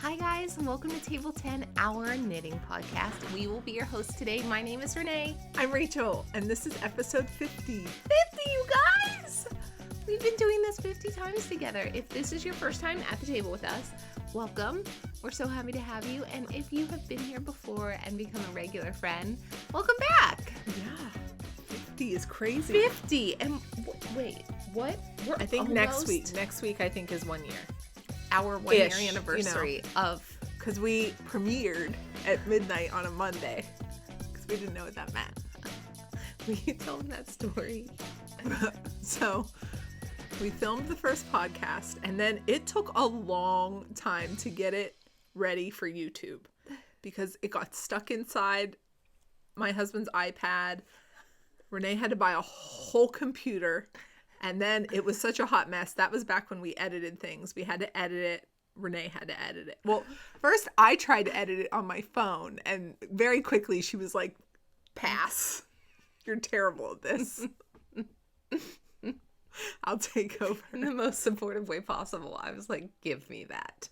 Hi guys, and welcome to Table 10, our knitting podcast. We will be your hosts today. My name is Renee. I'm Rachel, and this is episode 50. 50, you guys! We've been doing this 50 times together. If this is your first time at the table with us, welcome. We're so happy to have you. And if you have been here before and become a regular friend, welcome back. Yeah, 50 is crazy. 50! And wait, what? I think next week I think is 1 year. Our 1 year anniversary of... Because we premiered at midnight on a Monday. Because we didn't know what that meant. Will you tell them that story? So, we filmed the first podcast, and then it took a long time to get it ready for YouTube. Because it got stuck inside my husband's iPad. Renee had to buy a whole computer. And then it was such a hot mess. That was back when we edited things. We had to edit it. Renee had to edit it. Well, first I tried to edit it on my phone. And very quickly she was like, pass. You're terrible at this. I'll take over. In the most supportive way possible. I was like, give me that.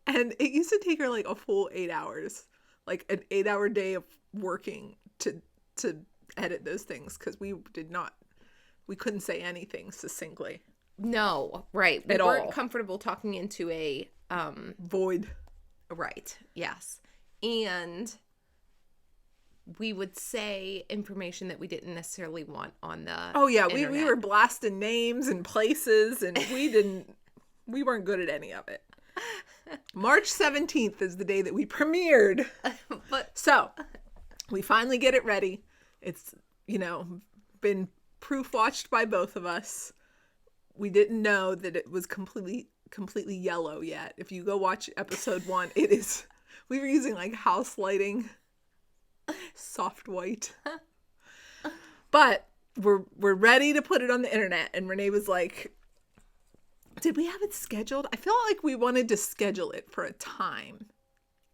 And it used to take her like a full 8 hours. Like an 8-hour day of working to edit those things. Because we couldn't say anything succinctly. No, right. We weren't comfortable talking into a void. Right. Yes. And we would say information that we didn't necessarily want on the internet. we were blasting names and places, and we weren't good at any of it. March 17th is the day that we premiered. So we finally get it ready. It's, been proof watched by both of us. We didn't know that it was completely yellow yet. If you go watch episode 1, we were using like house lighting, soft white. But we're ready to put it on the internet. And Renee was like, did we have it scheduled? I feel like we wanted to schedule it for a time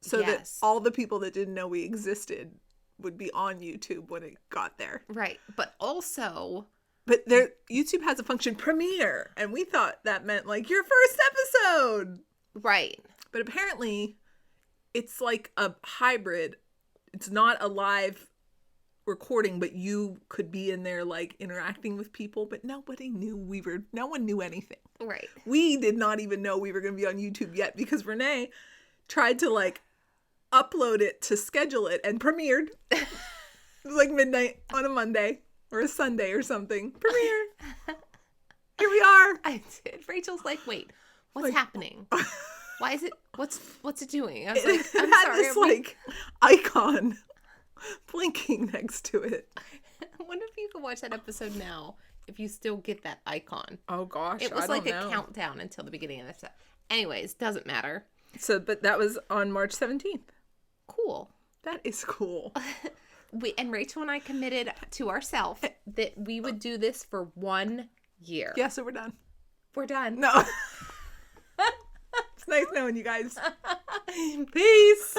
so that all the people that didn't know we existed would be on YouTube when it got there. Right. But also... But YouTube has a function premiere, and we thought that meant like your first episode. Right. But apparently it's like a hybrid. It's not a live recording, but you could be in there like interacting with people, but nobody knew no one knew anything. Right. We did not even know we were going to be on YouTube yet because Renee tried to like upload it to schedule it and premiered. It was like midnight on a Monday or a Sunday or something. Premiere. Here we are. I did. Rachel's like, wait, what's happening? Why is it? What's it doing? I was like, I'm sorry. This like icon blinking next to it. I wonder if you can watch that episode now if you still get that icon. Oh gosh, it was like a countdown until the beginning of the episode. Anyways, doesn't matter. So, but that was on March 17th. Cool. That is cool. And Rachel and I committed to ourselves that we would do this for 1 year. Yeah, so we're done. We're done. No. It's nice knowing you guys. Peace.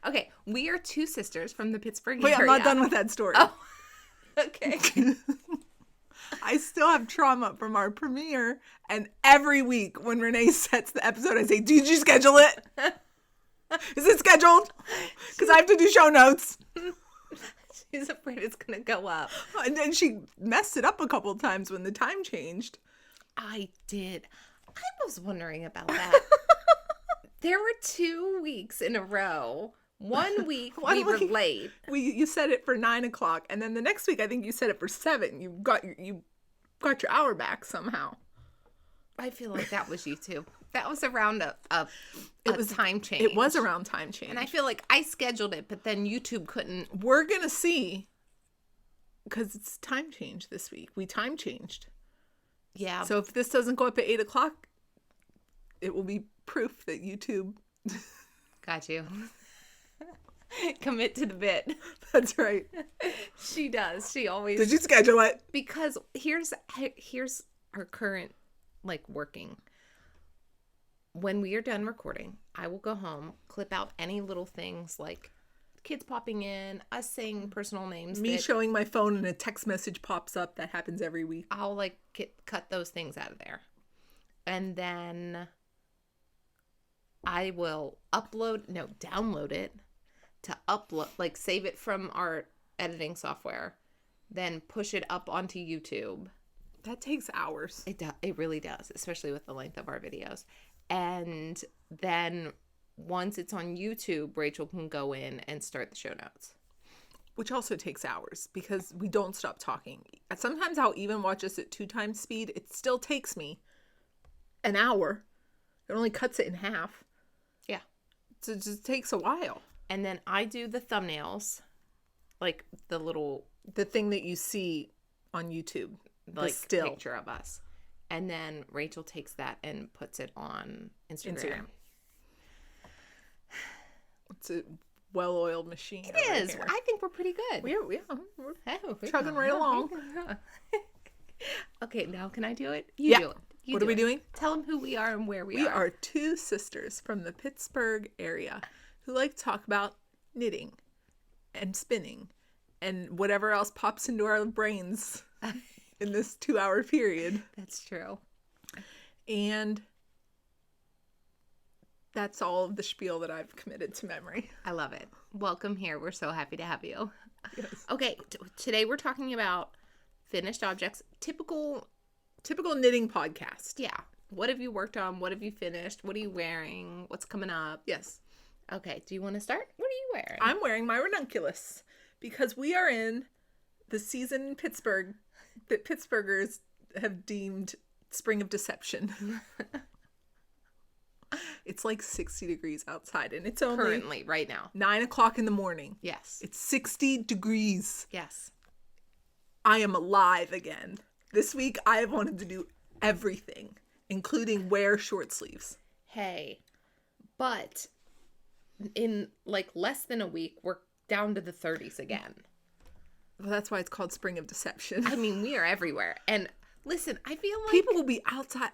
Okay, we are two sisters from the Pittsburgh area. Wait, I'm not done with that story. Oh, okay. I still have trauma from our premiere, and every week when Renee sets the episode, I say, did you schedule it? Is it scheduled? Because I have to do show notes. She's afraid it's going to go up. And then she messed it up a couple of times when the time changed. I did. I was wondering about that. There were 2 weeks in a row. 1 week we were late. You said it for 9 o'clock, and then the next week I think you said it for 7. You got your hour back somehow. I feel like that was YouTube. That was around a time change. It was around time change. And I feel like I scheduled it, but then YouTube couldn't. We're going to see. Because it's time change this week. We time changed. Yeah. So if this doesn't go up at 8 o'clock, it will be proof that YouTube... Got you. Commit to the bit. That's right. She does. She always... Did you schedule it? Because here's our current, working. When we are done recording, I will go home, clip out any little things like kids popping in, us saying personal names. Me showing my phone and a text message pops up. That happens every week. I'll cut those things out of there. And then I will download it to upload, like save it from our editing software, then push it up onto YouTube. That takes hours. It really does, especially with the length of our videos. And then once it's on YouTube, Rachel can go in and start the show notes. Which also takes hours because we don't stop talking. Sometimes I'll even watch us at 2 times speed. It still takes me an hour. It only cuts it in half. Yeah. So it just takes a while. And then I do the thumbnails, like the thing that you see on YouTube, like still picture of us. And then Rachel takes that and puts it on Instagram. It's a well-oiled machine. It is. Here. I think we're pretty good. We're chugging right along. Okay, now can I do it? You do it. What are we doing? Tell them who we are and where we are. We are 2 sisters from the Pittsburgh area who like to talk about knitting and spinning and whatever else pops into our brains in this 2-hour period. That's true. And that's all of the spiel that I've committed to memory. I love it. Welcome here. We're so happy to have you. Yes. Okay, today we're talking about finished objects. Typical knitting podcast. Yeah. What have you worked on? What have you finished? What are you wearing? What's coming up? Yes. Okay. Do you want to start? What are you wearing? I'm wearing my Ranunculus because we are in the season in Pittsburgh that Pittsburghers have deemed spring of deception. It's like 60 degrees outside and it's only currently right now 9:00 in the morning. Yes. It's 60 degrees. Yes. I am alive again. This week I have wanted to do everything, including wear short sleeves. Hey, but in like less than a week, we're down to the 30s again. Well, that's why it's called spring of deception. I mean, we are everywhere. And listen, I feel like people will be outside.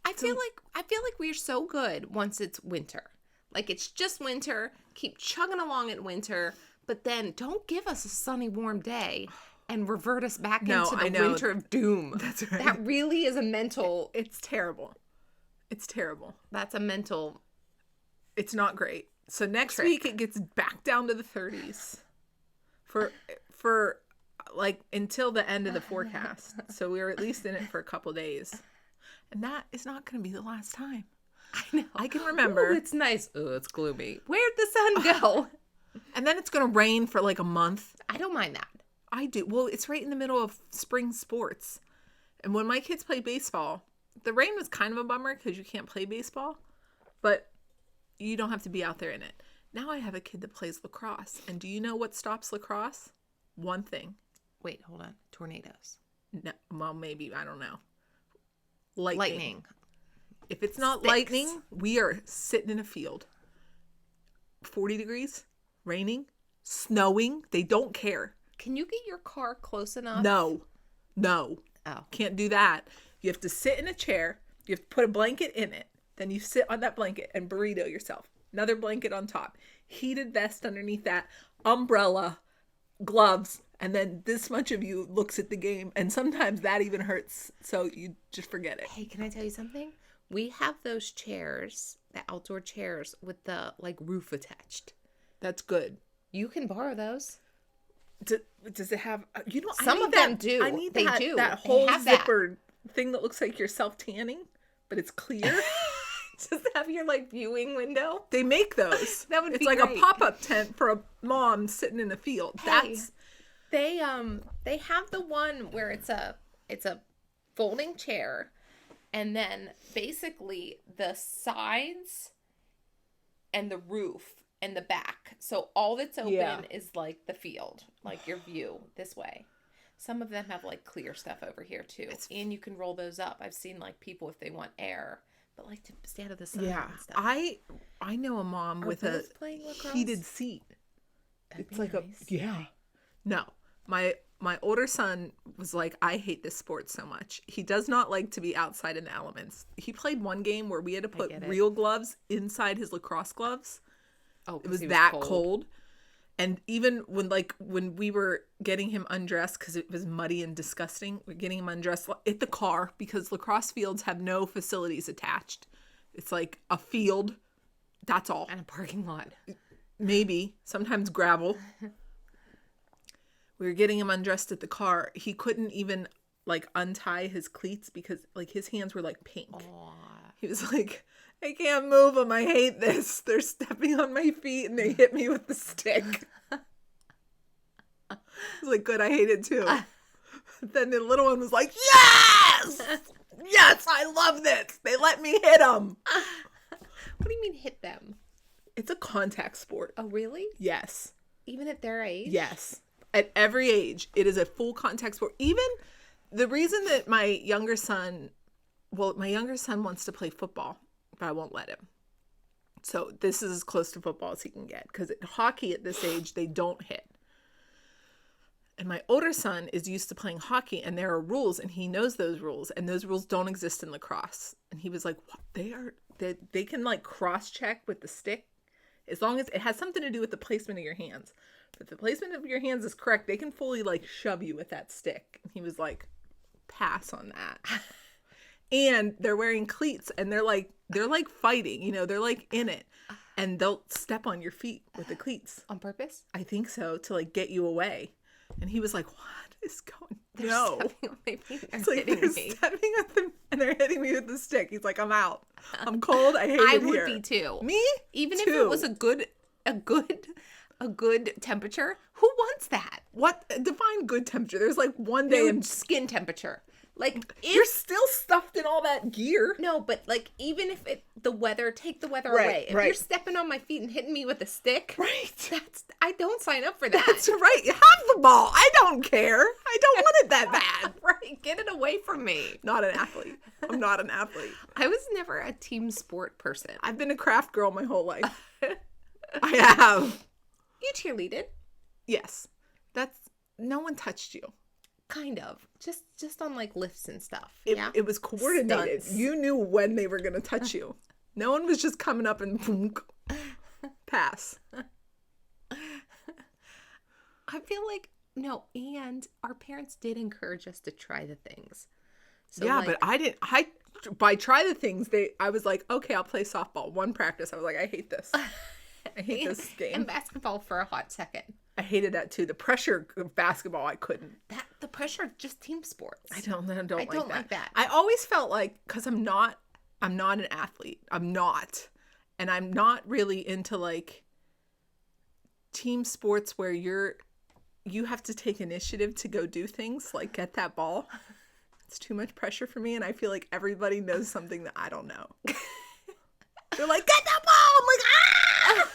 I feel like we're so good once it's winter. Like it's just winter, keep chugging along at winter, but then don't give us a sunny warm day and revert us back into the winter of doom. That's right. That really is a mental. It's terrible. It's terrible. That's a mental. It's not great. So next week it gets back down to the 30s for like until the end of the forecast. So we're at least in it for a couple days. And that is not going to be the last time. I know. I can remember. Ooh, it's nice. Oh, it's gloomy. Where'd the sun go? And then it's going to rain for like a month. I don't mind that. I do. Well, it's right in the middle of spring sports. And when my kids played baseball, the rain was kind of a bummer because you can't play baseball. But you don't have to be out there in it. Now I have a kid that plays lacrosse. And do you know what stops lacrosse? One thing. Wait, hold on. Tornadoes. No, well, maybe. I don't know. Lightning. If it's not Sticks. lightning, we are sitting in a field. 40 degrees, raining, snowing. They don't care. Can you get your car close enough? No. Oh. Can't do that. You have to sit in a chair. You have to put a blanket in it. Then you sit on that blanket and burrito yourself. Another blanket on top. Heated vest underneath that. Umbrella. Gloves. And then this much of you looks at the game. And sometimes that even hurts. So you just forget it. Hey, can I tell you something? We have those chairs, the outdoor chairs with the like roof attached. That's good. You can borrow those. Does it have, you know, some of them do. I need they that, do. that whole zipper thing that looks like you're self-tanning, but it's clear. Just have your like viewing window. They make those. That would be It's like great. a pop-up tent for a mom sitting in a field. Hey, they have the one where it's a folding chair, and then basically the sides and the roof and the back. So all that's open is like the field, like your view this way. Some of them have like clear stuff over here too. And you can roll those up. I've seen like people if they want air, but like to stand at the sun and stuff. I know a mom with a heated seat. It's like nice. No. My older son was like, I hate this sport so much. He does not like to be outside in the elements. He played one game where we had to put real gloves inside his lacrosse gloves. Oh, it was that cold. And even when we were getting him undressed because it was muddy and disgusting, we're getting him undressed at the car because lacrosse fields have no facilities attached. It's like a field That's all. And a parking lot. Maybe. Sometimes gravel. We were getting him undressed at the car. He couldn't even like untie his cleats because like his hands were like pink. Aww. He was like, I can't move them. I hate this. They're stepping on my feet and they hit me with the stick. I was like, good, I hate it too. Then the little one was like, yes! Yes, I love this. They let me hit them. What do you mean hit them? It's a contact sport. Oh, really? Yes. Even at their age? Yes. At every age, it is a full contact sport. Even the reason that my younger son wants to play football, but I won't let him. So this is as close to football as he can get. Because hockey at this age, they don't hit. And my older son is used to playing hockey, and there are rules, and he knows those rules, and those rules don't exist in lacrosse. And he was like, what? They can like cross-check with the stick, as long as it has something to do with the placement of your hands. If the placement of your hands is correct, they can fully like shove you with that stick. And he was like, pass on that. And they're wearing cleats, and they're like fighting, they're like in it. And they'll step on your feet with the cleats. On purpose? I think so, to like get you away. And he was like, what is going on? No. Stepping on my feet. It's like they're stepping on them and they're hitting me with the stick. He's like, I'm out. I'm cold. I hate it here. I would be too. Me? Even too. if it was a good temperature. Who wants that? What? Define good temperature. There's like one day in skin temperature. Like you're still stuffed in all that gear. No, but like even if take the weather away. If you're stepping on my feet and hitting me with a stick, right? I don't sign up for that. That's right. You have the ball. I don't care. I don't want it that bad. Right. Get it away from me. Not an athlete. I'm not an athlete. I was never a team sport person. I've been a craft girl my whole life. I have. You cheerleaded. Yes. No one touched you. Kind of. Just on like lifts and stuff. It was coordinated. Stunts. You knew when they were going to touch you. No one was just coming up and boom, pass. I feel like, no, and our parents did encourage us to try the things. So yeah, but I didn't. By try the things, I was like, okay, I'll play softball. One practice, I was like, I hate this. I hate this game. And basketball for a hot second. I hated that too. The pressure of basketball, I couldn't. The pressure of just team sports. I don't like that. that. I always felt like, because I'm not an athlete. I'm not. And I'm not really into like team sports where you have to take initiative to go do things, like get that ball. It's too much pressure for me, and I feel like everybody knows something that I don't know. They're like, get that ball! I'm like, ah!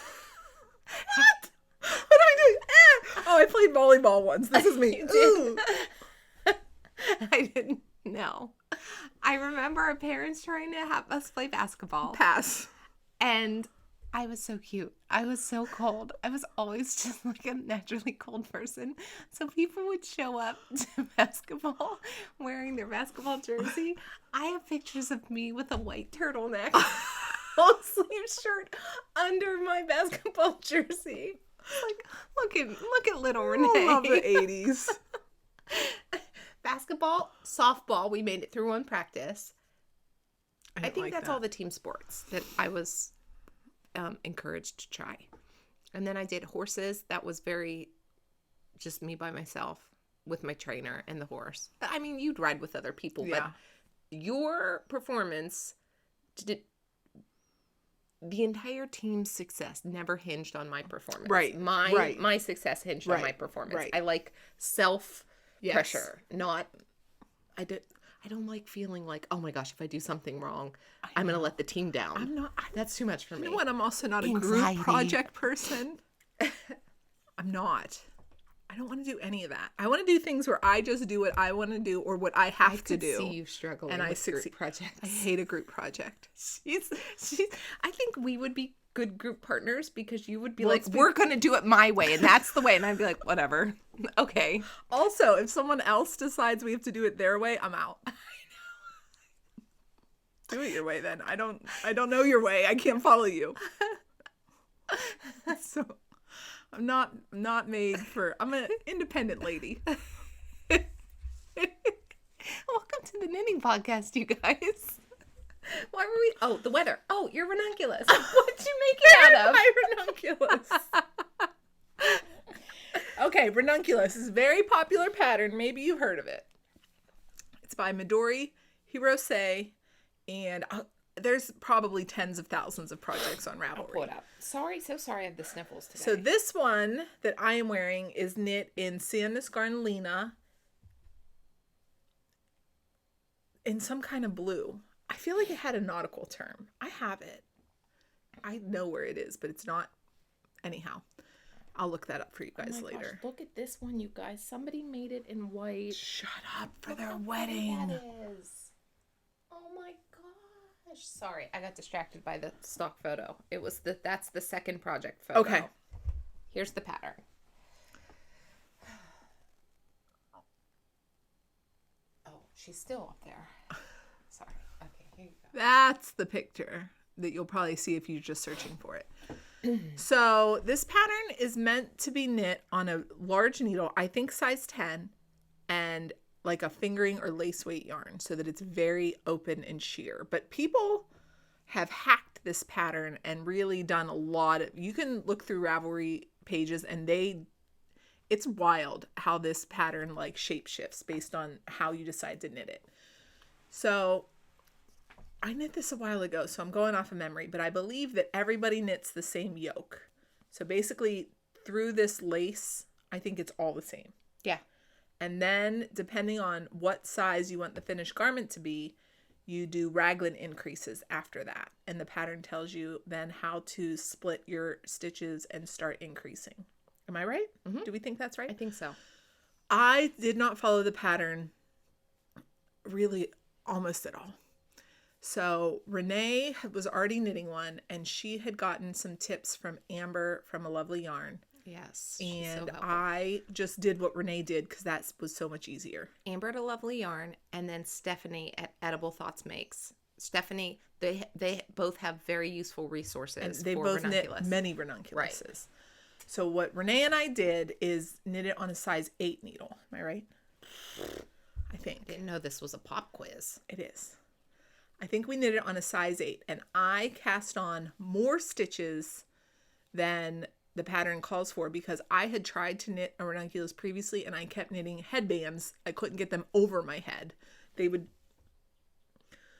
What? What am I doing? Oh, I played volleyball once. This is me. Ooh. I didn't know. I remember our parents trying to have us play basketball. Pass. And I was so cute. I was so cold. I was always just like a naturally cold person. So people would show up to basketball wearing their basketball jersey. I have pictures of me with a white turtleneck, long sleeve shirt under my basketball jersey. Like, look at little Renee. I love the 80s. Basketball, softball, we made it through one practice. I think that's all the team sports that I was encouraged to try. And then I did horses. That was very just me by myself with my trainer and the horse. I mean, you'd ride with other people, but your performance did. The entire team's success never hinged on my performance. Right. My success hinged on my performance. Right. I like self-pressure, not... I don't like feeling like, oh my gosh, if I do something wrong, I'm going to let the team down. That's too much for me. You know what? I'm also not a group project person. I'm not. I don't want to do any of that. I want to do things where I just do what I want to do or what I have to do. I see you struggling with group projects. I hate a group project. I think we would be good group partners because you would be like, we're going to do it my way and that's the way. And I'd be like, whatever. Okay. Also, if someone else decides we have to do it their way, I'm out. I know. Do it your way then. I don't know your way. I can't follow you. So... I'm not made for... I'm an independent lady. Welcome to the knitting podcast, you guys. Why were we? Oh, the weather. Oh, you're Ranunculus. What'd you make it out of? My Ranunculus. Okay, Ranunculus is a very popular pattern. Maybe you've heard of it. It's by Midori Hirose, and there's probably tens of thousands of projects on Ravelry. I'll pull it up. So sorry I have the sniffles today. So this one that I am wearing is knit in Cianis Garnlina in some kind of blue. I feel like it had a nautical term. I have it. I know where it is, but it's not. Anyhow, I'll look that up for you guys later. Gosh, look at this one, you guys. Somebody made it in white. Shut up for their wedding. That is. Oh my gosh. Sorry, I got distracted by the stock photo. That's the second project photo. Okay. Here's the pattern. Oh, she's still up there. Sorry. Okay, here you go. That's the picture that you'll probably see if you're just searching for it. So this pattern is meant to be knit on a large needle, I think size 10, and like a fingering or lace weight yarn so that it's very open and sheer. But people have hacked this pattern and really done a lot of, you can look through Ravelry pages and it's wild how this pattern like shape shifts based on how you decide to knit it. So I knit this a while ago, so I'm going off of memory, but I believe that everybody knits the same yoke. So basically through this lace, I think it's all the same. Yeah. And then depending on what size you want the finished garment to be, you do raglan increases after that. And the pattern tells you then how to split your stitches and start increasing. Am I right? Mm-hmm. Do we think that's right? I think so. I did not follow the pattern really almost at all. So Renee was already knitting one, and she had gotten some tips from Amber from A Lovely Yarn. Yes. And I just did what Renee did because that was so much easier. Amber at A Lovely Yarn, and then Stephanie at Edible Thoughts Makes. Stephanie, they both have very useful resources. And they for both Ranunculus. knit many Ranunculuses. Right. So what Renee and I did is knit it on a size 8 needle. Am I right? I think. Didn't know this was a pop quiz. It is. I think we knit it on a size 8, and I cast on more stitches than the pattern calls for because I had tried to knit a ranunculus previously and I kept knitting headbands. I couldn't get them over my head.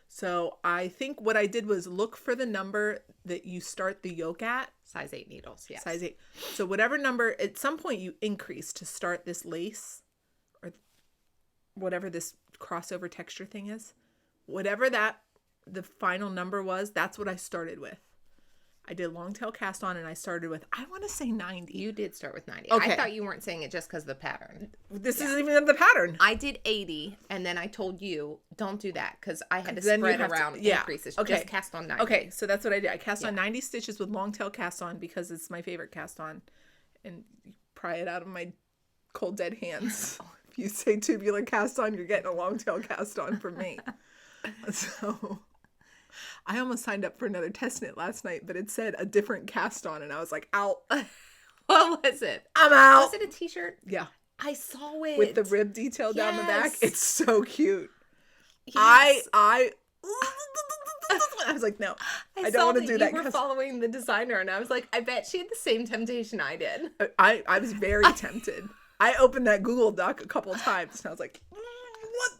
So I think what I did was look for the number that you start the yoke at. Size 8 needles, yes. Size 8. So whatever number, at some point you increase to start this lace or whatever this crossover texture thing is. Whatever the final number was, that's what I started with. I did long tail cast on and I started with, I want to say 90. You did start with 90. Okay. I thought you weren't saying it just because of the pattern. This isn't even the pattern. I did 80 and then I told you, don't do that because I had to spread around increases. Okay. Just cast on 90. Okay, so that's what I did. I cast on 90 stitches with long tail cast on because it's my favorite cast on. And you pry it out of my cold dead hands. If you say tubular cast on, you're getting a long tail cast on from me. So I almost signed up for another test knit last night, but it said a different cast on, and I was like, out. What was it? I'm out. Was it a t-shirt? Yeah. I saw it. With the rib detail down the back. It's so cute. Yes. I was like, no, I don't want to do that. You were following the designer, and I was like, I bet she had the same temptation I did. I was very tempted. I opened that Google Doc a couple of times, and I was like, what?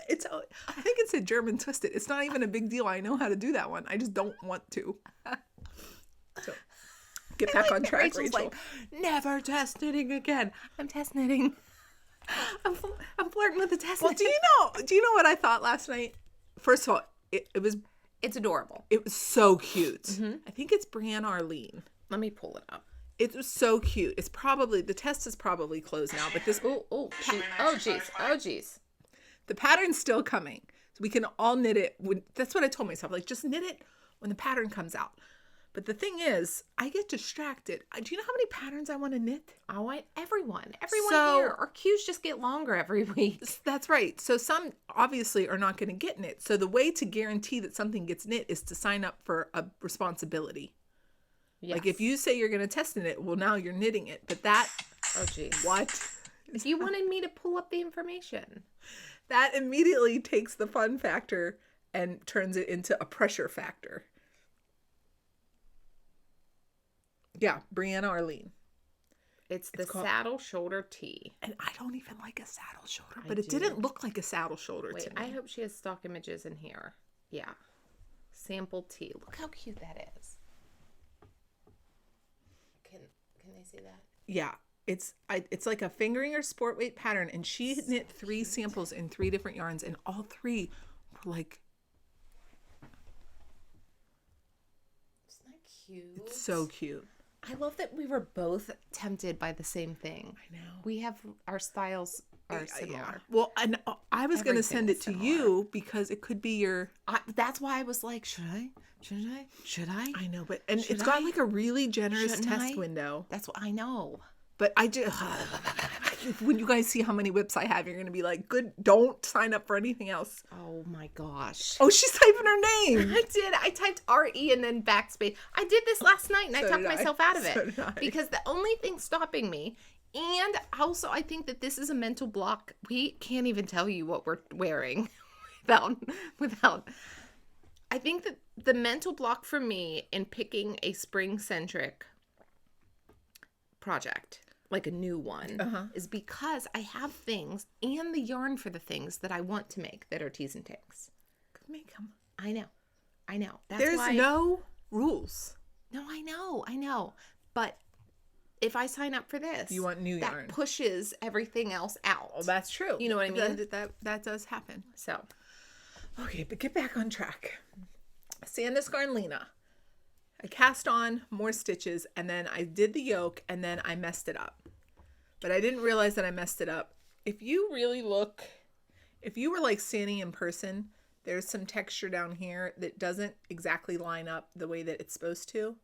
I think it's a German twisted. It's not even a big deal. I know how to do that one. I just don't want to. So, get back on track, Rachel's Rachel. Like, never test knitting again. I'm test knitting. I'm flirting with the test knitting. Do you know what I thought last night? First of all, it's adorable. It was so cute. Mm-hmm. I think it's Brianne Arlene. Let me pull it up. It was so cute. It's probably, the test is probably closed now, but this, oh geez. The pattern's still coming. So we can all knit it. That's what I told myself. Like, just knit it when the pattern comes out. But the thing is, I get distracted. Do you know how many patterns I want to knit? I want everyone here. Our queues just get longer every week. That's right. So some obviously are not going to get knit. So the way to guarantee that something gets knit is to sign up for a responsibility. Yes. Like if you say you're going to test knit it, well, now you're knitting it. But that, oh geez. What? You wanted me to pull up the information. That immediately takes the fun factor and turns it into a pressure factor. Yeah, Brianna Arlene. It's the saddle shoulder tee. And I don't even like a saddle shoulder, but it didn't look like a saddle shoulder to me. I hope she has stock images in here. Yeah. Sample tee. Look how cute that is. Can they see that? Yeah. It's like a fingering or sport weight pattern, and she knit 3 samples in 3 different yarns, and all 3 were like... Isn't that cute? It's so cute. I love that we were both tempted by the same thing. I know. We have our styles are similar. Yeah. Well, and I was going to send it to you because it could be your... that's why I was like, should I? I know, but it's got like a really generous test window. That's what I know. But I just... when you guys see how many whips I have, you're going to be like, good, don't sign up for anything else. Oh my gosh. Oh, she's typing her name. I did. I typed RE and then backspace. I did this last night and I talked myself out of it. Because the only thing stopping me, and also I think that this is a mental block. We can't even tell you what we're wearing without. I think that the mental block for me in picking a Springcentrick project, like a new one, is because I have things and the yarn for the things that I want to make that are tees and ticks. Make them. I know. There's no rules. No, I know. But if I sign up for this, you want new yarn. That pushes everything else out. Oh, that's true. You know what I mean? That does happen. So, okay, but get back on track. Sandus Garn Lena. I cast on more stitches, and then I did the yoke, and then I messed it up. But I didn't realize that I messed it up. If you really look, if you were like standing in person, there's some texture down here that doesn't exactly line up the way that it's supposed to.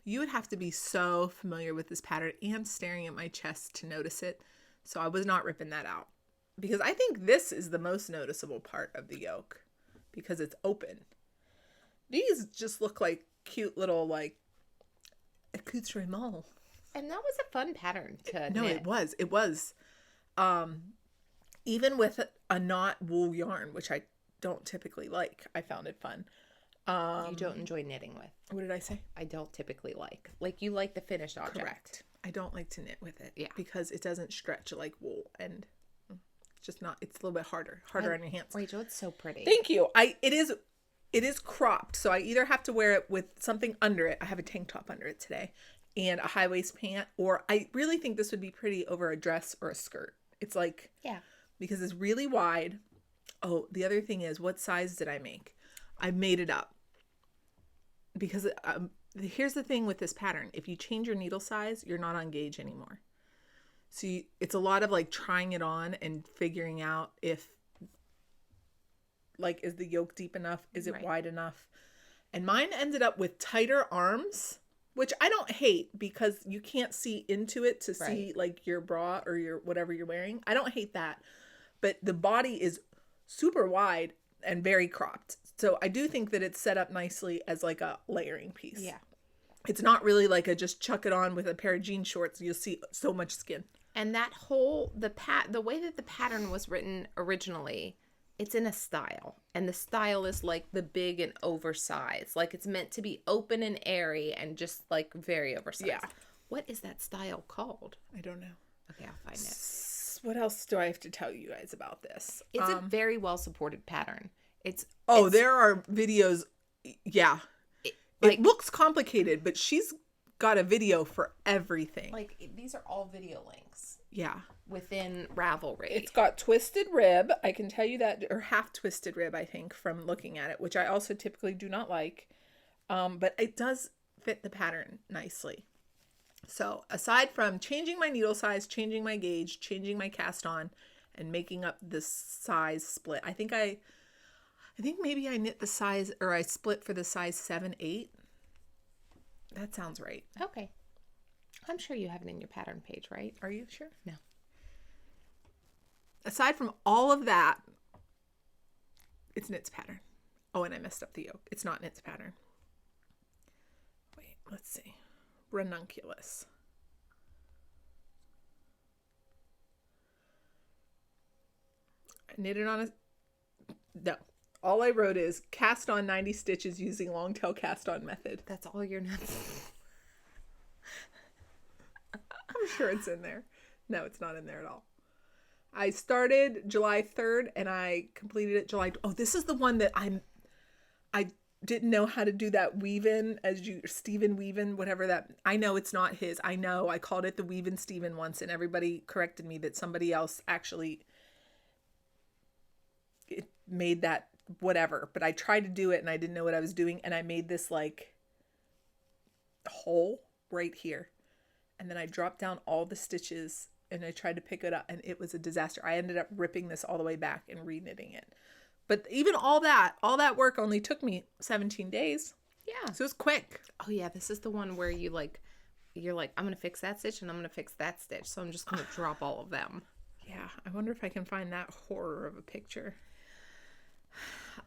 You would have to be so familiar with this pattern and staring at my chest to notice it. So I was not ripping that out. Because I think this is the most noticeable part of the yoke. Because it's open. These just look like cute little, like, accoutrement. And that was a fun pattern to No, knit. It was. Even with a not wool yarn, which I don't typically like, I found it fun. You don't enjoy knitting with. What did I say? I don't typically like. Like, you like the finished object. Correct. I don't like to knit with it. Yeah. Because it doesn't stretch like wool, and it's just not, it's a little bit harder on your hands. Rachel, it's so pretty. Thank you. It is cropped, so I either have to wear it with something under it. I have a tank top under it today and a high waist pant, or I really think this would be pretty over a dress or a skirt. It's like, yeah, because it's really wide. Oh, the other thing is, what size did I make? I made it up because here's the thing with this pattern. If you change your needle size, you're not on gauge anymore. So it's a lot of like trying it on and figuring out if, like, is the yoke deep enough? Is it wide enough? And mine ended up with tighter arms, which I don't hate because you can't see into it to see like your bra or your whatever you're wearing. I don't hate that. But the body is super wide and very cropped. So I do think that it's set up nicely as like a layering piece. Yeah. It's not really like a just chuck it on with a pair of jean shorts. You'll see so much skin. And that whole, the way that the pattern was written originally, it's in a style, and the style is like the big and oversized. Like, it's meant to be open and airy and just like very oversized. Yeah. What is that style called? I don't know. Okay, I'll find it. What else do I have to tell you guys about this? It's a very well supported pattern. There are videos. Yeah. It looks complicated, but she's got a video for everything. Like, these are all video links. Yeah. Within Ravelry. It's got twisted rib. I can tell you that, or half twisted rib, I think, from looking at it, which I also typically do not like. But it does fit the pattern nicely. So aside from changing my needle size, changing my gauge, changing my cast on, and making up this size split, I think maybe I knit the size, or I split for the size 7/8. That sounds right. Okay. I'm sure you have it in your pattern page, right? Are you sure? No. Aside from all of that, it's knit's pattern. Oh, and I messed up the yoke. It's not knit's pattern. Wait, let's see. Ranunculus. I knitted on All I wrote is cast on 90 stitches using long tail cast on method. That's all your notes. I'm sure it's in there. No, it's not in there at all. I started July 3rd and I completed it July. Oh, this is the one that I didn't know how to do that weave-in Stephen weave-in, whatever that. I know it's not his. I know I called it the weave-in Stephen once and everybody corrected me that somebody else actually made that whatever. But I tried to do it and I didn't know what I was doing. And I made this like hole right here. And then I dropped down all the stitches and I tried to pick it up and it was a disaster. I ended up ripping this all the way back and re-knitting it. But even all that work only took me 17 days. Yeah. So it was quick. Oh yeah, this is the one where you're like, I'm going to fix that stitch and I'm going to fix that stitch. So I'm just going to drop all of them. Yeah. I wonder if I can find that horror of a picture.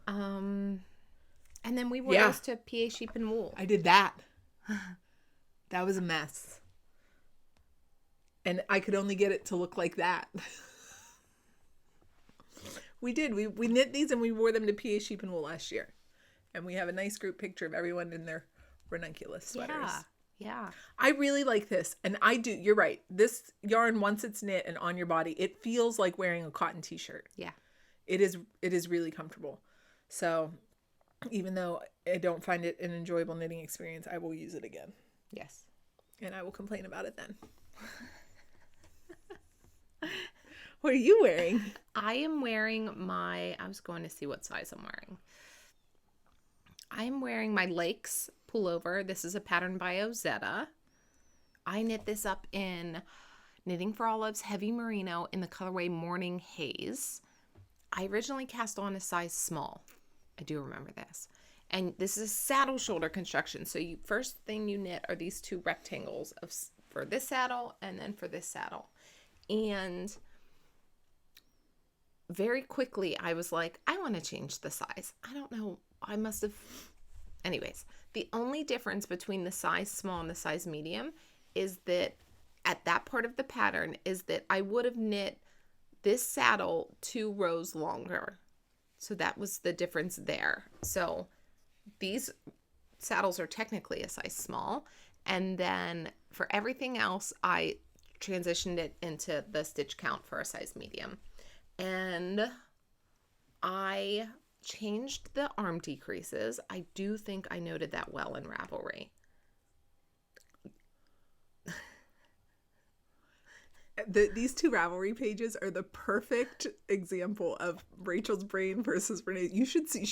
And then we wore those to PA sheep and wool. I did that. That was a mess. And I could only get it to look like that. We did. We knit these and we wore them to PA sheep and wool last year. And we have a nice group picture of everyone in their Ranunculus sweaters. Yeah. I really like this. And I do. You're right. This yarn, once it's knit and on your body, it feels like wearing a cotton t-shirt. Yeah. It is really comfortable. So even though I don't find it an enjoyable knitting experience, I will use it again. Yes. And I will complain about it then. What are you wearing? I am wearing I was going to see what size I'm wearing. I am wearing my Lakes pullover. This is a pattern by Ozetta. I knit this up in Knitting for Olives Heavy Merino in the colorway Morning Haze. I originally cast on a size small. I do remember this. And this is a saddle shoulder construction. So first thing you knit are these two rectangles for this saddle and then for this saddle. And very quickly I was like, I want to change the size. I don't know. I must have. Anyways, the only difference between the size small and the size medium is that at that part of the pattern is that I would have knit this saddle 2 rows longer. So that was the difference there. So these saddles are technically a size small. And then for everything else, I transitioned it into the stitch count for a size medium. And I changed the arm decreases. I do think I noted that well in Ravelry. These two Ravelry pages are the perfect example of Rachel's brain versus Renee. You should see.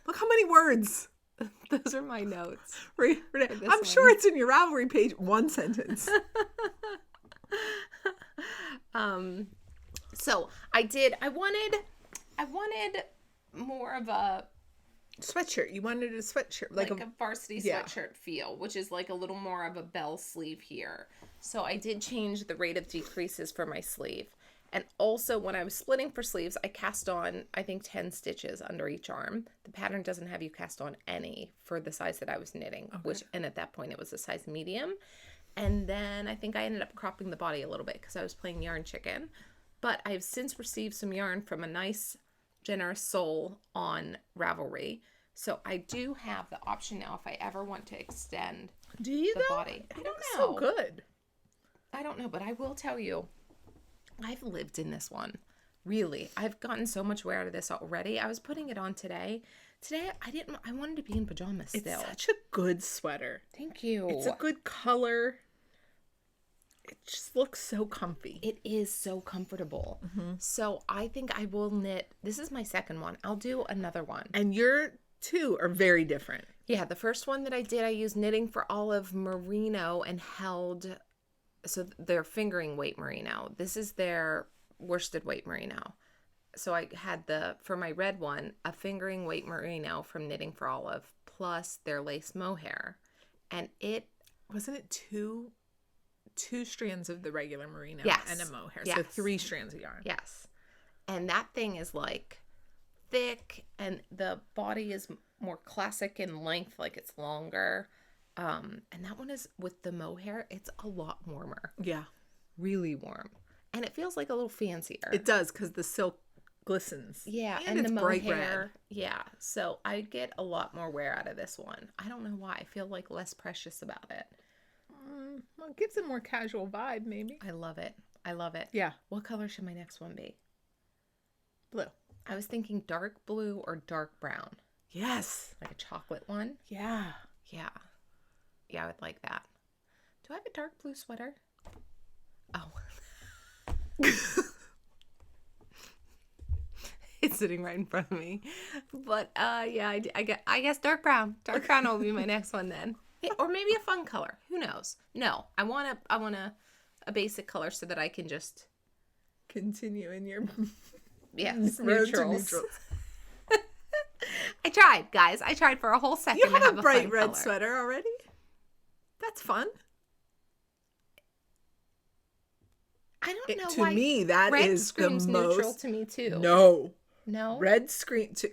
Look how many words. Those are my notes. Renee, I'm sure it's in your Ravelry page. 1 sentence. So I wanted more of a sweatshirt. You wanted a sweatshirt. Like a varsity sweatshirt feel, which is like a little more of a bell sleeve here. So I did change the rate of decreases for my sleeve. And also when I was splitting for sleeves, I cast on, I think, 10 stitches under each arm. The pattern doesn't have you cast on any for the size that I was knitting, and at that point it was a size medium. And then I think I ended up cropping the body a little bit because I was playing Yarn Chicken. But I've since received some yarn from a nice, generous soul on Ravelry. So I do have the option now if I ever want to extend the body. I don't know. So good. I don't know, but I will tell you, I've lived in this one. Really. I've gotten so much wear out of this already. I was putting it on today. Today, I wanted to be in pajamas still. It's such a good sweater. Thank you. It's a good color. It just looks so comfy. It is so comfortable. Mm-hmm. So I think I will knit. This is my second one. I'll do another one. And your two are very different. Yeah, the first one that I did, I used Knitting for Olive merino and held, so their fingering weight merino. This is their worsted weight merino. So I had for my red one, a fingering weight merino from Knitting for Olive plus their lace mohair. And wasn't it two strands of the regular merino and a mohair. Yes. So 3 strands of yarn. Yes. And that thing is like thick and the body is more classic in length, like it's longer. And that one is with the mohair, it's a lot warmer. Yeah. Really warm. And it feels like a little fancier. It does because the silk glistens. Yeah, and it's the bright mohair. red. Yeah, so I get a lot more wear out of this one. I don't know why. I feel like less precious about it. Well, it gives a more casual vibe, maybe. I love it. I love it. Yeah. What color should my next one be? Blue. I was thinking dark blue or dark brown. Yes. Like a chocolate one. Yeah. Yeah. Yeah, I would like that. Do I have a dark blue sweater? Oh. It's sitting right in front of me. But yeah, I guess dark brown. Dark brown will be my next one then. Yeah, or maybe a fun color. Who knows? No, I want a basic color so that I can just continue in your neutrals. I tried, guys. I tried for a whole second. You have a bright fun red color. sweater already? That's fun. I don't know to why. Me, that red is the screams most neutral to me too. No. Red scream to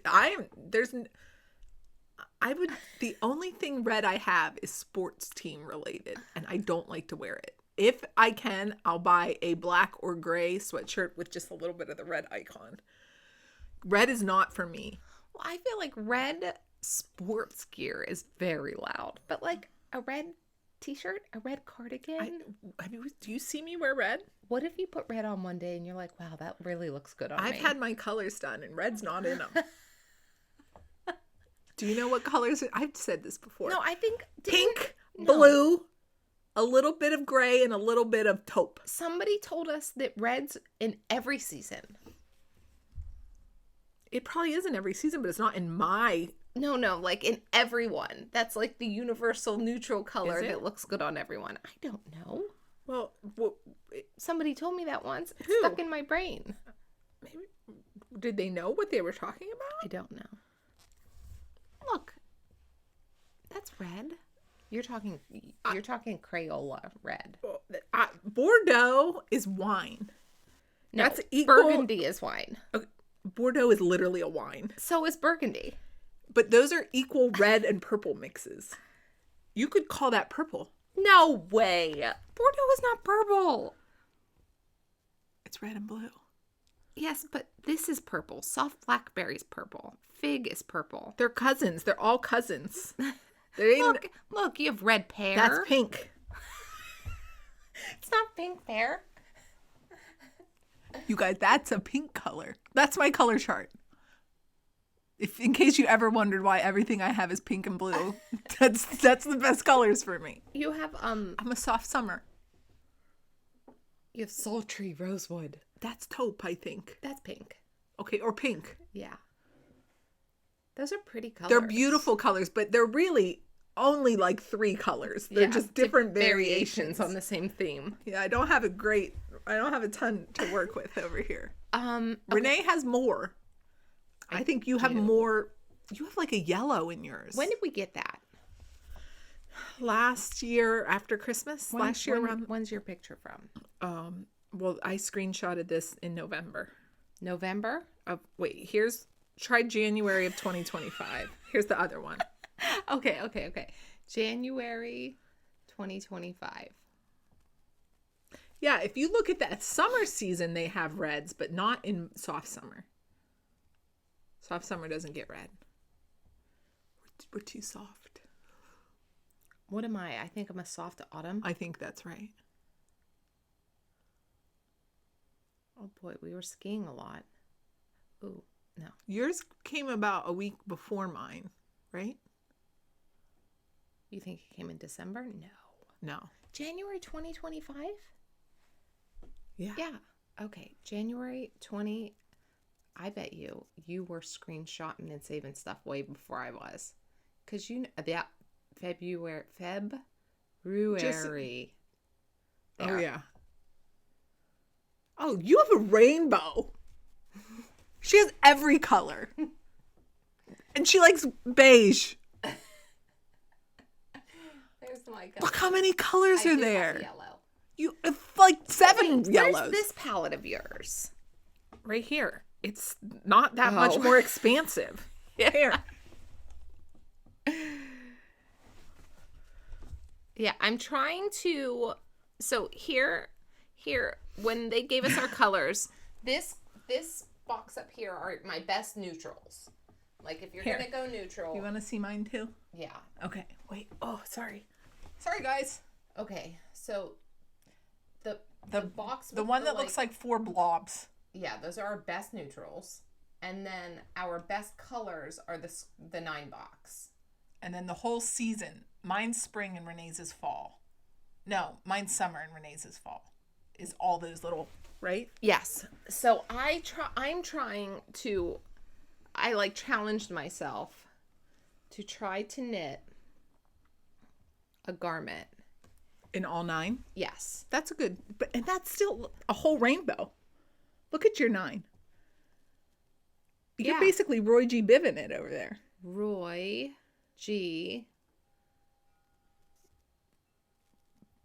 the only thing red I have is sports team related, and I don't like to wear it. If I can, I'll buy a black or gray sweatshirt with just a little bit of the red icon. Red is not for me. Well, I feel like red sports gear is very loud, but like a red t-shirt, a red cardigan. Do you see me wear red? What if you put red on one day and you're like, wow, that really looks good on me? I've had my colors done and red's not in them. Do you know what colors? I've said this before. No, I think pink, blue, a little bit of gray, and a little bit of taupe. Somebody told us that red's in every season. It probably is in every season, but it's not in my... No, like in everyone. That's like the universal neutral color that looks good on everyone. I don't know. Well, somebody told me that once. It's Who? stuck in my brain. Maybe. Did they know what they were talking about? I don't know. Look. That's red. You're talking Crayola red. Bordeaux is wine. No, that's equal. Burgundy is wine. Okay. Bordeaux is literally a wine. So is Burgundy. But those are equal red and purple mixes. You could call that purple. No way. Bordeaux is not purple. It's red and blue. Yes, but this is purple. Soft blackberry's purple. Fig is purple. They're cousins. They're all cousins. Look, you have red pear. That's pink. It's not pink pear. You guys, that's a pink color. That's my color chart. In case you ever wondered why everything I have is pink and blue, that's the best colors for me. You have I'm a soft summer. You have sultry rosewood. That's taupe, I think. That's pink. Okay, or pink. Yeah. Those are pretty colors. They're beautiful colors, but they're really only like 3 colors. They're just different variations on the same theme. Yeah, I don't have a ton to work with over here. Renee has more. I think you have more. You have like a yellow in yours. When did we get that? Last year after Christmas. When's your picture from? Well, I screenshotted this in November. November? Try January of 2025. Here's the other one. Okay. January 2025. Yeah, if you look at that summer season, they have reds, but not in soft summer. Soft summer doesn't get red. We're too soft. What am I? I think I'm a soft autumn. I think that's right. Oh boy, we were skiing a lot. Ooh, no. Yours came about a week before mine, right? You think it came in December? No. January 2025? Yeah. Okay. January 20. I bet you were screenshotting and saving stuff way before I was. Because that February. Oh, yeah. Oh, you have a rainbow. She has every color. And she likes beige. There's my color. Look how many colors are there. Yellow. You have like 7 yellows. Where's this palette of yours? Right here. It's not that much more expansive. Here. Yeah, I'm trying to. So here, when they gave us our colors, this this box up here are my best neutrals. Like, if you're Here. gonna go neutral. You want to see mine too? Yeah. Okay. Wait. Oh, sorry. Sorry, guys. Okay. So the box. The one that looks like 4 blobs. Yeah, those are our best neutrals, and then our best colors are the 9 box. And then the whole season. Mine's spring and Renee's is fall. No, mine's summer and Renee's is fall. Is all those little, right? Yes. So I'm trying to. I like challenged myself to try to knit a garment. In all 9? Yes. That's a good, and that's still a whole rainbow. Look at your 9. You're basically Roy G. Biven it over there. Roy G.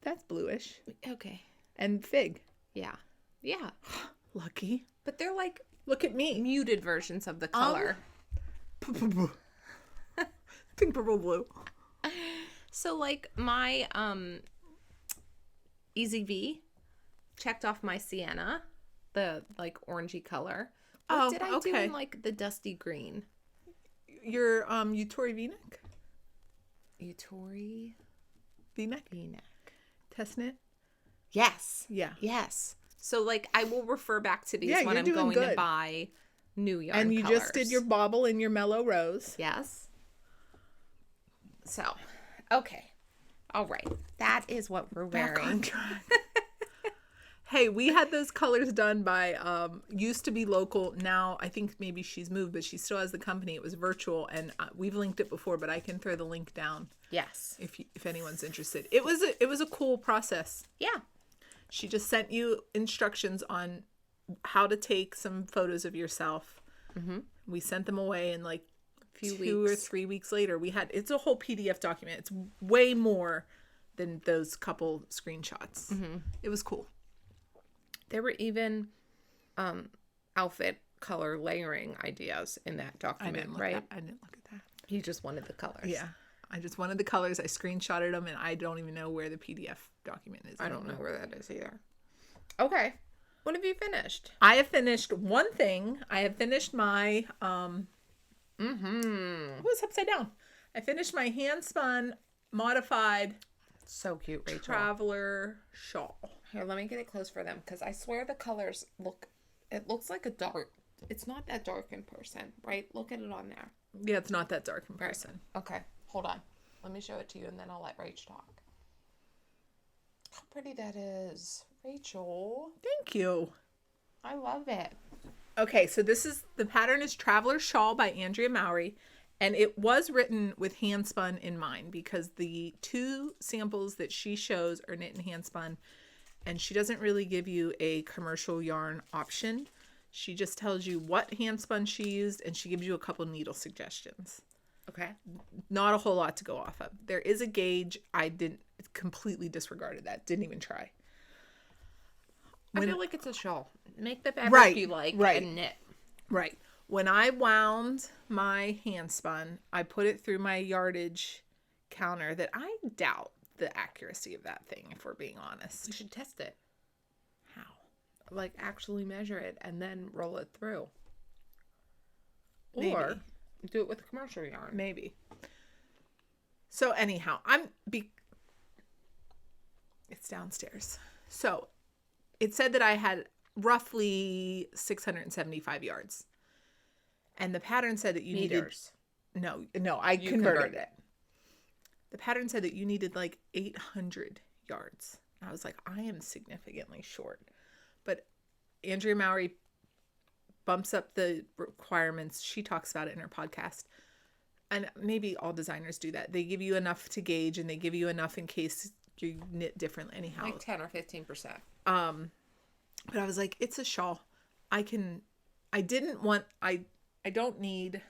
That's bluish. Okay. And fig. Yeah. Yeah. Lucky. But they're like Look at me. muted versions of the color. Pink, purple, blue. So like my Easy V checked off my sienna, the like orangey color. What did I do in like the dusty green? Your Tori V-neck? Tori V-neck? V-neck. Test knit? Yes. Yeah. Yes. So like I will refer back to these when I'm you're doing going to buy new yarn And you colors. just did your bauble and your mellow rose. Yes. So, okay. All right. That is what we're Back wearing. on track. Hey, we had those colors done by, used to be local. Now, I think maybe she's moved, but she still has the company. It was virtual, and we've linked it before, but I can throw the link down Yes. if anyone's interested. It was a cool process. Yeah. She just sent you instructions on how to take some photos of yourself. Mm-hmm. We sent them away, and like Few 2 or 3 weeks later, it's a whole PDF document. It's way more than those couple screenshots. Mm-hmm. It was cool. There were even outfit color layering ideas in that document, right? I didn't look at that. You just wanted the colors. Yeah. I just wanted the colors. I screenshotted them, and I don't even know where the PDF document is. I don't know where that is either. Okay. What have you finished? I have finished one thing. I have finished my It was upside down. I finished my hand spun modified So cute, Rachel. traveler shawl. Here, let me get it close for them because I swear the colors it looks like a dark. It's not that dark in person, right? Look at it on there. Yeah, it's not that dark in person. Okay, hold on. Let me show it to you and then I'll let Rach talk. How pretty that is. Rachel. Thank you. I love it. Okay, so the pattern is Traveler Shawl by Andrea Mowry, and it was written with hand spun in mind because the 2 samples that she shows are knit and hand spun, and she doesn't really give you a commercial yarn option. She just tells you what hand spun she used, and she gives you a couple needle suggestions. Okay. Not a whole lot to go off of. There is a gauge. I completely disregarded that. Didn't even try. I feel like it's a shawl. Make the fabric you like and knit. Right. When I wound my hand spun, I put it through my yardage counter that I doubt the accuracy of that thing, if we're being honest. You should test it. How? Like actually measure it and then roll it through. Maybe. Or do it with a commercial yarn. Maybe. So anyhow, it's downstairs. So it said that I had roughly 675 yards. And the pattern said that you Meters. needed... No, I converted it. The pattern said that you needed like 800 yards. And I was like, I am significantly short. But Andrea Mowry bumps up the requirements. She talks about it in her podcast. And maybe all designers do that. They give you enough to gauge, and they give you enough in case you knit differently anyhow. Like 10 or 15%. But I was like, it's a shawl. I don't need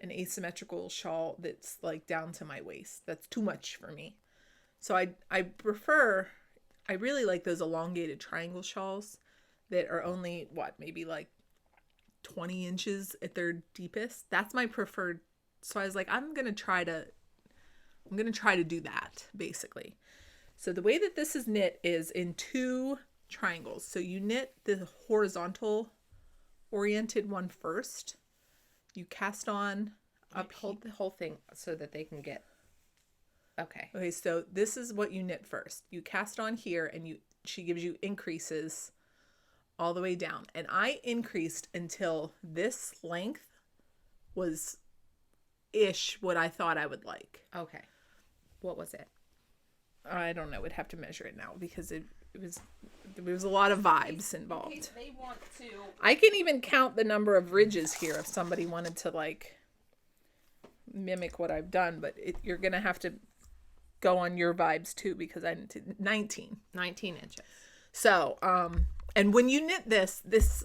an asymmetrical shawl that's like down to my waist. That's too much for me. So I really like those elongated triangle shawls that are only maybe like 20 inches at their deepest. That's my preferred. So I was like, I'm going to try to do that basically. So the way that this is knit is in 2 triangles. So you knit the horizontal oriented one first. You cast on up. Hold the whole thing so that they can get. Okay. Okay, so this is what you knit first. You cast on here, and she gives you increases all the way down. And I increased until this length was ish what I thought I would like. Okay. What was it? I don't know. We'd have to measure it now because there was a lot of vibes involved. They want to. I can even count the number of ridges here if somebody wanted to like mimic what I've done, but you're going to have to go on your vibes too because I did 19 inches. So, and when you knit this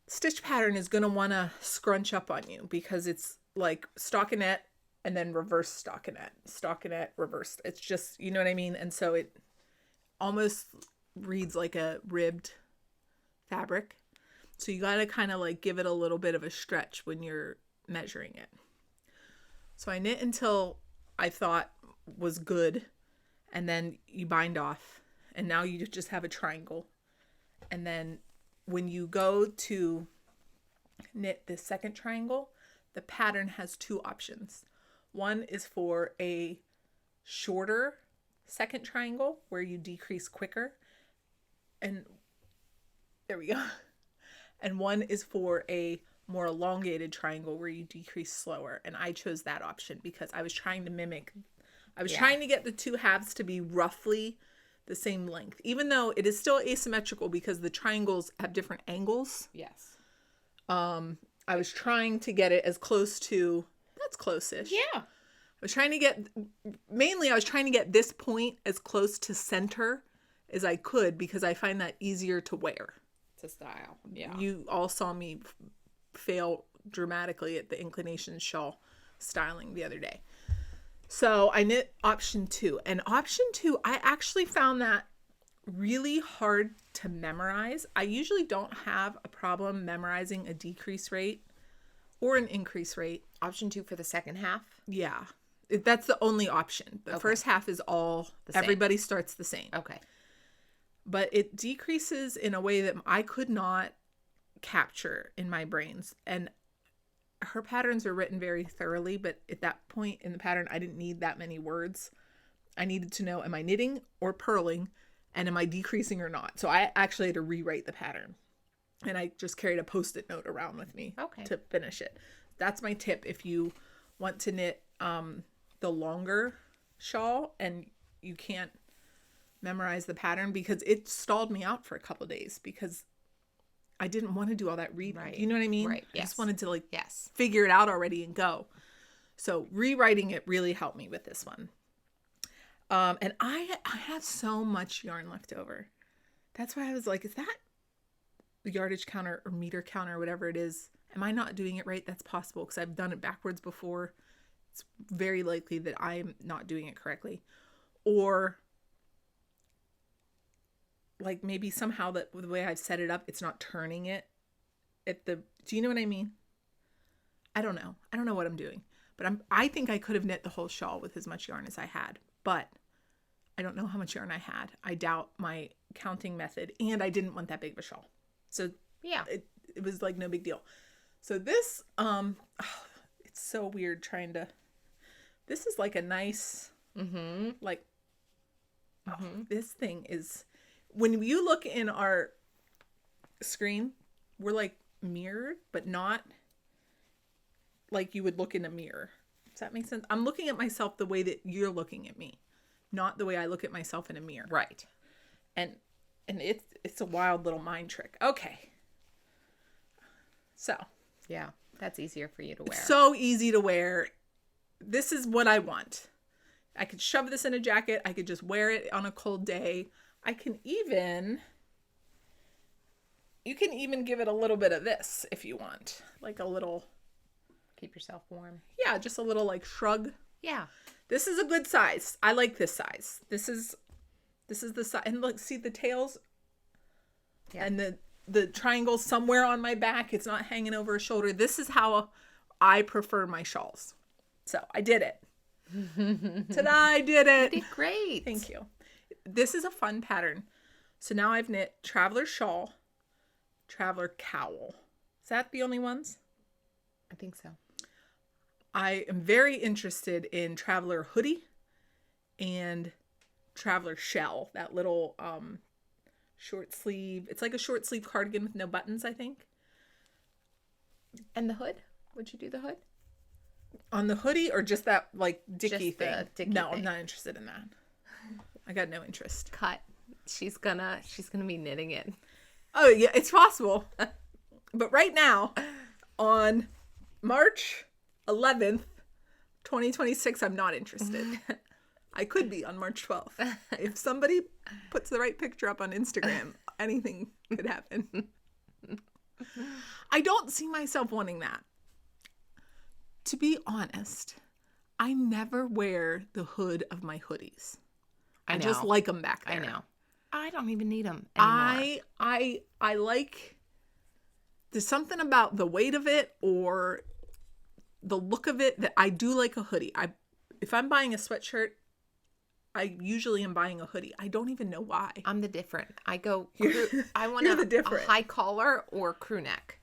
stitch pattern is going to want to scrunch up on you because it's like stockinette and then reverse stockinette, reverse. It's just, you know what I mean? And so it almost reads like a ribbed fabric. So you got to kind of like give it a little bit of a stretch when you're measuring it. So I knit until I thought was good, and then you bind off, and now you just have a triangle. And then when you go to knit the second triangle, the pattern has two options. One is for a shorter second triangle where you decrease quicker, and there we go. And one is for a more elongated triangle where you decrease slower. And I chose that option because I was trying to mimic, trying to get the two halves to be roughly the same length, even though it is still asymmetrical because the triangles have different angles. Yes. I was trying to get it as close to, that's close-ish. Yeah. I was trying to get this point as close to center as I could because I find that easier to wear. To style. Yeah. You all saw me fail dramatically at the inclination shawl styling the other day. So I knit option 2, and option 2, I actually found that really hard to memorize. I usually don't have a problem memorizing a decrease rate or an increase rate. Option 2 for the second half? Yeah. That's the only option. The first half is all, everybody starts the same. Okay. But it decreases in a way that I could not capture in my brains. And her patterns are written very thoroughly, but at that point in the pattern, I didn't need that many words. I needed to know, am I knitting or purling? And am I decreasing or not? So I actually had to rewrite the pattern. And I just carried a Post-it note around with me to finish it. That's my tip if you want to knit the longer shawl and you can't memorize the pattern, because it stalled me out for a couple of days because I didn't want to do all that reading. Right. You know what I mean? Right. I just wanted to yes. figure it out already and go. So rewriting it really helped me with this one. And I have so much yarn left over. That's why I was like, is that the yardage counter or meter counter or whatever it is? Am I not doing it right? That's possible because I've done it backwards before. It's very likely that I'm not doing it correctly. Or like maybe somehow that the way I've set it up, it's not turning it at the, do you know what I mean? I don't know. I don't know what I'm doing, but I think I could have knit the whole shawl with as much yarn as I had, but I don't know how much yarn I had. I doubt my counting method, and I didn't want that big of a shawl. So yeah, it was like no big deal. So this, it's so weird trying to, this is like a nice, this thing is, when you look in our screen, we're like mirrored, but not like you would look in a mirror. Does that make sense? I'm looking at myself the way that you're looking at me, not the way I look at myself in a mirror. Right. And it's a wild little mind trick. Okay. So. Yeah, that's easier for you to wear. It's so easy to wear. This is what I want. I could shove this in a jacket. I could just wear it on a cold day. I can even, you can even give it a little bit of this if you want. Like a little. Keep yourself warm. Yeah, just a little like shrug. Yeah. This is a good size. I like this size. This is the size. And look, see the tails? Yeah. And the triangle somewhere on my back. It's not hanging over a shoulder. This is how I prefer my shawls. So I did it. Ta-da, I did it. You did great. Thank you. This is a fun pattern. So now I've knit Traveler Shawl, Traveler Cowl. Is that the only ones? I think so. I am very interested in Traveler Hoodie and Traveler Shell. That little short sleeve. It's like a short sleeve cardigan with no buttons, I think. And the hood? Would you do the hood? On the hoodie or just that like dicky Just the thing? dicky no, thing. I'm not interested in that. I got no interest. Cut. She's gonna be knitting it. Oh yeah, it's possible. But right now, on March 11th, 2026, I'm not interested. I could be on March 12th. If somebody puts the right picture up on Instagram, anything could happen. I don't see myself wanting that. To be honest, I never wear the hood of my hoodies. I just like them back there. I know. I don't even need them anymore. I like, there's something about the weight of it or the look of it that I do like a hoodie. If I'm buying a sweatshirt, I usually am buying a hoodie. I don't even know why. I'm the different. I want the a high collar or crew neck.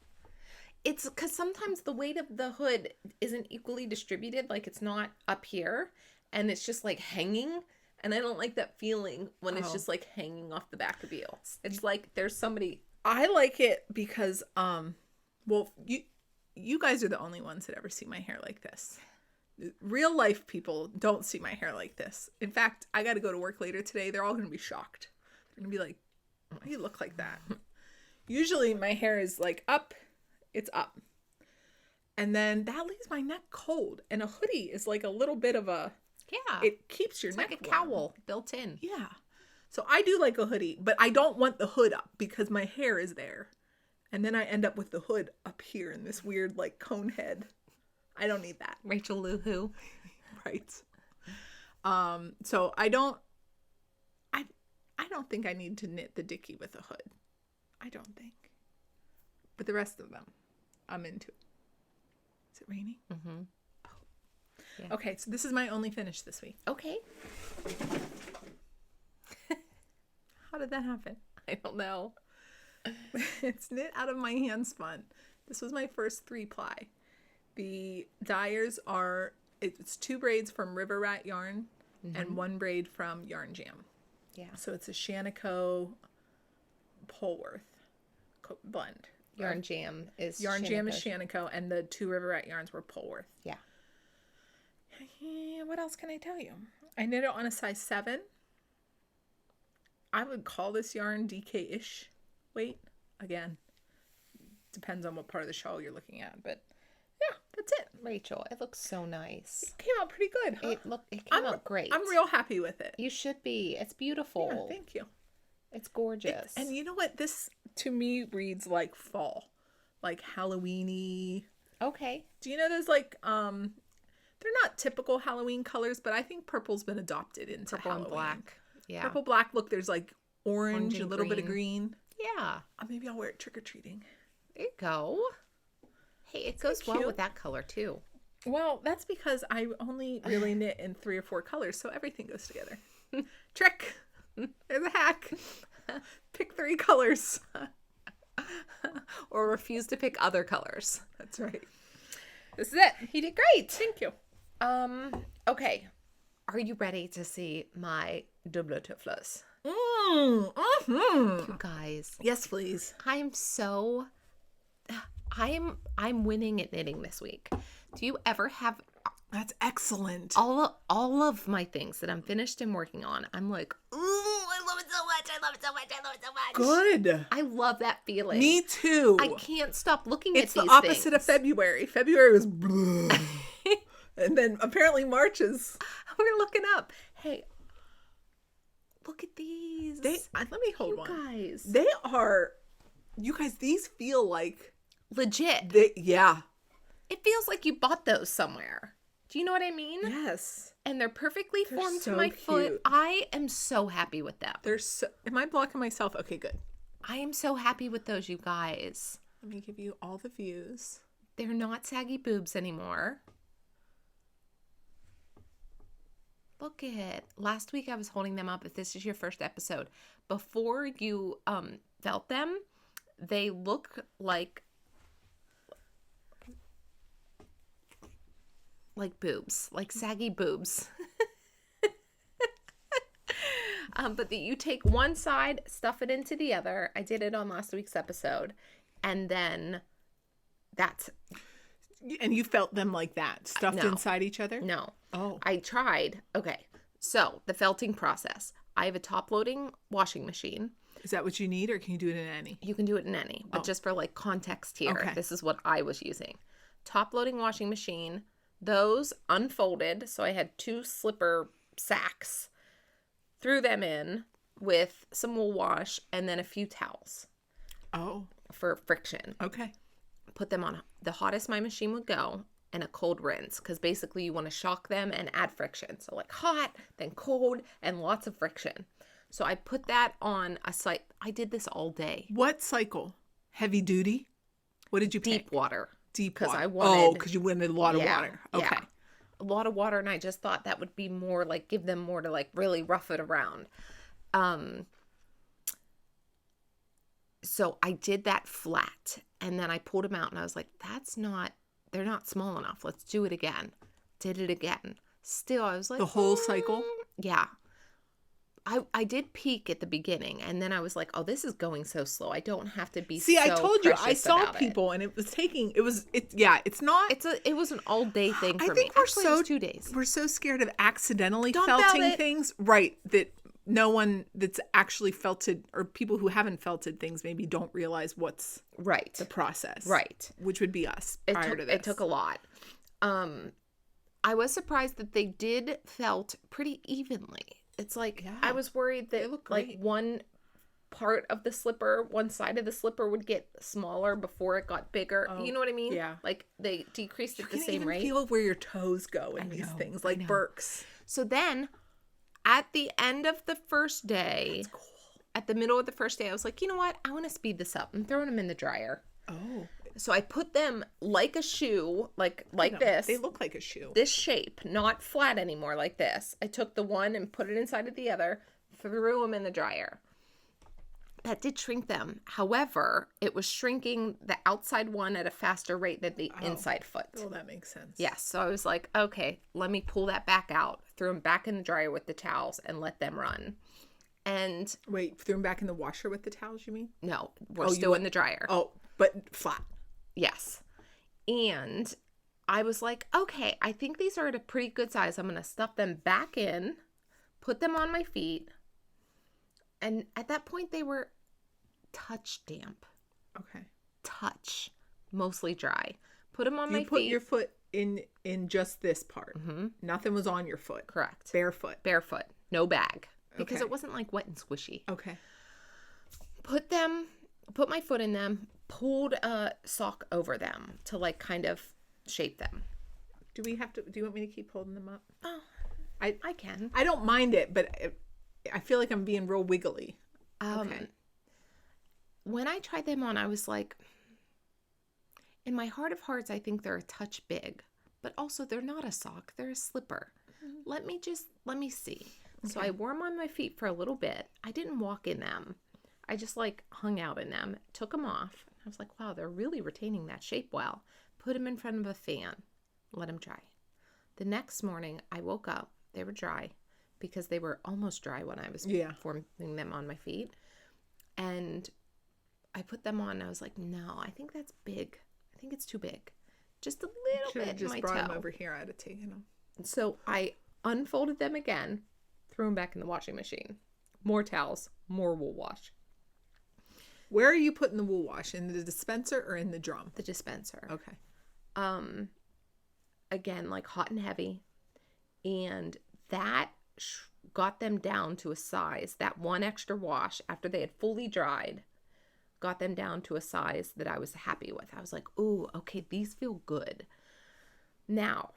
It's because sometimes the weight of the hood isn't equally distributed. Like it's not up here and it's just like hanging. And I don't like that feeling when it's just like hanging off the back of you. It's like there's somebody. I like it because, well, you guys are the only ones that ever see my hair like this. Real life people don't see my hair like this. In fact, I got to go to work later today. They're all going to be shocked. They're going to be like, why do you look like that? Usually my hair is like up. It's up. And then that leaves my neck cold. And a hoodie is like a little bit of a... Yeah. It keeps your neck like a warm. cowl built in. Yeah. So I do like a hoodie, but I don't want the hood up because my hair is there. And then I end up with the hood up here in this weird like cone head. I don't need that. Rachel Lou Who. Right. So I don't think I need to knit the dicky with a hood. I don't think. But the rest of them, I'm into it. Is it raining? Mm-hmm. Yeah. Okay, so this is my only finish this week. Okay. How did that happen? I don't know. It's knit out of my hand spun. This was my first 3-ply. The dyers are, it's 2 braids from River Rat Yarn and 1 braid from Yarn Jam. Yeah. So it's a Shanico Pullover blend. Yarn Jam is Yarn Jam is Shanico and the 2 River Rat yarns were Pullover. Yeah. What else can I tell you? I knit it on a size 7. I would call this yarn DK-ish weight. Again, depends on what part of the shawl you're looking at, but yeah, that's it. Rachel, it looks so nice. It came out pretty good, huh? It came out great. I'm real happy with it. You should be. It's beautiful. Yeah, thank you. It's gorgeous. And you know what? This, to me, reads like fall. Like Halloween-y. Okay. Do you know there's like, they're not typical Halloween colors, but I think purple's been adopted into Purple Halloween. and black. Yeah. Purple, black. Look, there's like orange, and a little bit of green. green. Yeah. Maybe I'll wear it trick-or-treating. There you go. Hey, it goes well with that color too. Well, that's because I only really knit in 3 or 4 colors, so everything goes together. Trick! There's a hack. Pick 3 colors. Or refuse to pick other colors. That's right. This is it. He did great. Thank you. Okay. Are you ready to see my Doble Toflers? You guys. Yes, please. I'm winning at knitting this week. Do you ever have... That's excellent. All of my things that I'm finished and working on, I'm like, ooh, I love it so much. I love it so much. I love it so much. Good. I love that feeling. Me too. I can't stop looking at these things. It's the opposite of February. February was and then apparently March is... We're looking up. Hey, look at these. Let me hold one. Guys. They are... You guys, these feel like... Legit. Yeah. It feels like you bought those somewhere. Do you know what I mean? Yes. And they're perfectly formed so to my foot. cute. I am so happy with them. Am I blocking myself? Okay, good. I am so happy with those, you guys. Let me give you all the views. They're not saggy boobs anymore. Look at, last week I was holding them up. If this is your first episode, before you felt them, they look like boobs, like saggy boobs. But that you take one side, stuff it into the other. I did it on last week's episode. And then that's... And you felt them like that, stuffed inside each other? No. Oh. I tried. Okay. So the felting process. I have a top-loading washing machine. Is that what you need, or can you do it in any? You can do it in any, but just for like context here, this is what I was using. Top-loading washing machine. Those unfolded. So I had 2 slipper sacks. Threw them in with some wool wash and then a few towels. Oh. For friction. Okay. Put them on the hottest my machine would go and a cold rinse, because basically you want to shock them and add friction. So like hot, then cold, and lots of friction. So I put that on a site. I did this all day. What cycle? Heavy duty? What did you pick? Deep water. Deep water. Because I wanted... Oh, because you wanted a lot of water. Okay. Yeah. A lot of water, and I just thought that would be more like, give them more to like really rough it around. So I did that flat, and then I pulled them out, and I was like, they're not small enough. Let's do it again. Did it again. Still, I was like, the whole cycle? Yeah. I did peak at the beginning, and then I was like, oh, this is going so slow. I don't have to be I told you, I saw people, and it was it was an all day thing for me. I think Actually, it was 2 days. We're so scared of accidentally felting things. Right. That no one that's actually felted, or people who haven't felted things maybe don't realize what's the process. Right. Which would be us prior to this. It took a lot. I was surprised that they did felt pretty evenly. It's like, I was worried that like one part of the slipper, one side of the slipper would get smaller before it got bigger. Oh, you know what I mean? Yeah. Like they decreased at the same rate. You can feel where your toes go in these things, like Birks. So then at the end of the first day, cool. At the middle of the first day, I was like, you know what? I want to speed this up. I'm throwing them in the dryer. Oh. So I put them like a shoe, like this. They look like a shoe. This shape, not flat anymore, like this. I took the one and put it inside of the other, threw them in the dryer. That did shrink them. However, it was shrinking the outside one at a faster rate than the inside foot. Oh, that makes sense. Yes. So I was like, okay, let me pull that back out, threw them back in the dryer with the towels, and let them run. And wait, threw them back in the washer with the towels, you mean? No, we're still in the dryer. Oh, but flat. Yes. And I was like, okay, I think these are at a pretty good size. I'm going to stuff them back in, put them on my feet. And at that point, they were touch damp. Okay. Touch. Mostly dry. Put them on my feet. You put your foot in just this part. Mm-hmm. Nothing was on your foot. Correct. Barefoot. No bag. Because it wasn't like wet and squishy. Okay. Put my foot in them, pulled a sock over them to like kind of shape them. Do you want me to keep holding them up? Oh, I can. I don't mind it, but I feel like I'm being real wiggly. Okay. When I tried them on, I was like, in my heart of hearts, I think they're a touch big, but also they're not a sock. They're a slipper. Mm-hmm. Let me see. Okay. So I wore them on my feet for a little bit. I didn't walk in them. I just like hung out in them, took them off. I was like, wow, they're really retaining that shape well. Put them in front of a fan, let them dry. The next morning I woke up, they were dry because they were almost dry when I was forming them on my feet. And I put them on and I was like, no, I think that's big. I think it's too big. Just a little bit in my toe. Just brought them over here. I'd have taken them. So I unfolded them again, threw them back in the washing machine. More towels, more wool wash. Where are you putting the wool wash? In the dispenser or in the drum? The dispenser. Okay. Again, like hot and heavy. And that got them down to a size, that one extra wash after they had fully dried, got them down to a size that I was happy with. I was like, ooh, okay, these feel good. Now,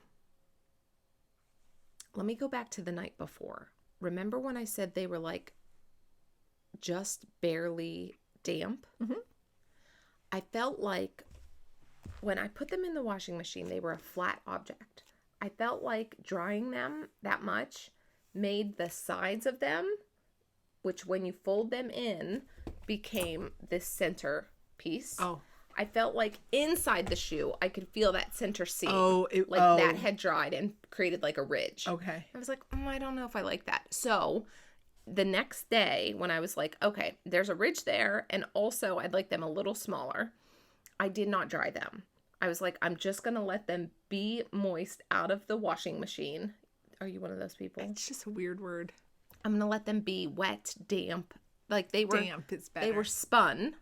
let me go back to the night before. Remember when I said they were like just barely damp? Mm-hmm. I felt like when I put them in the washing machine, they were a flat object. I felt like drying them that much made the sides of them, which when you fold them in, became this center piece. Oh. I felt like inside the shoe, I could feel that center seam. Oh, that had dried and created like a ridge. Okay. I was like, I don't know if I like that. So the next day when I was like, okay, there's a ridge there. And also I'd like them a little smaller. I did not dry them. I was like, I'm just going to let them be moist out of the washing machine. Are you one of those people? It's just a weird word. I'm going to let them be wet, damp. Like they were Damp is better. They were spun,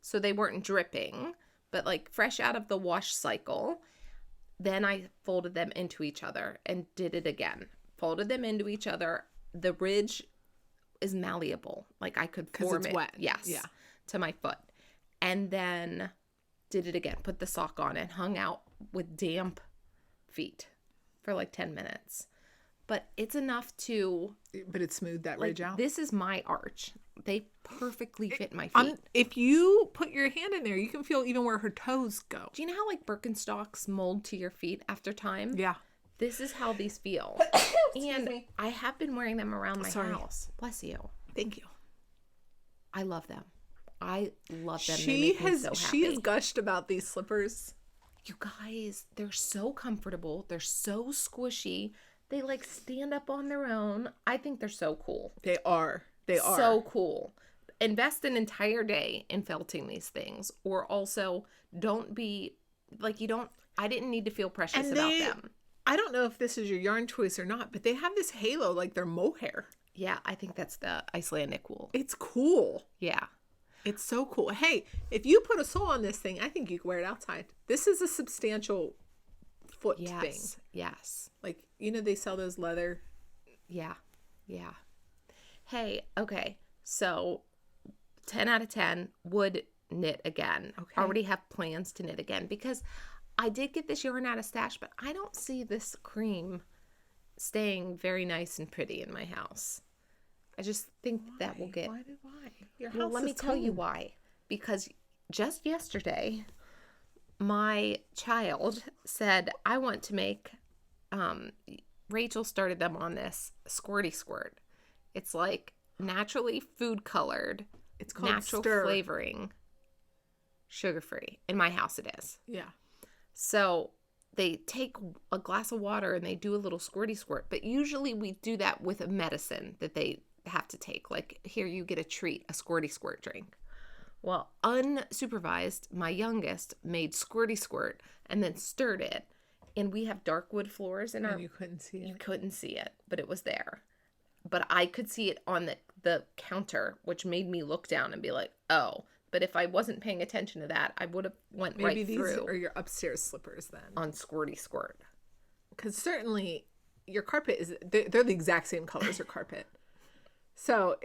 so they weren't dripping, but like fresh out of the wash cycle. Then I folded them into each other and did it again. Folded them into each other. The ridge is malleable. Like I could form it's it. wet. Yes. Yeah. To my foot. And then did it again. Put the sock on and hung out with damp feet for like 10 minutes. But it's enough to... But it smoothed that ridge out. This is my arch. They perfectly fit my feet. If you put your hand in there, you can feel even where her toes go. Do you know how like Birkenstocks mold to your feet after time? Yeah. This is how these feel. And I have been wearing them around my house. Bless you. Thank you. I love them. I love them. She has gushed about these slippers. You guys, they're so comfortable. They're so squishy. They like stand up on their own. I think they're so cool. They are. They are. So cool. Invest an entire day in felting these things. Or also don't be like I didn't need to feel precious about them. I don't know if this is your yarn choice or not, but they have this halo like they're mohair. Yeah, I think that's the Icelandic wool. It's cool. Yeah. It's so cool. Hey, if you put a sole on this thing, I think you can wear it outside. This is a substantial foot thing. Yes. Like, they sell those leather. Yeah. Yeah. Hey, okay. So 10 out of 10 would knit again. Okay. Already have plans to knit again because I did get this yarn out of stash, but I don't see this cream staying very nice and pretty in my house. I just think that will get... Why? Your house Well, let me tell you why. Because just yesterday, my child said, I want to make... Rachel started them on this squirty squirt. It's like naturally food colored. It's called natural Stir. flavoring. Sugar-free. In my house it is. Yeah. So they take a glass of water and they do a little squirty squirt. But usually we do that with a medicine that they have to take. Like, here you get a treat, a squirty squirt drink. Well, unsupervised, my youngest made squirty squirt and then stirred it. And we have dark wood floors in our... And you couldn't see it. You couldn't see it, but it was there. But I could see it on the counter, which made me look down and be like, oh. But if I wasn't paying attention to that, I would have went right through. Maybe these are your upstairs slippers then. On squirty squirt. Because certainly your carpet is... They're the exact same color as your carpet. So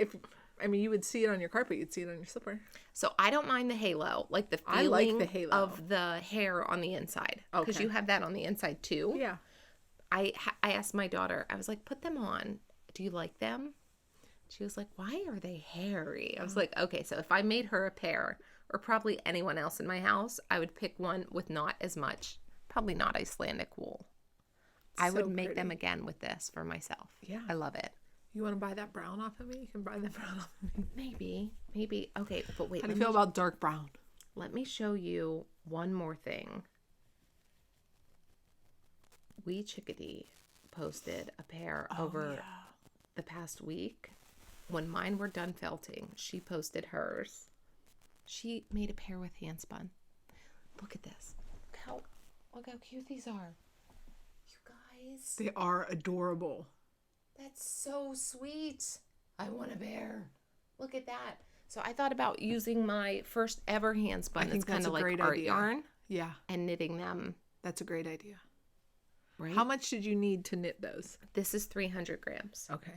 you would see it on your carpet, you'd see it on your slipper. So I don't mind the halo, like the feeling I like the halo of the hair on the inside. Because you have that on the inside too. Yeah. I asked my daughter, I was like, put them on. Do you like them? She was like, why are they hairy? I was like, okay, so if I made her a pair, or probably anyone else in my house, I would pick one with not as much, probably not Icelandic wool. I would make them again with this for myself. Yeah. I love it. You want to buy that brown off of me? You can buy that brown off of me. Maybe. Okay, but wait. How do you feel about dark brown? Let me show you one more thing. Wee Chickadee posted a pair over the past week. When mine were done felting, she posted hers. She made a pair with hand spun. Look at this. Look how cute these are. You guys. They are adorable. That's so sweet. I want a bear. Look at that. So I thought about using my first ever hand spun. It's kind of like art yarn. Yeah. And knitting them. That's a great idea. Right? How much did you need to knit those? This is 300 grams. Okay.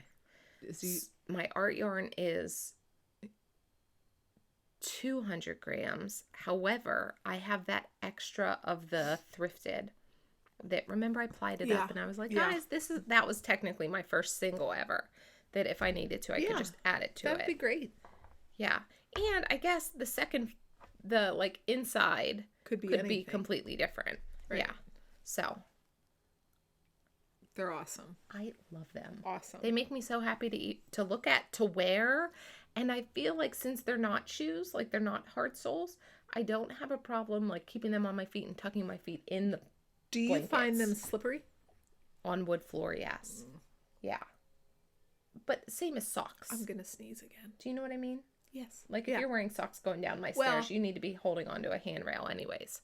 My art yarn is 200 grams. However, I have that extra of the thrifted. That remember I plied it up and I was like, guys, that was technically my first single ever. That if I needed to, I could just add it to That'd be great. Yeah. And I guess the inside could be completely different. Right. Yeah. So. They're awesome. I love them. Awesome. They make me so happy to look at, to wear. And I feel like since they're not shoes, like they're not hard soles, I don't have a problem like keeping them on my feet and tucking my feet in the Do you find them slippery? On wood floor, yes. Yeah. But same as socks. I'm gonna sneeze again. Do you know what I mean? Yes. Like if you're wearing socks going down my stairs, you need to be holding onto a handrail anyways.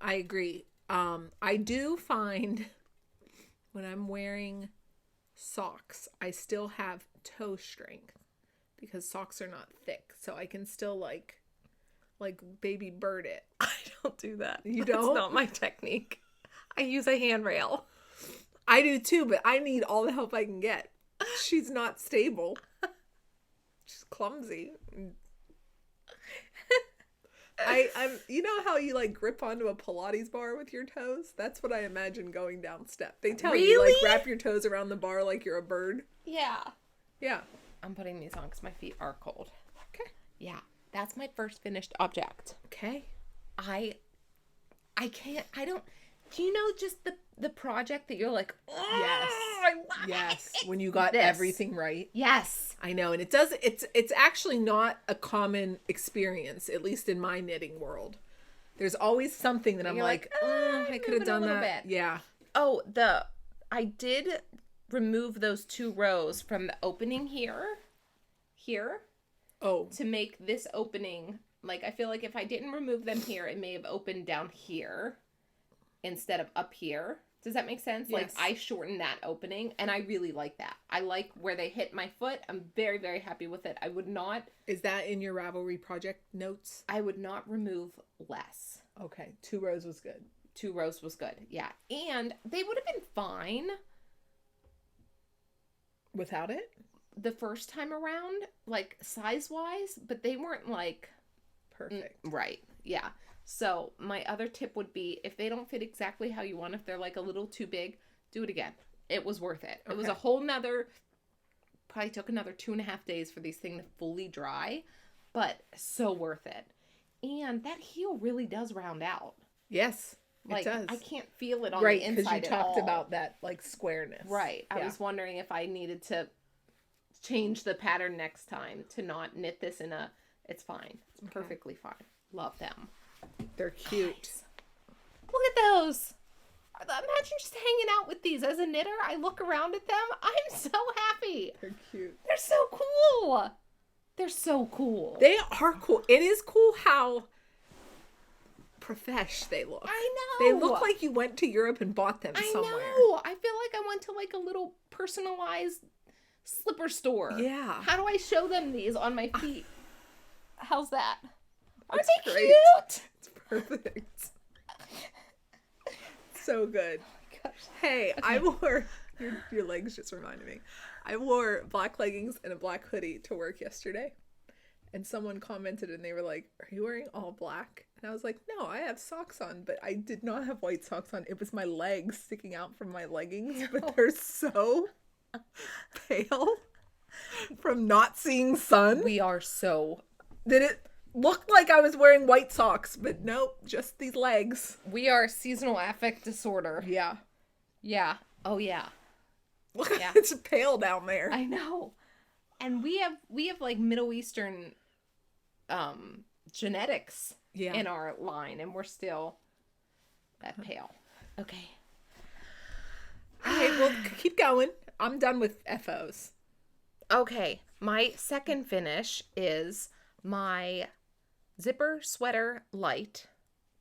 I agree. I do find when I'm wearing socks, I still have toe strength because socks are not thick, so I can still like baby bird it. I don't do that. You That's don't? not my technique. I use a handrail. I do too, but I need all the help I can get. She's not stable. She's clumsy. I'm you know how you like grip onto a Pilates bar with your toes? That's what I imagine going down step. They tell you like wrap your toes around the bar like you're a bird. Yeah. Yeah. I'm putting these on because my feet are cold. Okay. Yeah. That's my first finished object. Okay. I don't, do you know just the project that you're like, oh, Yes. I love Yes. it. When you got everything right. Yes. I know. And it's actually not a common experience, at least in my knitting world. There's always something that I'm You're like, I could have done that. Bit. Yeah. Oh, I did remove those 2 rows from the opening here. Oh. To make this opening, like I feel like if I didn't remove them here, it may have opened down here instead of up here. Does that make sense? Yes. Like I shortened that opening and I really like that. I like where they hit my foot. I'm very, very happy with it. I would not. Is that in your Ravelry project notes? I would not remove less. Okay. 2 rows was good. 2 rows was good. Yeah. And they would have been fine. Without it? The first time around, like size-wise, but they weren't like... Perfect. Right. Yeah. So my other tip would be if they don't fit exactly how you want, if they're like a little too big, do it again. It was worth it. Okay. It was a whole nother, probably took another 2.5 days for these things to fully dry, but so worth it. And that heel really does round out. Yes, Like, it does. I can't feel it on right, the inside because you at talked all. about that like squareness. Right. I Yeah. was wondering if I needed to change the pattern next time to not knit this in a, it's fine. It's perfectly fine. Love them. They're cute. Nice. Look at those. Imagine just hanging out with these as a knitter. I look around at them. I'm so happy. They're cute. They're so cool. They're so cool. They are cool. It is cool how profesh they look. I know. They look like you went to Europe and bought them somewhere. I know. I feel like I went to like a little personalized slipper store. Yeah. How do I show them these on my feet? How's that? Aren't That's they great. cute? It's perfect. So good. Oh my gosh. Hey, I wore your legs just reminded me. I wore black leggings and a black hoodie to work yesterday. And someone commented and they were like, "Are you wearing all black?" And I was like, "No, I have socks on, but I did not have white socks on. It was my legs sticking out from my leggings, but they're so pale from not seeing sun We are so... that it looked like I was wearing white socks, but nope, just these legs." We are seasonal affect disorder. Yeah. Yeah. Oh, yeah. Look, Yeah. it's pale down there. I know. And we have like Middle Eastern genetics in our line, and we're still that pale. Okay. All right, well, keep going. I'm done with FOs. Okay. My second finish is my Zipper Sweater Light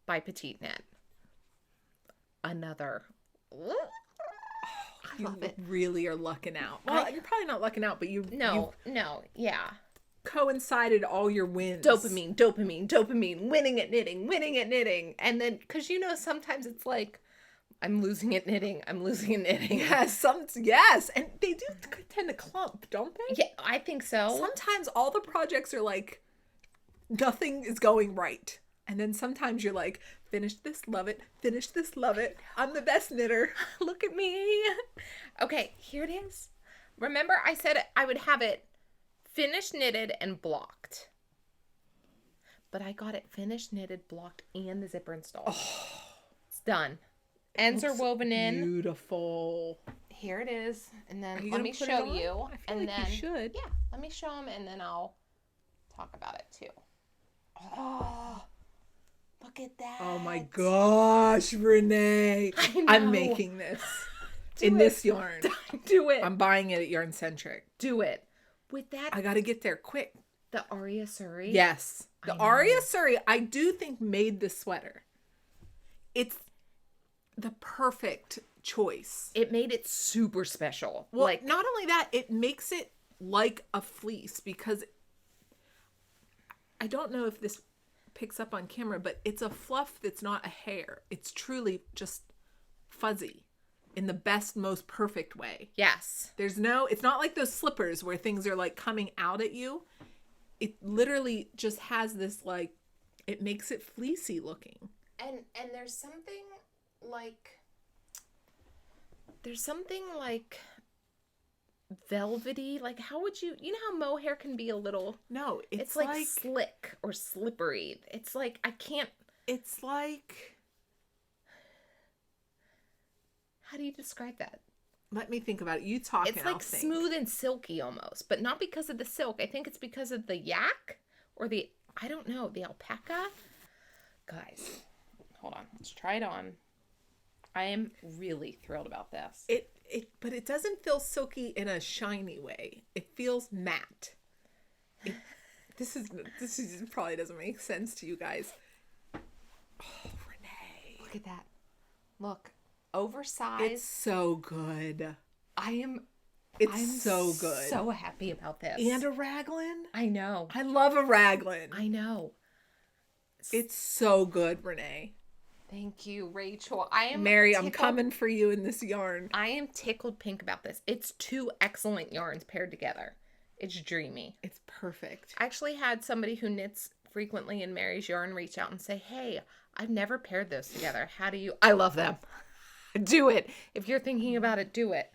by Petite Knit. Another. I love it. Really are lucking out. Well, you're probably not lucking out, but you yeah. coincided all your wins. Dopamine, winning at knitting. And then, because sometimes it's like, I'm losing at knitting. Yes, and they do tend to clump, don't they? Yeah, I think so. Sometimes all the projects are like, nothing is going right. And then sometimes you're like, finish this, love it. I'm the best knitter. Look at me. Okay, here it is. Remember I said I would have it finished, knitted, and blocked. But I got it finished, knitted, blocked, and the zipper installed. Oh, it's done. Ends are woven in. Beautiful. Here it is. And then Are you let gonna me put it show on? you. I feel and like then you should. Yeah, let me show them and then I'll talk about it too. Oh, look at that. Oh my gosh, Renee. I know. I'm making this this yarn. Do it. I'm buying it at Yarncentrick. Do it. With that, I got to get there quick. the Aria Suri. Yes. The Aria Suri, I do think made the sweater. It's the perfect choice. It made it super special. Well, like, not only that, it makes it like a fleece because I don't know if this picks up on camera, but it's a fluff that's not a hair. It's truly just fuzzy in the best, most perfect way. Yes. It's not like those slippers where things are like coming out at you. It literally just has this like, it makes it fleecy looking. And there's something like velvety, like how would you know how mohair can be a little, no, it's like slick or slippery. It's like it's like, how do you describe that? let me think about it. You talk. It's like smooth and silky almost, but not because of the silk. I think it's because of the yak or the alpaca. Guys, hold on. Let's try it on. I am really thrilled about this. But it doesn't feel silky in a shiny way. It feels matte. This probably doesn't make sense to you guys. Oh, Renee. Look at that. Look. Oversized. It's so good. I'm so good. So happy about this. And a raglan. I know. I love a raglan. I know. It's so good, Renee. Thank you, Rachel. Mary, I'm coming for you in this yarn. I am tickled pink about this. It's two excellent yarns paired together. It's dreamy. It's perfect. I actually had somebody who knits frequently in Mary's yarn reach out and say, hey, I've never paired those together. How do you... I love them. Do it. If you're thinking about it, do it.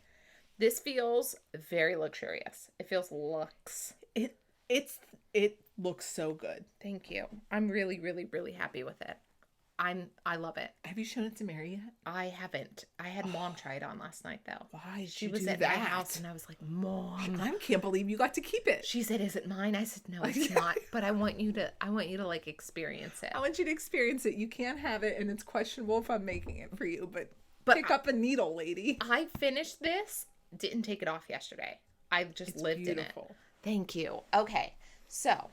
This feels very luxurious. It feels luxe. It looks so good. Thank you. I'm really, really, really happy with it. I love it. Have you shown it to Mary yet? I haven't. I had Mom try it on last night though. Why? She was at my house and I was like, Mom, I can't believe you got to keep it. She said, is it mine? I said, no, it's not. But I want you to like experience it. I want you to experience it. You can't have it and it's questionable if I'm making it for you, but pick up a needle, lady. I finished this, didn't take it off yesterday. I just lived beautiful. In it. Thank you. Okay. So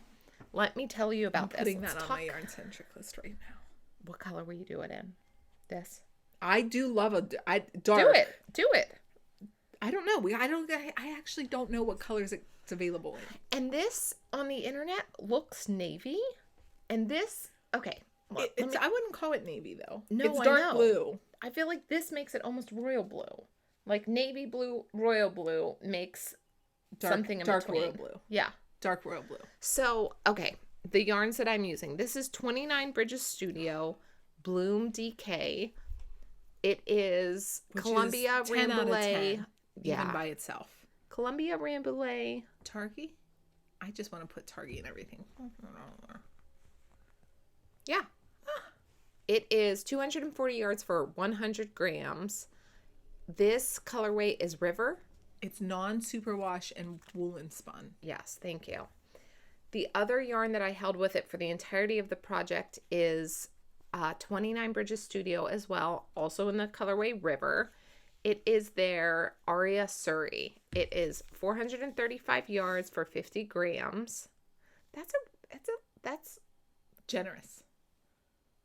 let me tell you about this. I'm putting that on my Yarncentrick list right now. What color will you do it in? This? I do love dark. Do it. I don't know. I actually don't know what colors it's available in. And this on the internet looks navy. And this, okay. Look, I wouldn't call it navy though. No, it's dark blue. I feel like this makes it almost royal blue. Like navy blue, royal blue makes something in dark between. Royal blue. Yeah. Dark royal blue. So, okay. The yarns that I'm using. This is 29 Bridges Studio Bloom DK. It is Columbia Rambouillet. Yeah. Even by itself. Columbia Rambouillet. Targhee? I just want to put Targhee in everything. Yeah. It is 240 yards for 100 grams. This colorway is River. It's non-superwash and woolen spun. Yes, thank you. The other yarn that I held with it for the entirety of the project is 29 Bridges Studio as well, also in the colorway River. It is their Aria Suri. It is 435 yards for 50 grams. That's generous.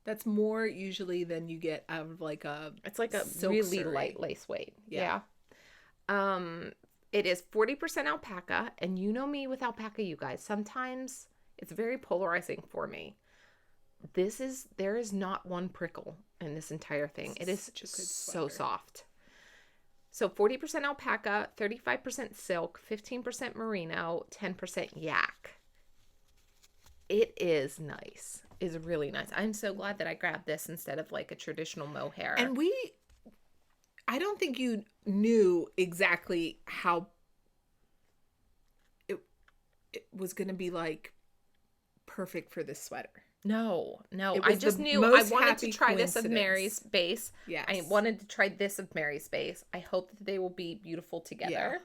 That's more usually than you get out of like a It's like a really Suri. light lace weight. Yeah. It is 40% alpaca, and you know me with alpaca, you guys. Sometimes it's very polarizing for me. There is not one prickle in this entire thing. It is just so soft. So 40% alpaca, 35% silk, 15% merino, 10% yak. It is nice. It's really nice. I'm so glad that I grabbed this instead of like a traditional mohair. And I don't think you knew exactly how it was going to be like perfect for this sweater. No. I just knew I wanted to try this of Mary's base. Yes. I wanted to try this of Mary's base. I hope that they will be beautiful together.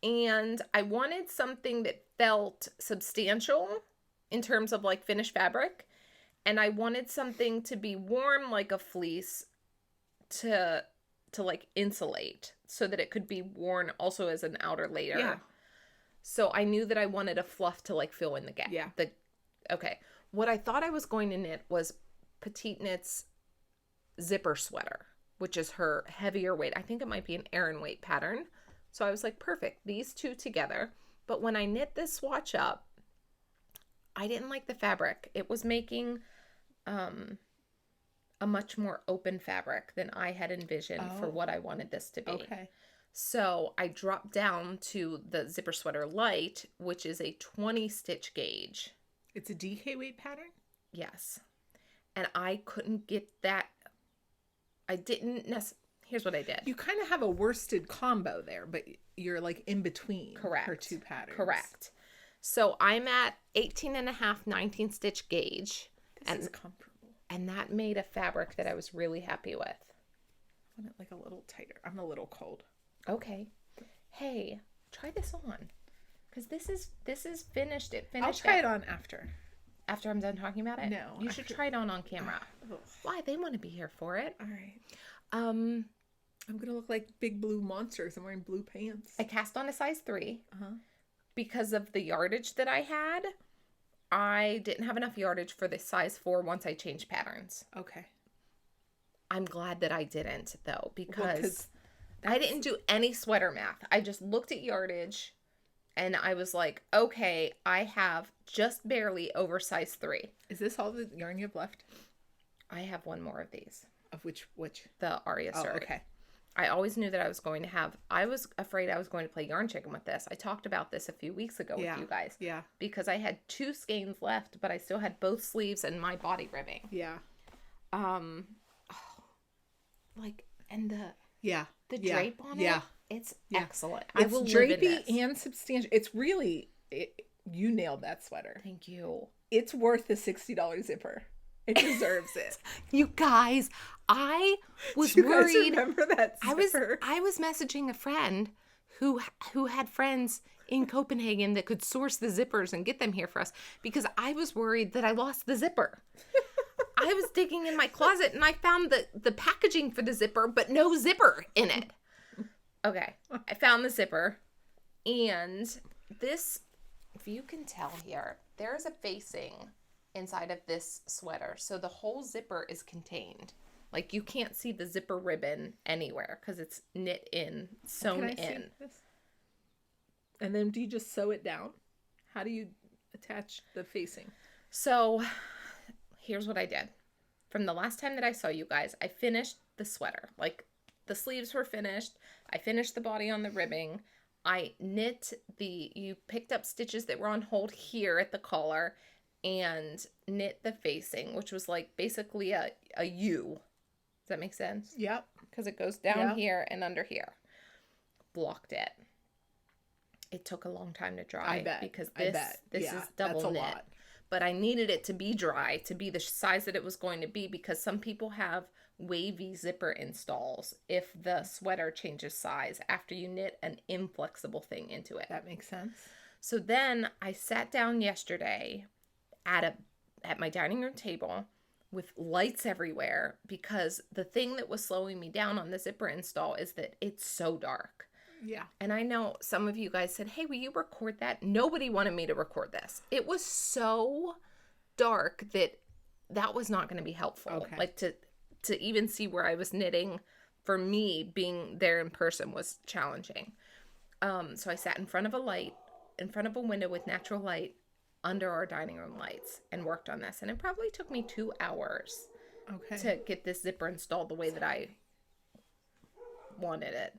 Yeah. And I wanted something that felt substantial, in terms of like finished fabric. And I wanted something to be warm like a fleece to like insulate so that it could be worn also as an outer layer. Yeah. So I knew that I wanted a fluff to like fill in the gap. Yeah. Okay. What I thought I was going to knit was Petite Knit's zipper sweater, which is her heavier weight. I think it might be an Aran weight pattern. So I was like, perfect, these two together. But when I knit this swatch up, I didn't like the fabric. It was making a much more open fabric than I had envisioned for what I wanted this to be. Okay. So I dropped down to the zipper sweater light, which is a 20 stitch gauge. It's a DK weight pattern? Yes. And I couldn't get that. I didn't necessarily. Here's what I did. You kind of have a worsted combo there, but you're like in between Correct. her two patterns. Correct. So I'm at 18.5, 19 stitch gauge. This is comfortable. And that made a fabric that I was really happy with. I want it like a little tighter. I'm a little cold. Okay. Hey, try this on. Because this is finished. It finished. I'll try it on after. After I'm done talking about it? No. You should try it on camera. Why? They want to be here for it. All right. I'm going to look like big blue monsters. I'm wearing blue pants. I cast on a size 3. Because of the yardage that I had. I didn't have enough yardage for the size 4 once I changed patterns. Okay. I'm glad that I didn't, though, because I didn't do any sweater math. I just looked at yardage, and I was like, okay, I have just barely over size 3. Is this all the yarn you have left? I have one more of these. Of which? The Aria Oh, Sturdy. okay. I always knew that I was going to have, I was afraid I was going to play yarn chicken with this. I talked about this a few weeks ago with you guys. Yeah. Because I had 2 skeins left, but I still had both sleeves and my body ribbing. Yeah. Like, and the drape on it. It's excellent. It's I will live in drapey this. and substantial. It's really, you nailed that sweater. Thank you. It's worth the $60 zipper. It deserves it. You guys, I was Do you worried. guys remember that zipper? I was messaging a friend who had friends in Copenhagen that could source the zippers and get them here for us because I was worried that I lost the zipper. I was digging in my closet and I found the packaging for the zipper, but no zipper in it. Okay, I found the zipper, and this, if you can tell here, there's a facing inside of this sweater, so the whole zipper is contained. Like, you can't see the zipper ribbon anywhere because it's knit in, sewn in. And then do you just sew it down? How do you attach the facing? So here's what I did. From the last time that I saw you guys, I finished the sweater. Like, the sleeves were finished. I finished the body on the ribbing. I knit you picked up stitches that were on hold here at the collar and knit the facing, which was like basically a U. Does that make sense? Yep. Because it goes down here and under here. Blocked it. It took a long time to dry. I bet. Because this is double that's a knit. lot. But I needed it to be dry, to be the size that it was going to be, because some people have wavy zipper installs if the sweater changes size after you knit an inflexible thing into it. That makes sense. So then I sat down yesterday at my dining room table with lights everywhere, because the thing that was slowing me down on the zipper install is that it's so dark. Yeah. And I know some of you guys said, hey, will you record that? Nobody wanted me to record this. It was so dark that was not going to be helpful. Okay. Like to even see where I was knitting, for me, being there in person was challenging. So I sat in front of a window with natural light under our dining room lights and worked on this. And it probably took me 2 hours to get this zipper installed the way that I wanted it.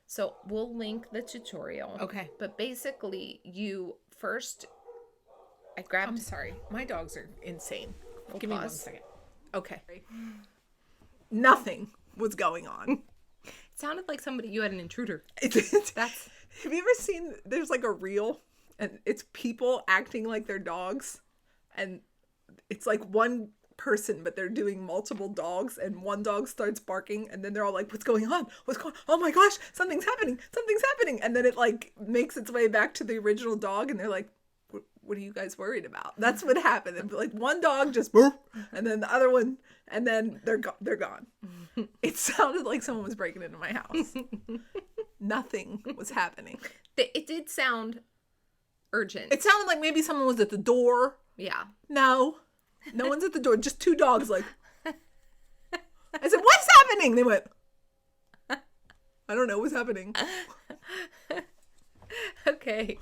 So we'll link the tutorial. Okay. But basically, I grabbed... I'm sorry. My dogs are insane. Give me 1 second. Okay. Nothing was going on. It sounded like you had an intruder. Have you ever seen, there's like a reel, and it's people acting like they're dogs, and it's like one person, but they're doing multiple dogs, and one dog starts barking, and then they're all like, what's going on? Oh my gosh, something's happening. And then it like makes its way back to the original dog, and they're like, what are you guys worried about? That's what happened. And like one dog just, and then the other one, and then they're gone. It sounded like someone was breaking into my house. Nothing was happening. It did sound urgent. It sounded like maybe someone was at the door. Yeah. No one's at the door. Just two dogs. Like, I said, what's happening? They went, I don't know what's happening. Okay.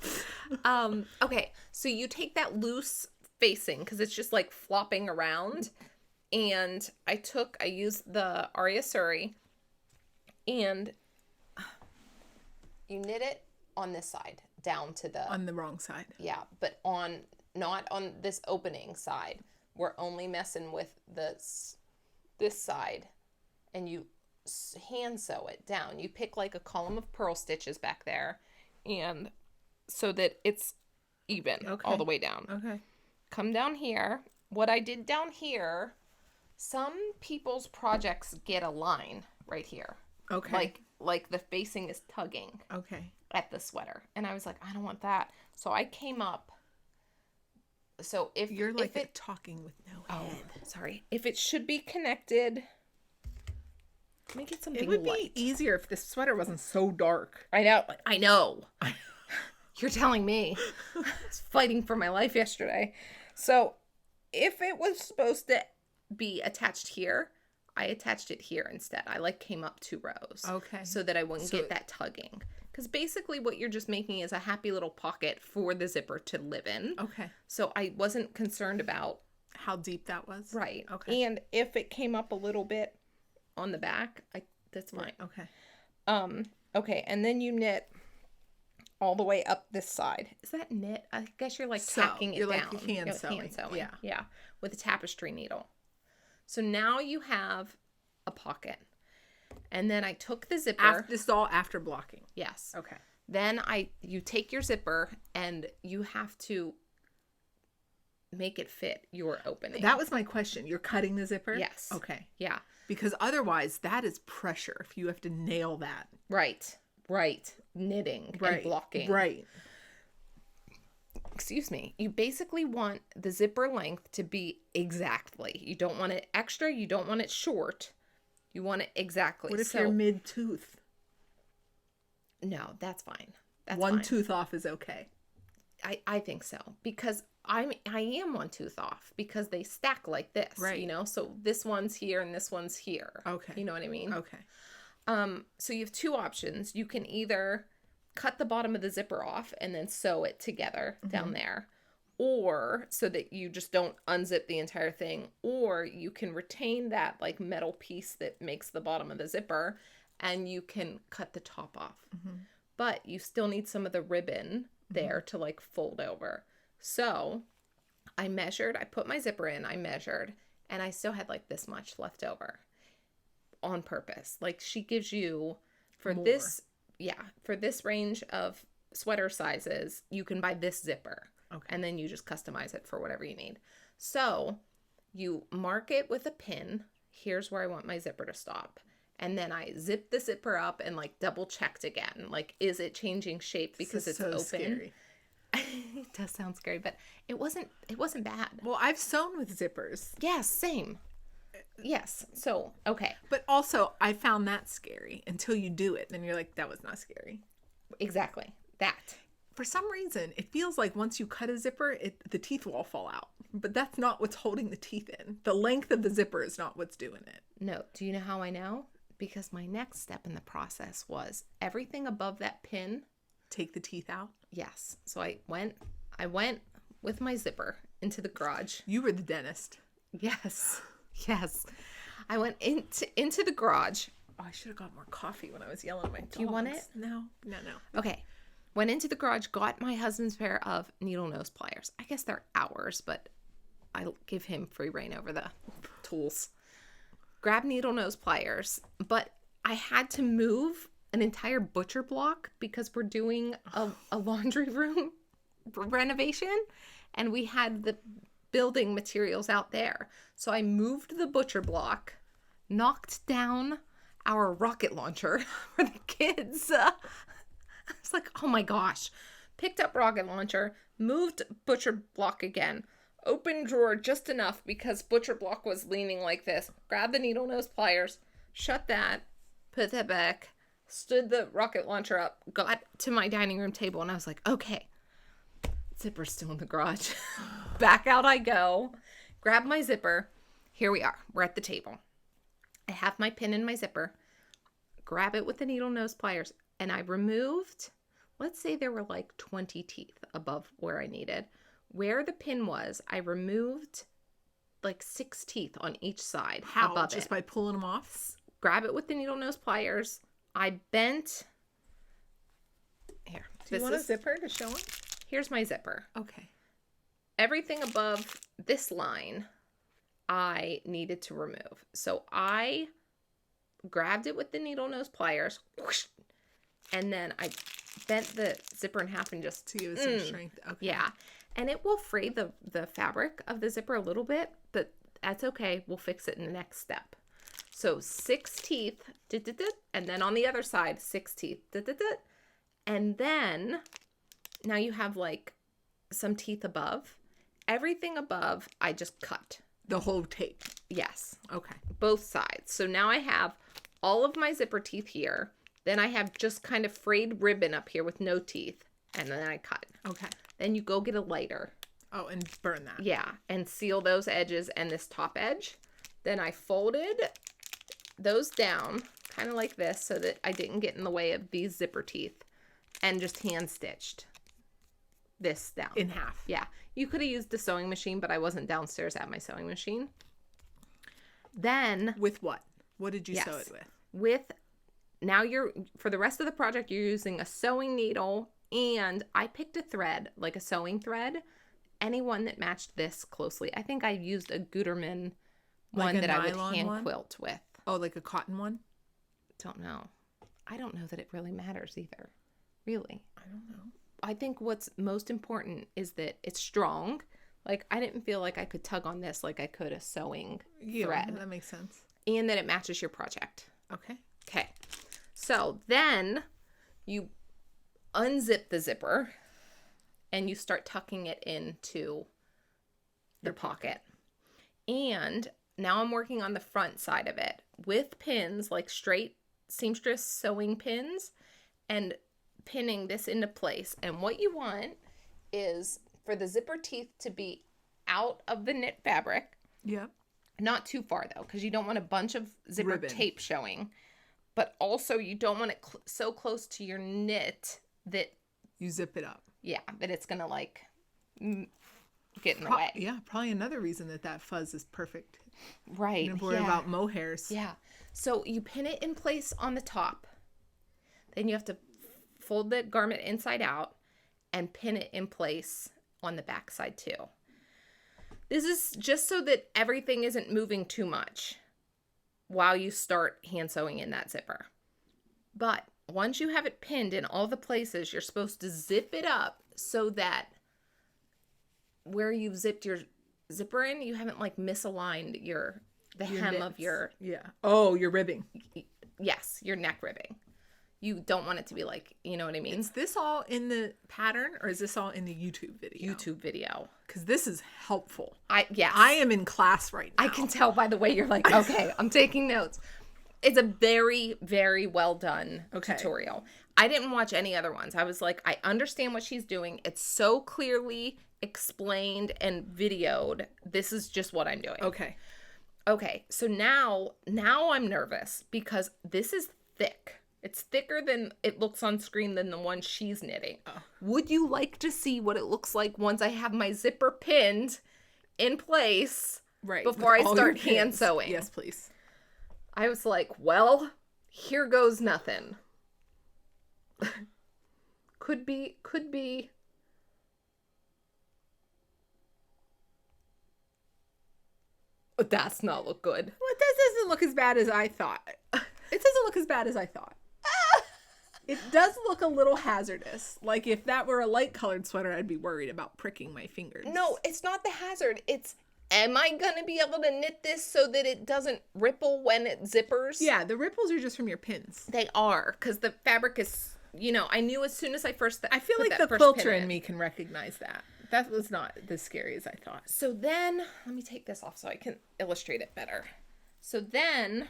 Okay. So you take that loose facing because it's just like flopping around. And I used the Aria Suri and you knit it on this side down to the... On the wrong side. Yeah. But not on this opening side. We're only messing with this side. And you hand sew it down. You pick like a column of purl stitches back there. And so that it's even all the way down. Okay. Come down here. What I did down here, some people's projects get a line right here. Okay. Like the facing is tugging. Okay. At the sweater. And I was like, I don't want that. So I came up. So if you're like talking with no head. Sorry. If it should be connected, make it something light. It would be easier if this sweater wasn't so dark. I know. You're telling me. I was fighting for my life yesterday. So if it was supposed to be attached here, I attached it here instead. I came up 2 rows. Okay. So that I wouldn't get that tugging. Because basically what you're just making is a happy little pocket for the zipper to live in. Okay. So I wasn't concerned about how deep that was. Right. Okay. And if it came up a little bit on the back, that's fine. Okay. Okay. And then you knit all the way up this side. Is that knit? I guess you're tacking it down. You're like hand sewing. Yeah. Yeah. With a tapestry needle. So now you have a pocket. And then I took the zipper. This is all after blocking. Yes. Okay. Then you take your zipper and you have to make it fit your opening. That was my question. You're cutting the zipper? Yes. Okay. Yeah. Because otherwise that is pressure if you have to nail that. Right. Knitting and blocking. Right. Excuse me. You basically want the zipper length to be exactly. You don't want it extra. You don't want it short. You want it exactly. What if you're mid-tooth? No, that's fine. One tooth off is okay. I think so. Because I am 1 tooth off. Because they stack like this. Right. So this one's here and this one's here. Okay. You know what I mean? Okay. So you have 2 options. You can either cut the bottom of the zipper off and then sew it together down there. Or so that you just don't unzip the entire thing. Or you can retain that metal piece that makes the bottom of the zipper and you can cut the top off. But you still need some of the ribbon there to fold over. So I put my zipper in, I measured, and I still had this much left over on purpose. She gives you for more. For this range of sweater sizes, you can buy this zipper. Okay. And then you just customize it for whatever you need. So you mark it with a pin. Here's where I want my zipper to stop. And then I zip the zipper up and double checked again. Is it changing shape because it's open? Scary. It does sound scary, but it wasn't bad. Well, I've sewn with zippers. Yes, same. Yes. So, okay. But also, I found that scary until you do it. Then you're like, that was not scary. Exactly. That. For some reason, it feels like once you cut a zipper, the teeth will all fall out. But that's not what's holding the teeth in. The length of the zipper is not what's doing it. No. Do you know how I know? Because my next step in the process was everything above that pin. Take the teeth out? Yes. So I went with my zipper into the garage. You were the dentist. Yes. Yes. I went into the garage. Oh, I should have got more coffee when I was yelling at my dogs. Do you want it? No. Okay. Went into the garage, got my husband's pair of needle nose pliers. I guess they're ours, but I give him free reign over the tools. Grab needle nose pliers, but I had to move an entire butcher block because we're doing a laundry room renovation and we had the building materials out there. So I moved the butcher block, knocked down our rocket launcher for the kids. I was like, oh my gosh. Picked up rocket launcher, moved butcher block again, open drawer just enough because butcher block was leaning like this, grab the needle nose pliers, shut that, put that back, stood the rocket launcher up, got to my dining room table, and I was like, okay, zipper's still in the garage. Back out I go, grab my zipper. Here we are. We're at the table. I have my pin in my zipper, grab it with the needle nose pliers, and I removed, let's say there were like 20 teeth above where I needed. Where the pin was, I removed like 6 teeth on each side. How? Above Just it. by pulling them off? Grab it with the needle nose pliers. I bent. Here. Do you want a zipper to show them? Here's my zipper. Okay. Everything above this line, I needed to remove. So I grabbed it with the needle nose pliers, whoosh, and then I bent the zipper in half and just to give it some strength. Okay. Yeah. And it will fray the fabric of the zipper a little bit, but that's okay. We'll fix it in the next step. So 6 teeth, and then on the other side, 6 teeth, and then now you have like some teeth above. Everything above, I just cut. The whole tape. Yes. Okay. Both sides. So now I have all of my zipper teeth here. Then I have just kind of frayed ribbon up here with no teeth. And then I cut. Okay. Then you go get a lighter. Oh, and burn that. Yeah. And seal those edges and this top edge. Then I folded those down kind of like this so that I didn't get in the way of these zipper teeth. And just hand stitched this down. In half. Yeah. You could have used the sewing machine, but I wasn't downstairs at my sewing machine. Then. With what? What did you sew it with? With, now for the rest of the project, you're using a sewing needle, and I picked a thread, like a sewing thread, any one that matched this closely. I think I used a Gutermann one that I would hand quilt with. Oh, like a cotton one? Don't know. I don't know that it really matters either. Really. I don't know. I think what's most important is that it's strong. Like, I didn't feel like I could tug on this like I could a sewing thread. That makes sense. And that it matches your project. Okay. Okay. So then you unzip the zipper and you start tucking it into the pocket. And now I'm working on the front side of it with pins, like straight seamstress sewing pins, and pinning this into place. And what you want is for the zipper teeth to be out of the knit fabric. Yep. Not too far though, because you don't want a bunch of zipper ribbon tape showing. But also you don't want it so close to your knit that you zip it up. Yeah, that it's gonna like get in the way. Yeah, probably another reason that fuzz is perfect. Right. You don't worry about mohairs. Yeah. So you pin it in place on the top. Then you have to fold the garment inside out and pin it in place on the back side too. This is just so that everything isn't moving too much while you start hand sewing in that zipper. But once you have it pinned in all the places, you're supposed to zip it up so that where you've zipped your zipper in, you haven't like misaligned the hem knits. Of your... Yeah. Oh, your ribbing. Yes, your neck ribbing. You don't want it to be like, you know what I mean? Is this all in the pattern or is this all in the YouTube video? YouTube video. Because this is helpful. Yes. I am in class right now. I can tell by the way you're like, okay, I'm taking notes. It's a very, very well done tutorial. I didn't watch any other ones. I was like, I understand what she's doing. It's so clearly explained and videoed. This is just what I'm doing. Okay. So now I'm nervous because this is thick. It's thicker than it looks on screen than the one she's knitting. Oh. Would you like to see what it looks like once I have my zipper pinned in place before I start hand sewing? Yes, please. I was like, well, here goes nothing. Could be. But that's not look good. Well, this doesn't look as bad as I thought. It doesn't look as bad as I thought. It does look a little hazardous. Like if that were a light colored sweater, I'd be worried about pricking my fingers. No, it's not the hazard. It's, am I going to be able to knit this so that it doesn't ripple when it zippers? Yeah, the ripples are just from your pins. They are, because the fabric is I knew as soon as I first. I feel like the quilter in me can recognize that. That was not as scary as I thought. So then, let me take this off so I can illustrate it better. So then,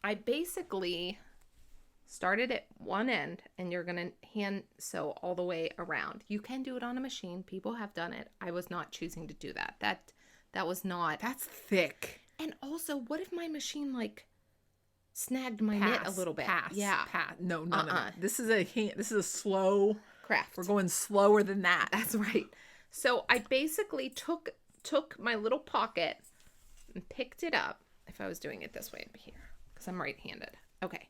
I basically started at one end, and you're going to hand sew all the way around. You can do it on a machine. People have done it. I was not choosing to do that. That was not. That's thick. And also, what if my machine, like, snagged my knit a little bit? Yeah. No, none of it. This is a slow craft. We're going slower than that. That's right. So I basically took my little pocket and picked it up. If I was doing it this way up here, because I'm right-handed. Okay.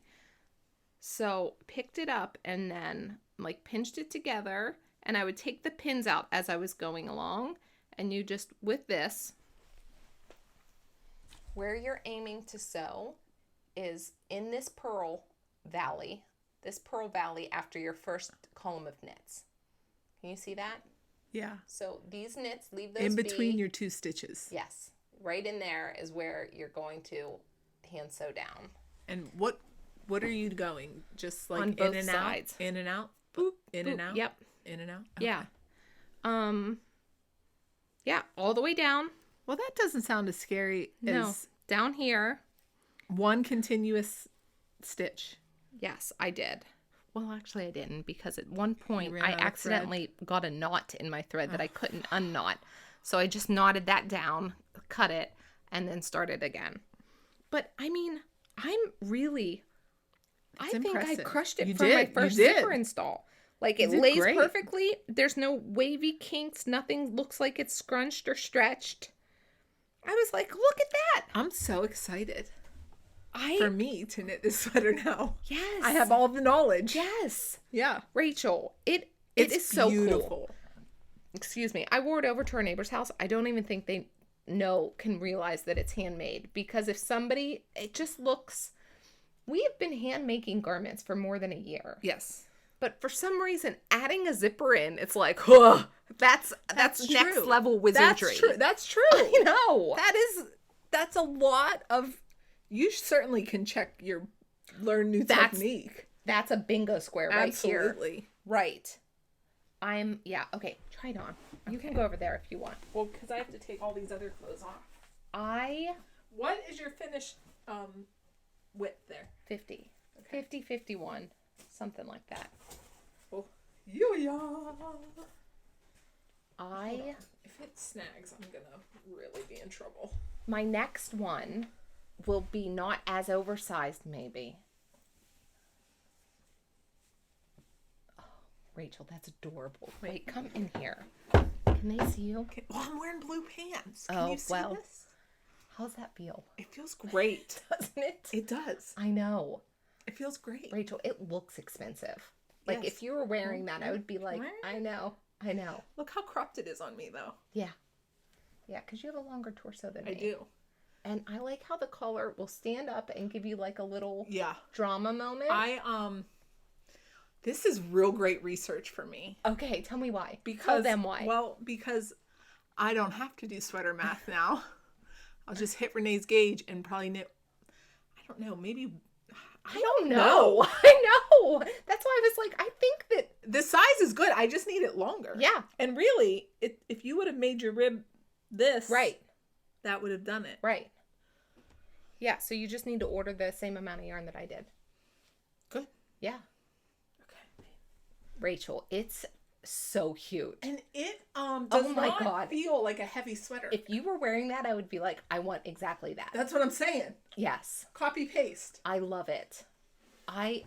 So picked it up and then like pinched it together, and I would take the pins out as I was going along, and you just, with this, where you're aiming to sew is in this purl valley after your first column of knits. Can you see that? Yeah. So these knits, leave those in between your 2 stitches. Yes. Right in there is where you're going to hand sew down. And what are you going? Just like on both in and sides. Out? In and out? Boop. In Boop. and out? Yep. In and out? Okay. Yeah. Yeah, all the way down. Well, that doesn't sound as scary as down here. One continuous stitch. Yes, I did. Well, actually, I didn't, because at one point I accidentally got a knot in my thread that I couldn't unknot. So I just knotted that down, cut it, and then started again. But I mean, I think I crushed it for my first zipper install. Like, it lays perfectly. There's no wavy kinks. Nothing looks like it's scrunched or stretched. I was like, look at that. I'm so excited. For me to knit this sweater now. Yes. I have all the knowledge. Yes. Yeah. Rachel, it is so beautiful. Cool. Excuse me. I wore it over to our neighbor's house. I don't even think they can realize that it's handmade, because if somebody, it just looks, we have been hand making garments for more than a year. Yes. But for some reason, adding a zipper in, it's like, huh, that's next level wizardry. That's true. I know. That's a lot of, you certainly can check learn new technique. That's a bingo square right here. Absolutely. Right. Okay, try it on. You can go over there if you want. Well, because I have to take all these other clothes off. What is your finished width there? 50. Okay. 50, 51. Something like that. Oh, if it snags, I'm gonna really be in trouble. My next one will be not as oversized, maybe. Oh, Rachel, that's adorable. Wait, come in here. Can they see you? Well, I'm wearing blue pants. Can you see this? How's that feel? It feels great. Doesn't it? It does. I know. It feels great. Rachel, it looks expensive. Like, if you were wearing that, I would be like, I know. Look how cropped it is on me, though. Yeah. Yeah, because you have a longer torso than me. I do. And I like how the collar will stand up and give you like a little drama moment. This is real great research for me. Okay, tell me why. Tell them why. Well, because I don't have to do sweater math now. I'll just hit Renee's gauge and probably knit, I don't know, maybe... I don't know. I know. That's why I was like, I think that... The size is good. I just need it longer. Yeah. And really, if you would have made your rib this... Right. That would have done it. Right. Yeah, so you just need to order the same amount of yarn that I did. Good. Yeah. Okay. Rachel, it's so cute. And it does not feel like a heavy sweater. If you were wearing that, I would be like, I want exactly that. That's what I'm saying. Yes. Copy paste. I love it. I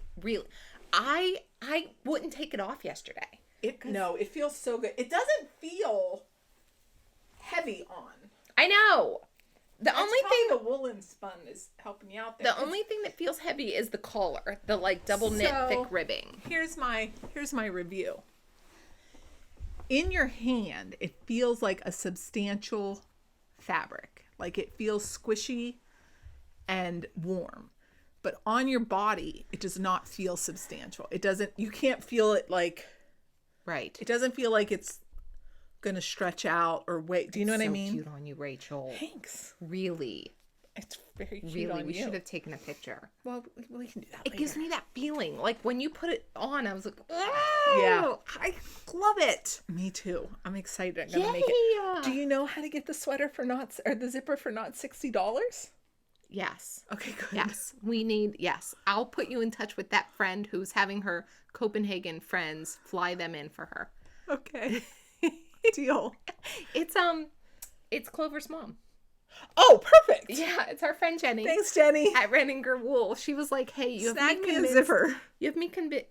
wouldn't take it off yesterday. It feels so good. It doesn't feel heavy on. I know. The only thing the woolen spun is helping you out there. The only thing that feels heavy is the collar, the like double knit thick ribbing. Here's my review. In your hand, it feels like a substantial fabric. Like it feels squishy and warm. But on your body, it does not feel substantial. You can't feel it like... Right. It doesn't feel like it's going to stretch out or wait. Do you know what I mean? It's so cute on you, Rachel. Thanks. Really. very cute Really, on we you. should have taken a picture. Well, we can do that It later. gives me that feeling. Like when you put it on, I was like, Yeah. oh, I love it. Me too. I'm excited. I'm going to make it. Do you know how to get the sweater for not, or the zipper for not $60? Yes. Okay, good. Yes. Yes. I'll put you in touch with that friend who's having her Copenhagen friends fly them in for her. Okay. Deal. It's Clover's mom. Oh, perfect. Yeah, it's our friend Jenny. Thanks, Jenny. At Renninger Wool. She was like, hey, you have Snag me me a convinced. zipper. You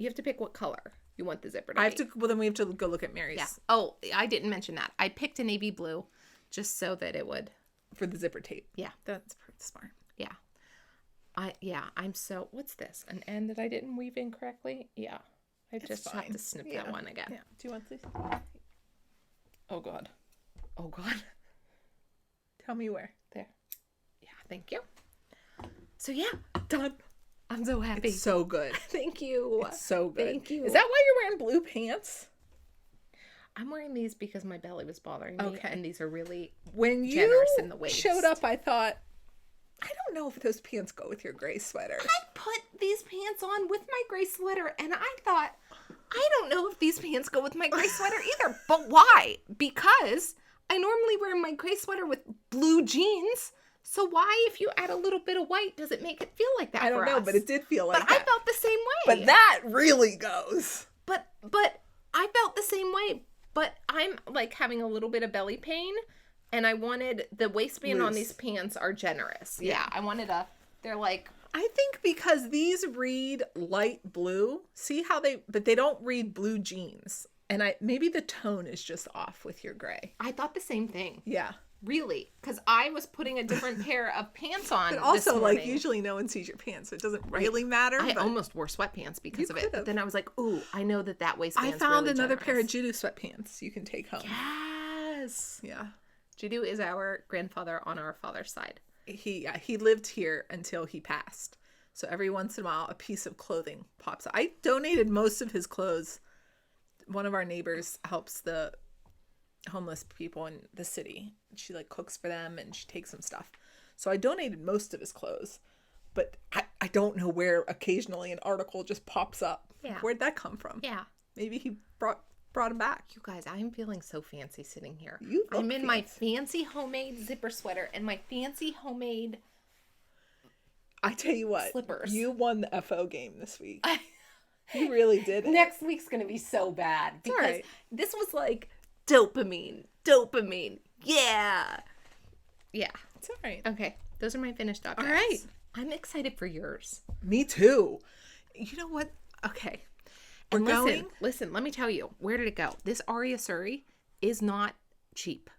have to pick what color you want the zipper to I be. have to, well, then we have to go look at Mary's. Yeah. Oh, I didn't mention that. I picked a navy blue just so that it would. For the zipper tape. Yeah. That's smart. Yeah. I'm so, what's this? An end that I didn't weave in correctly? Yeah. I just have to snip that one again. Yeah. Do you want this? Oh, God. Oh, God. Tell me where. There. Yeah, thank you. So, yeah, done. I'm so happy. It's so good. Thank you. It's so good. Thank you. Is that why you're wearing blue pants? I'm wearing these because my belly was bothering me. Okay. And these are really When you generous in the waist. showed up, I thought, I don't know if those pants go with your gray sweater. I put these pants on with my gray sweater, and I thought, I don't know if these pants go with my gray sweater either. But why? Because I normally wear my gray sweater with blue jeans. So why, if you add a little bit of white, does it make it feel like that I don't know, but it did feel like But that. I felt the same way. But that really goes. But I felt the same way. But I'm like having a little bit of belly pain, and I wanted the waistband on these pants are generous. Yeah, I wanted they're like. I think because these read light blue. See how but they don't read blue jeans. And maybe the tone is just off with your gray. I thought the same thing. Yeah. Really, because I was putting a different pair of pants on. But also, this like, morning. usually no one sees your pants, so it doesn't really matter. I but almost wore sweatpants because of it. could've. But then I was like, ooh, I know that waistband's I found really another pair of generous. Judo sweatpants you can take home. Yes. Yeah. Judo is our grandfather on our father's side. He lived here until he passed. So every once in a while, a piece of clothing pops up. I donated most of his clothes. One of our neighbors helps the homeless people in the city. She like cooks for them and she takes some stuff. So I donated most of his clothes, but I don't know where occasionally an article just pops up. Yeah. Where'd that come from? Yeah. Maybe he brought him back. You guys, I'm feeling so fancy sitting here. You look I'm in my fancy homemade zipper sweater and my fancy homemade I tell you what, slippers. you won the FO game this week. You really did it. Next week's gonna be so bad because right. this was like dopamine. Yeah. It's all right. Okay, those are my finished objects. All right. I'm excited for yours. Me too. You know what? Okay. And We're listen, going. listen, let me tell you, where did it go? This Aria Suri is not cheap.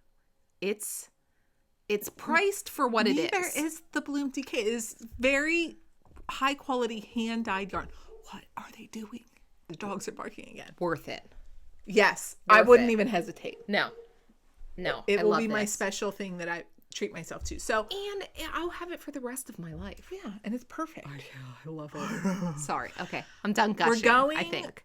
It's priced for what it is. Neither is the Bloom DK. It is very high quality hand dyed yarn. What are they doing? The dogs are barking again. Worth it. Yes, I Worth wouldn't it. even hesitate. No. It I will love be my this. special thing that I treat myself to. So And I'll have it for the rest of my life. yeah, and it's perfect. I love it. Sorry. Okay. I'm done gushing, We're going I think.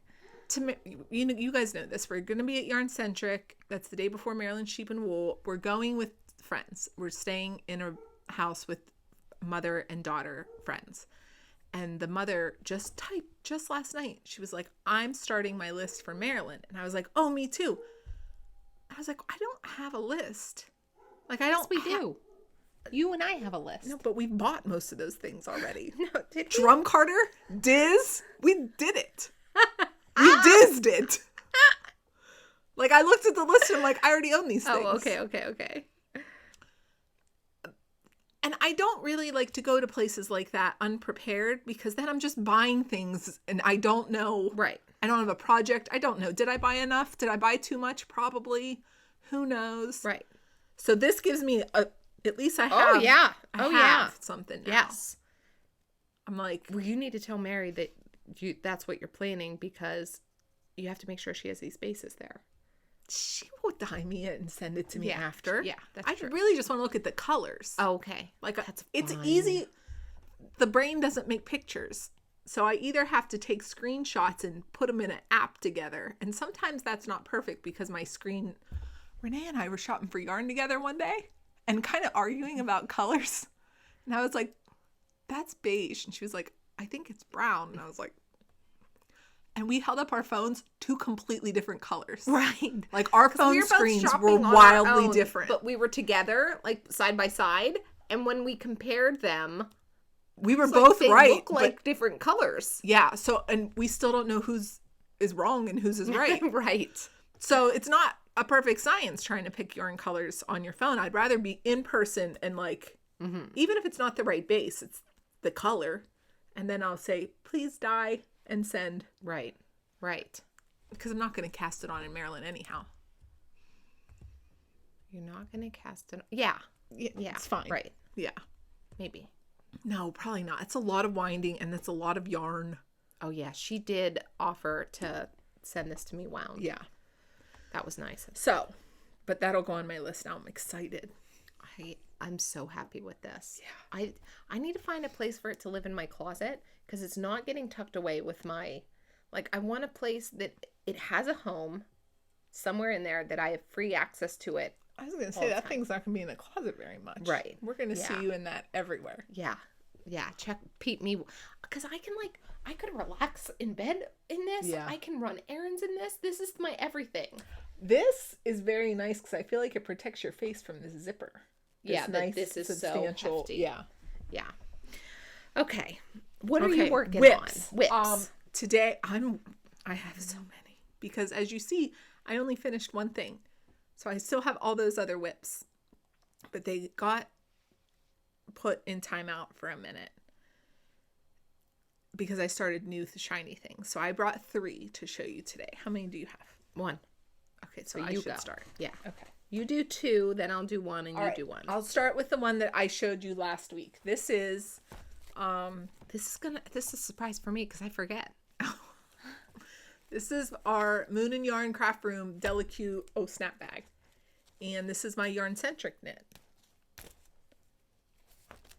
to you guys know this. We're going to be at Yarncentrick. That's the day before Maryland Sheep and Wool. We're going with friends. We're staying in a house with mother and daughter friends. And the mother just typed just last night. She was like, I'm starting my list for Maryland. And I was like, oh, me too. I was like, I don't have a list. Like, I Yes, don't. we do. You and I have a list. No, but we've bought most of those things already. No, did we? Drum Carter, Diz, we did it. We dizzed it. Like, I looked at the list and I'm like, I already own these things. Oh, okay. And I don't really like to go to places like that unprepared because then I'm just buying things and I don't know. Right. I don't have a project. I don't know. Did I buy enough? Did I buy too much? Probably. Who knows? Right. So this gives me at least I have. Oh, yeah. I Oh, have yeah. something now. Yes. I'm like, Well, you need to tell Mary that that's what you're planning because you have to make sure she has these bases there. she will dye me it and send it to me after. Yeah, that's I true. really just want to look at the colors. Oh, okay. Like, That's it's fun. easy. The brain doesn't make pictures. So I either have to take screenshots and put them in an app together. And sometimes that's not perfect because my screen... Renee and I were shopping for yarn together one day and kind of arguing about colors. And I was like, that's beige. And she was like, I think it's brown. And I was like, and we held up our phones, 2 completely different colors. Right. Like our phone screens were wildly different. But we were together, like side by side. And when we compared them, we were both right. They look like different colors. Yeah. So, and we still don't know whose is wrong and whose is right. Right. So it's not a perfect science trying to pick yarn colors on your phone. I'd rather be in person and like, even if it's not the right base, it's the color. And then I'll say, please dye and send. Right. Right. Because I'm not going to cast it on in Maryland anyhow. You're not going to cast it on. Yeah. Yeah. It's fine. Right. Yeah. Maybe. No, probably not. It's a lot of winding and it's a lot of yarn. Oh, yeah. She did offer to send this to me wound. Yeah. That was nice. So, but that'll go on my list now. I'm excited. I'm so happy with this. Yeah. I need to find a place for it to live in my closet because it's not getting tucked away with my, like, I want a place that it has a home somewhere in there that I have free access to it. I was going to say that thing's not going to be in the closet very much. Right. We're going to see you in that everywhere. Yeah. Yeah. Peep me. Because I could relax in bed in this. Yeah. I can run errands in this. This is my everything. This is very nice because I feel like it protects your face from this zipper. Nice, this is substantial. So hefty. Yeah. Yeah. Okay. What are you working whips. on? Whips. Today I have so many because as you see, I only finished one thing. So I still have all those other whips, but they got put in timeout for a minute because I started new shiny things. So I brought 3 to show you today. How many do you have? 1. Okay, so I should start. Yeah. Okay. You do 2, then I'll do 1, and you do 1. I'll start with the one that I showed you last week. This is this is a surprise for me because I forget. This is our Moon and Yarn Craft Room Delicute Snap Bag. And this is my Yarncentric knit.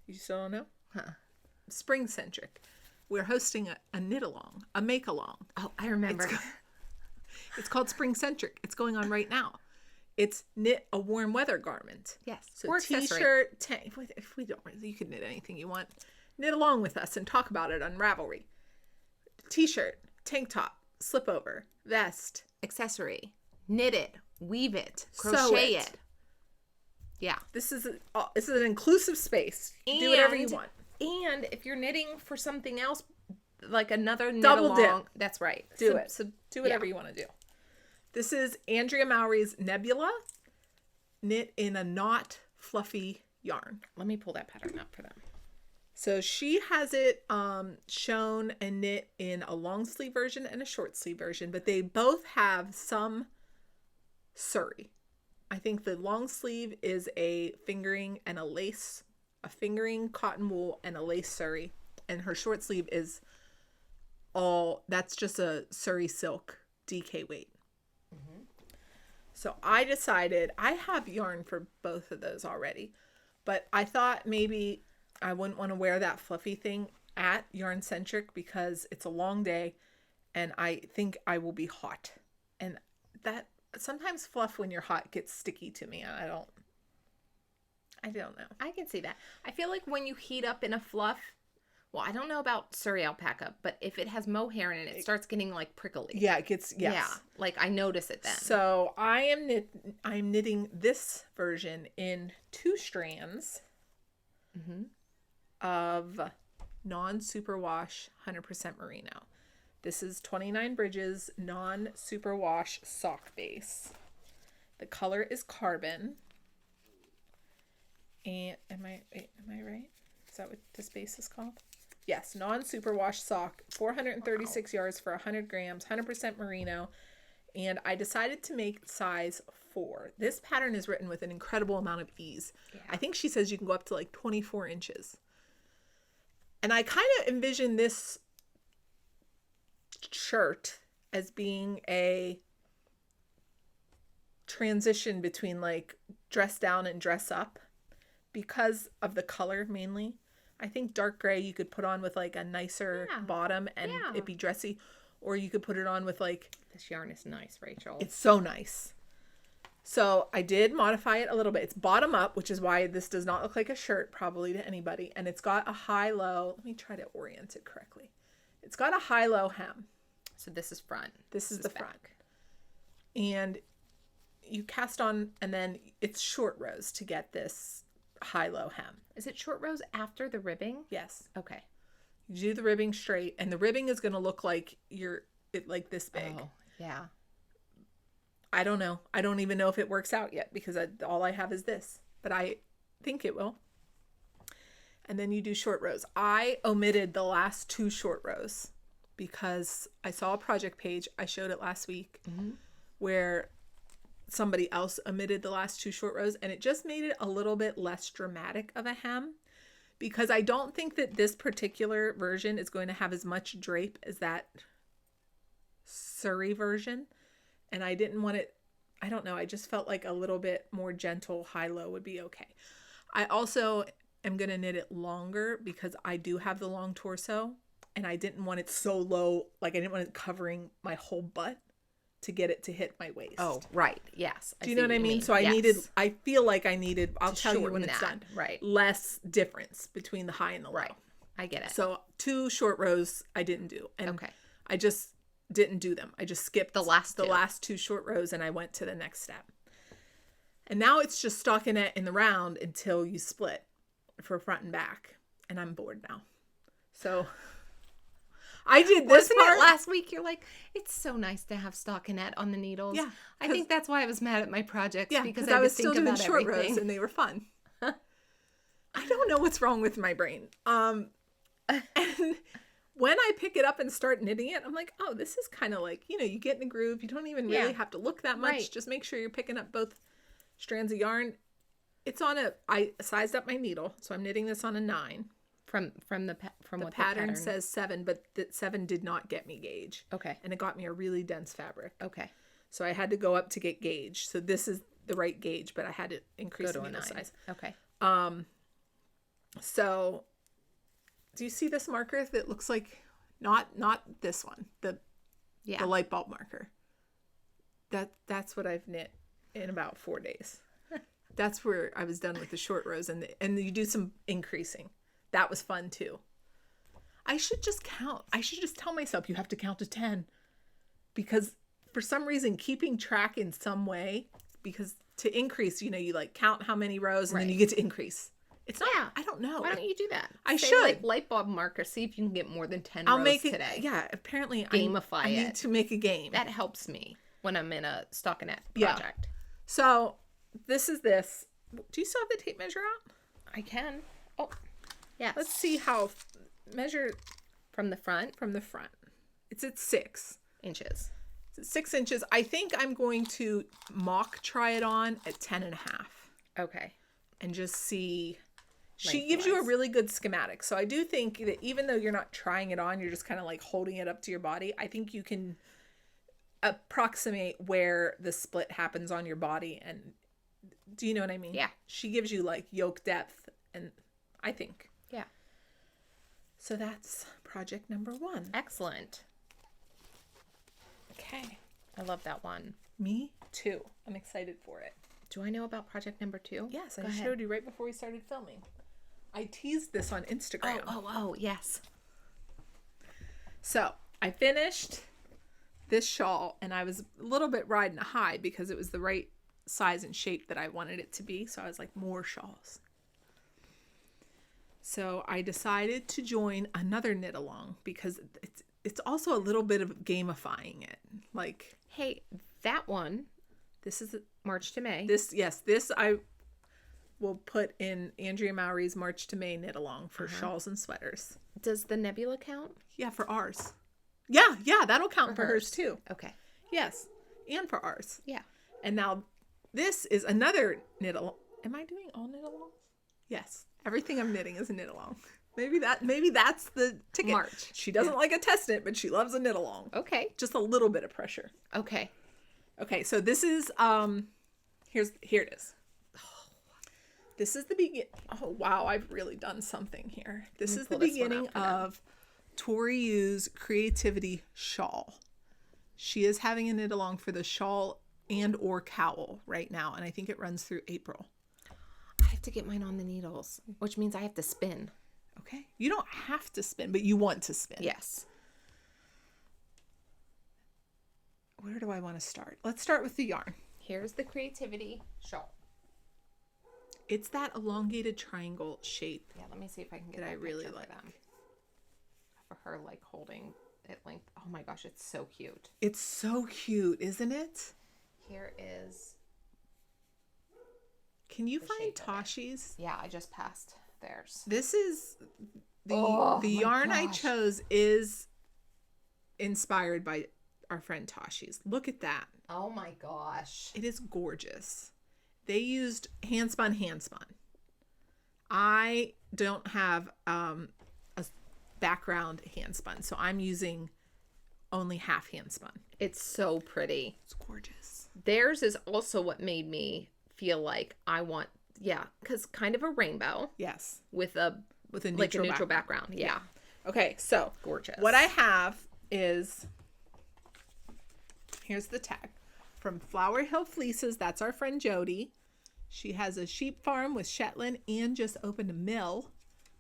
You still don't know? Huh. Springcentric. We're hosting a knit along, a make along. Oh, I remember. It's called Springcentric. It's going on right now. It's knit a warm weather garment. Yes. So or t-shirt, tank. If we don't, you can knit anything you want. Knit along with us and talk about it on Ravelry. T-shirt, tank top, slip over, vest, accessory, knit it, weave it, crochet it. Yeah. This is an inclusive space. Do whatever you want. And if you're knitting for something else, like another knit Double along, dip. That's right. Do it. So do whatever you want to do. This is Andrea Mowry's Nebula, knit in a not fluffy yarn. Let me pull that pattern up for them. So she has it shown and knit in a long sleeve version and a short sleeve version, but they both have some suri. I think the long sleeve is a fingering and a lace, a fingering cotton wool and a lace suri, and her short sleeve is that's just a suri silk DK weight. So I decided I have yarn for both of those already, but I thought maybe I wouldn't want to wear that fluffy thing at Yarncentric because it's a long day and I think I will be hot. And that sometimes fluff when you're hot gets sticky to me. I don't know. I can see that. I feel like when you heat up in a fluff, well, I don't know about Surrey alpaca, but if it has mohair in it, it starts getting like prickly. Yeah, it gets, yes. Yeah, like I notice it then. So I'm knitting this version in 2 strands of non-superwash 100% merino. This is 29 Bridges non-superwash sock base. The color is carbon. And am I right? Is that what this base is called? Yes, non-superwash sock, 436 yards for 100 grams, 100% merino. And I decided to make size 4. This pattern is written with an incredible amount of ease. Yeah. I think she says you can go up to like 24 inches. And I kind of envision this shirt as being a transition between like dress down and dress up because of the color mainly. I think dark gray you could put on with like a nicer bottom and it'd be dressy, or you could put it on with like... This yarn is nice, Rachel. It's so nice. So I did modify it a little bit. It's bottom up, which is why this does not look like a shirt probably to anybody. And it's got a high-low. Let me try to orient it correctly. It's got a high-low hem. So this is front. This is the front. And you cast on, and then it's short rows to get this high-low hem. Is it short rows after the ribbing? Yes. Okay. You do the ribbing straight, and the ribbing is going to look like like this big. Oh, yeah. I don't know. I don't even know if it works out yet because all I have is this, but I think it will. And then you do short rows. I omitted the last 2 short rows because I saw a project page. I showed it last week where somebody else omitted the last 2 short rows, and it just made it a little bit less dramatic of a hem because I don't think that this particular version is going to have as much drape as that Surrey version. And I didn't want it, I don't know, I just felt like a little bit more gentle high-low would be okay. I also am going to knit it longer because I do have the long torso and I didn't want it so low, like I didn't want it covering my whole butt to get it to hit my waist. Oh, right. Yes. Do you know what I mean? So I feel like I needed, I'll tell you when it's done. Right. Less difference between the high and the low. Right. I get it. So 2 short rows I didn't do. And okay. I just didn't do them. I just skipped the last 2 short rows and I went to the next step. And now it's just stockinette in the round until you split for front and back. And I'm bored now. So I did this part last week. You're like, it's so nice to have stockinette on the needles. Yeah. I think that's why I was mad at my projects. Yeah, because I was still doing short rows and they were fun. I don't know what's wrong with my brain. And when I pick it up and start knitting it, I'm like, oh, this is kind of like, you get in a groove. You don't even really have to look that much. Right. Just make sure you're picking up both strands of yarn. It's on I sized up my needle, so I'm knitting this on a 9. From the pattern says 7, but the 7 did not get me gauge. Okay. And it got me a really dense fabric. Okay. So I had to go up to get gauge. So this is the right gauge, but I had to increase the needle size. Okay. So do you see this marker that looks like not this one, the light bulb marker? That's what I've knit in about 4 days. That's where I was done with the short rows and you do some increasing. That was fun too. I should just count. I should just tell myself you have to count to 10 because for some reason keeping track in some way, because to increase, you like count how many rows and then you get to increase. It's not, I don't know. Why don't you do that? I should. Like light bulb marker. See if you can get more than 10 I'll rows make it today. Yeah, apparently Gamify I need to make a game. That helps me when I'm in a stockinette project. Yeah. So this is this. Do you still have the tape measure out? I can. Oh, yeah. Let's see how measure from the front. From the front. It's at 6 inches. It's at 6 inches. I think I'm going to mock try it on at 10.5. Okay. And just see. She gives you a really good schematic. So I do think that even though you're not trying it on, you're just kind of like holding it up to your body. I think you can approximate where the split happens on your body. And do you know what I mean? Yeah. She gives you like yoke depth, and I think. Yeah. So that's project number 1. Excellent. Okay. I love that one. Me too. I'm excited for it. Do I know about project number 2? Yes, I showed you right before we started filming. I teased this on Instagram. Oh, yes. So I finished this shawl, and I was a little bit riding a high because it was the right size and shape that I wanted it to be. So I was like, more shawls. So I decided to join another knit along because it's also a little bit of gamifying it. Like, hey, that one. This is March to May. This I will put in Andrea Mowry's March to May knit along for shawls and sweaters. Does the Nebula count? Yeah, for ours. Yeah, that'll count for hers too. Okay. Yes, and for ours. Yeah. And now this is another knit along. Am I doing all knit alongs? Yes. Everything I'm knitting is a knit along. Maybe that's the ticket. March. She doesn't like a test knit, but she loves a knit along. Okay. Just a little bit of pressure. Okay. Okay, so this is here it is. This is the begin. Oh wow, I've really done something here. This is the beginning of Tori Yu's Creativity Shawl. She is having a knit along for the Shawl and or cowl right now. And I think it runs through April. I have to get mine on the needles, which means I have to spin. Okay. You don't have to spin, but you want to spin. Yes. Where do I want to start? Let's start with the yarn. Here's the Creativity Shawl. It's that elongated triangle shape. Yeah, let me see if I can get that I really like. For her, like, holding it length. Oh my gosh, it's so cute. It's so cute, isn't it? Here is... Can you find Toshi's? Yeah, I just passed theirs. This is... The yarn I chose is inspired by our friend Toshi's. Look at that. Oh my gosh. It is gorgeous. They used hand spun. I don't have a background hand spun, so I'm using only half hand spun. It's so pretty. It's gorgeous. Theirs is also what made me feel like I want, because kind of a rainbow. Yes. With a neutral background. Yeah. Okay, so gorgeous. What I have is, here's the tag from Flower Hill Fleeces. That's our friend Jody. She has a sheep farm with Shetland and just opened a mill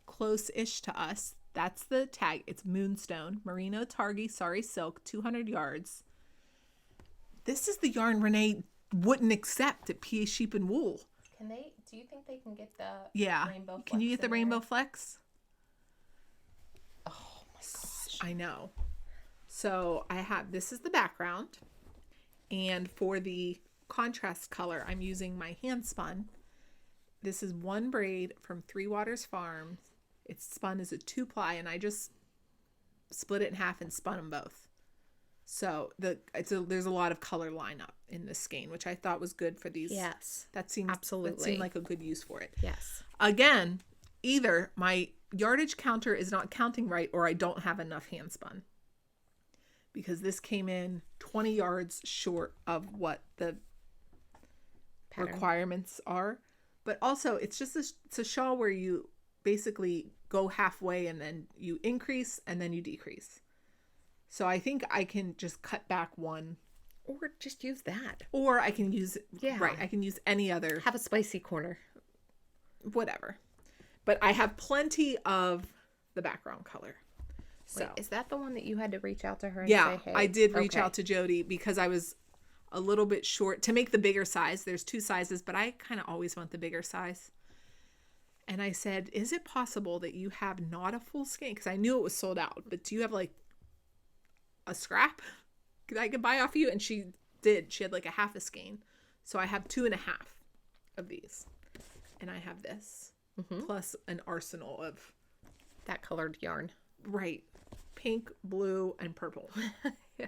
close-ish to us. That's the tag. It's Moonstone, Merino Targhee, Sari Silk, 200 yards. This is the yarn Renee wouldn't accept at PA Sheep and Wool. Do you think they can get the rainbow flex? Can you get the rainbow flex? Oh my gosh. I know. So this is the background. And for the contrast color, I'm using my hand spun. This is one braid from Three Waters Farm. It's spun as a 2-ply, and I just split it in half and spun them both. So there's a lot of color lineup in this skein, which I thought was good for these. Yes, that seemed like a good use for it. Yes. Again, either my yardage counter is not counting right, or I don't have enough hand spun, because this came in 20 yards short of what the requirements are. But also, it's a shawl where you basically go halfway and then you increase and then you decrease. So I think I can just cut back one. Or just use that. Or I can use, I can use any other. Have a spicy corner. Whatever. But I have plenty of the background color. So wait, is that the one that you had to reach out to her and say, hey? I did reach out out to Jody because I was a little bit short to make the bigger size. There's 2 sizes, but I kind of always want the bigger size. And I said, is it possible that you have not a full skein? Because I knew it was sold out, but do you have like a scrap that I could buy off you? And she did. She had like a half a skein. So I have 2.5 of these. And I have this plus an arsenal of that colored yarn. Right. Pink, blue, and purple. Yeah.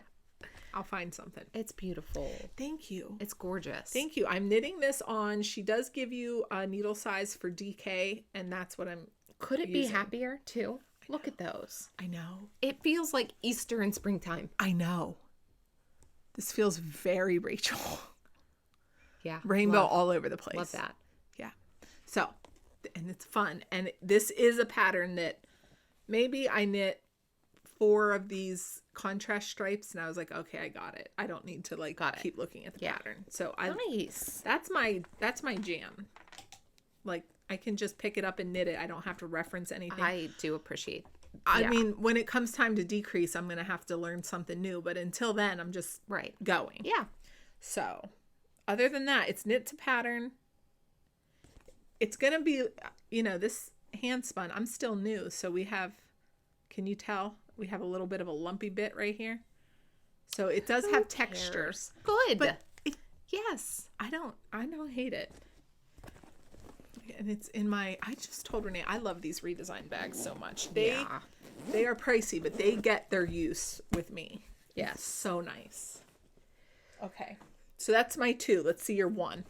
I'll find something. It's beautiful. Thank you. It's gorgeous. Thank you. I'm knitting this on. She does give you a needle size for DK, and that's what I'm Could it using. Be happier too? Look at those. I know. It feels like Easter and springtime. I know. This feels very Rachel. Yeah. Rainbow all over the place. Love that. Yeah. So, and it's fun. And this is a pattern that maybe I knit 4 of these contrast stripes and I was like, okay, I got it. I don't need to keep looking at the pattern. So nice. That's my jam. Like, I can just pick it up and knit it. I don't have to reference anything. I do appreciate. I mean, when it comes time to decrease, I'm going to have to learn something new. But until then, I'm just going. Yeah. So, other than that, it's knit to pattern. It's going to be, this hand spun. I'm still new. So we have, can you tell? We have a little bit of a lumpy bit right here. So it does have textures. Good. But yes, I don't hate it. And it's in I just told Renee, I love these redesigned bags so much. They are pricey, but they get their use with me. Yes. It's so nice. Okay. So that's my 2. Let's see your 1.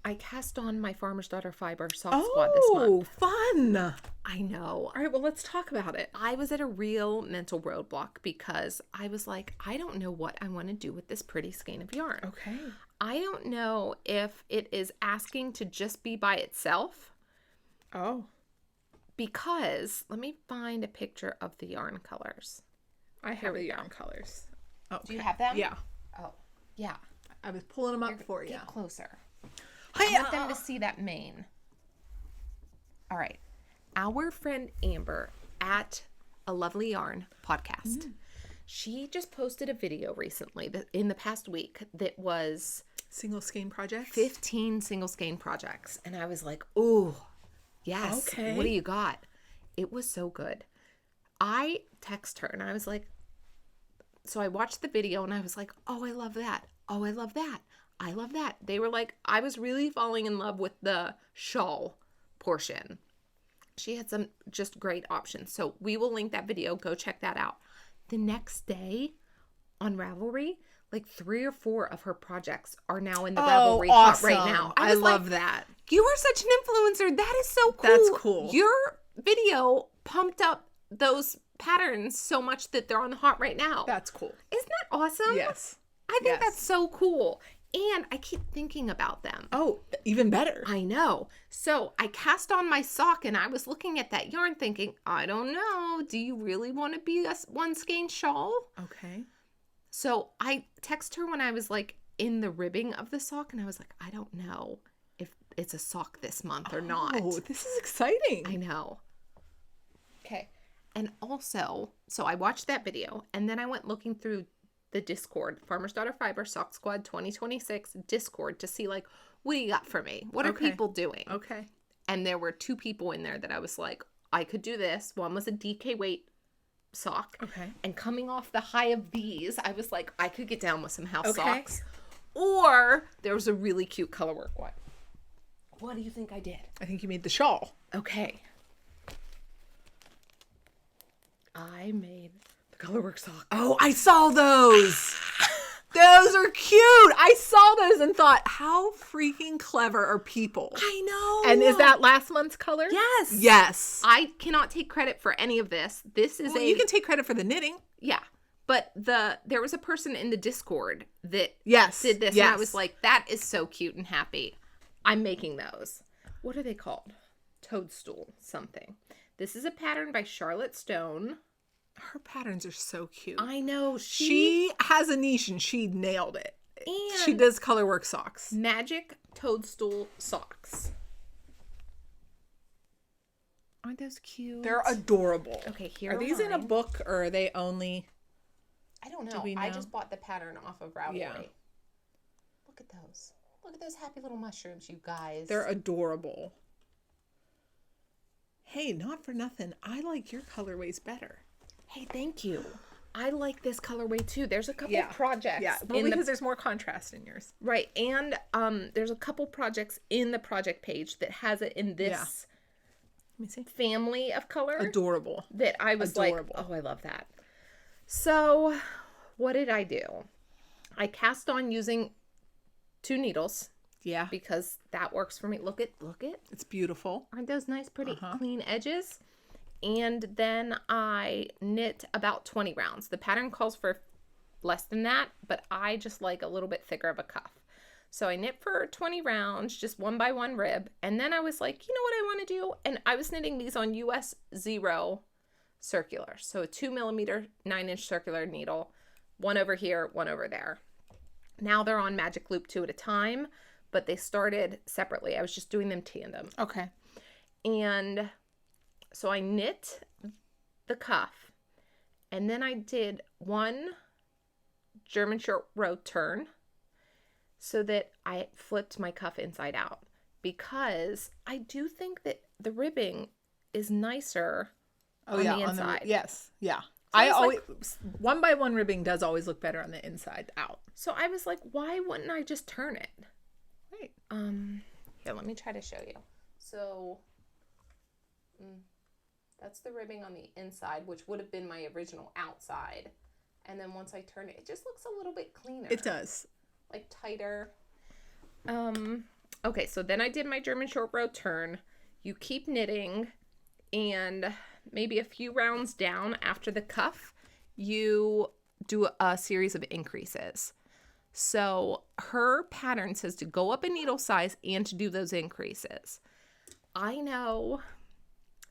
I cast on my Farmer's Daughter Fiber soft squad this month. Oh, fun. I know. All right, well, let's talk about it. I was at a real mental roadblock because I was like, I don't know what I want to do with this pretty skein of yarn. Okay. I don't know if it is asking to just be by itself. Oh. Because, let me find a picture of the yarn colors. I have the yarn colors. Okay. Do you have them? Yeah. Oh, yeah. I was pulling them up for you. Get closer. Hi-ya. I want them to see that mane. All right. Our friend Amber at A Lovely Yarn podcast, she just posted a video recently in the past week that was Single skein projects? 15 single skein projects. And I was like, ooh, yes. Okay. What do you got? It was so good. I text her and I was like, so I watched the video and I was like, oh, I love that. Oh, I love that. I love that. They were like, I was really falling in love with the shawl portion. She had some just great options. So we will link that video. Go check that out. The next day on Ravelry, like 3 or 4 of her projects are now in the Ravelry hot right now. I love that. You are such an influencer. That is so cool. That's cool. Your video pumped up those patterns so much that they're on the hot right now. That's cool. Isn't that awesome? Yes. I think that's so cool. And I keep thinking about them. Oh, even better. I know. So I cast on my sock and I was looking at that yarn thinking, I don't know. Do you really want to be a one skein shawl? Okay. So I text her when I was like in the ribbing of the sock and I was like, I don't know if it's a sock this month or not. Oh, this is exciting. I know. Okay. And also, so I watched that video and then I went looking through the Discord, Farmer's Daughter Fiber Sock Squad 2026 Discord to see like, what do you got for me? What are people doing? Okay. And there were 2 people in there that I was like, I could do this. One was a DK weight sock. Okay. And coming off the high of these, I was like, I could get down with some house socks. Or there was a really cute colorwork one. What do you think I did? I think you made the shawl. Okay. I made the colorwork sock. Oh, I saw those. Those are cute. I saw those and thought, how freaking clever are people? I know. And is that last month's color? Yes. Yes. I cannot take credit for any of this. This is You can take credit for the knitting. Yeah. But there was a person in the Discord that did this. Yes. And I was like, that is so cute and happy. I'm making those. What are they called? Toadstool something. This is a pattern by Charlotte Stone. Her patterns are so cute. I know. She has a niche and she nailed it. And she does colorwork socks. Magic Toadstool socks. Aren't those cute? They're adorable. Okay, here are these in a book or are they only... I don't know. Do we know? I just bought the pattern off of Ravelry. Yeah. Look at those. Look at those happy little mushrooms, you guys. They're adorable. Hey, not for nothing. I like your colorways better. Hey, thank you. I like this colorway too. There's a couple projects. Yeah, well, because there's more contrast in yours. Right, and there's a couple projects in the project page that has it in this Let me see. family of color. Adorable. That I was like, oh, I love that. So, what did I do? I cast on using 2 needles. Yeah. Because that works for me. Look it. It's beautiful. Aren't those nice, pretty, clean edges? And then I knit about 20 rounds. The pattern calls for less than that, but I just like a little bit thicker of a cuff. So I knit for 20 rounds, just 1 by 1 rib. And then I was like, you know what I want to do? And I was knitting these on US 0 circular. So a 2mm 9-inch circular needle, 1 over here, 1 over there. Now they're on Magic Loop 2 at a time, but they started separately. I was just doing them tandem. Okay. And so I knit the cuff, and then I did 1 German short row turn so that I flipped my cuff inside out, because I do think that the ribbing is nicer on the inside. Yes. Yeah. So I always 1 by 1 ribbing does always look better on the inside out. So I was like, why wouldn't I just turn it? Right. Here, let me try to show you. So that's the ribbing on the inside, which would have been my original outside. And then once I turn it, it just looks a little bit cleaner. It does. Like tighter. Okay, so then I did my German short row turn. You keep knitting, and maybe a few rounds down after the cuff, you do a series of increases. So her pattern says to go up a needle size and to do those increases. I know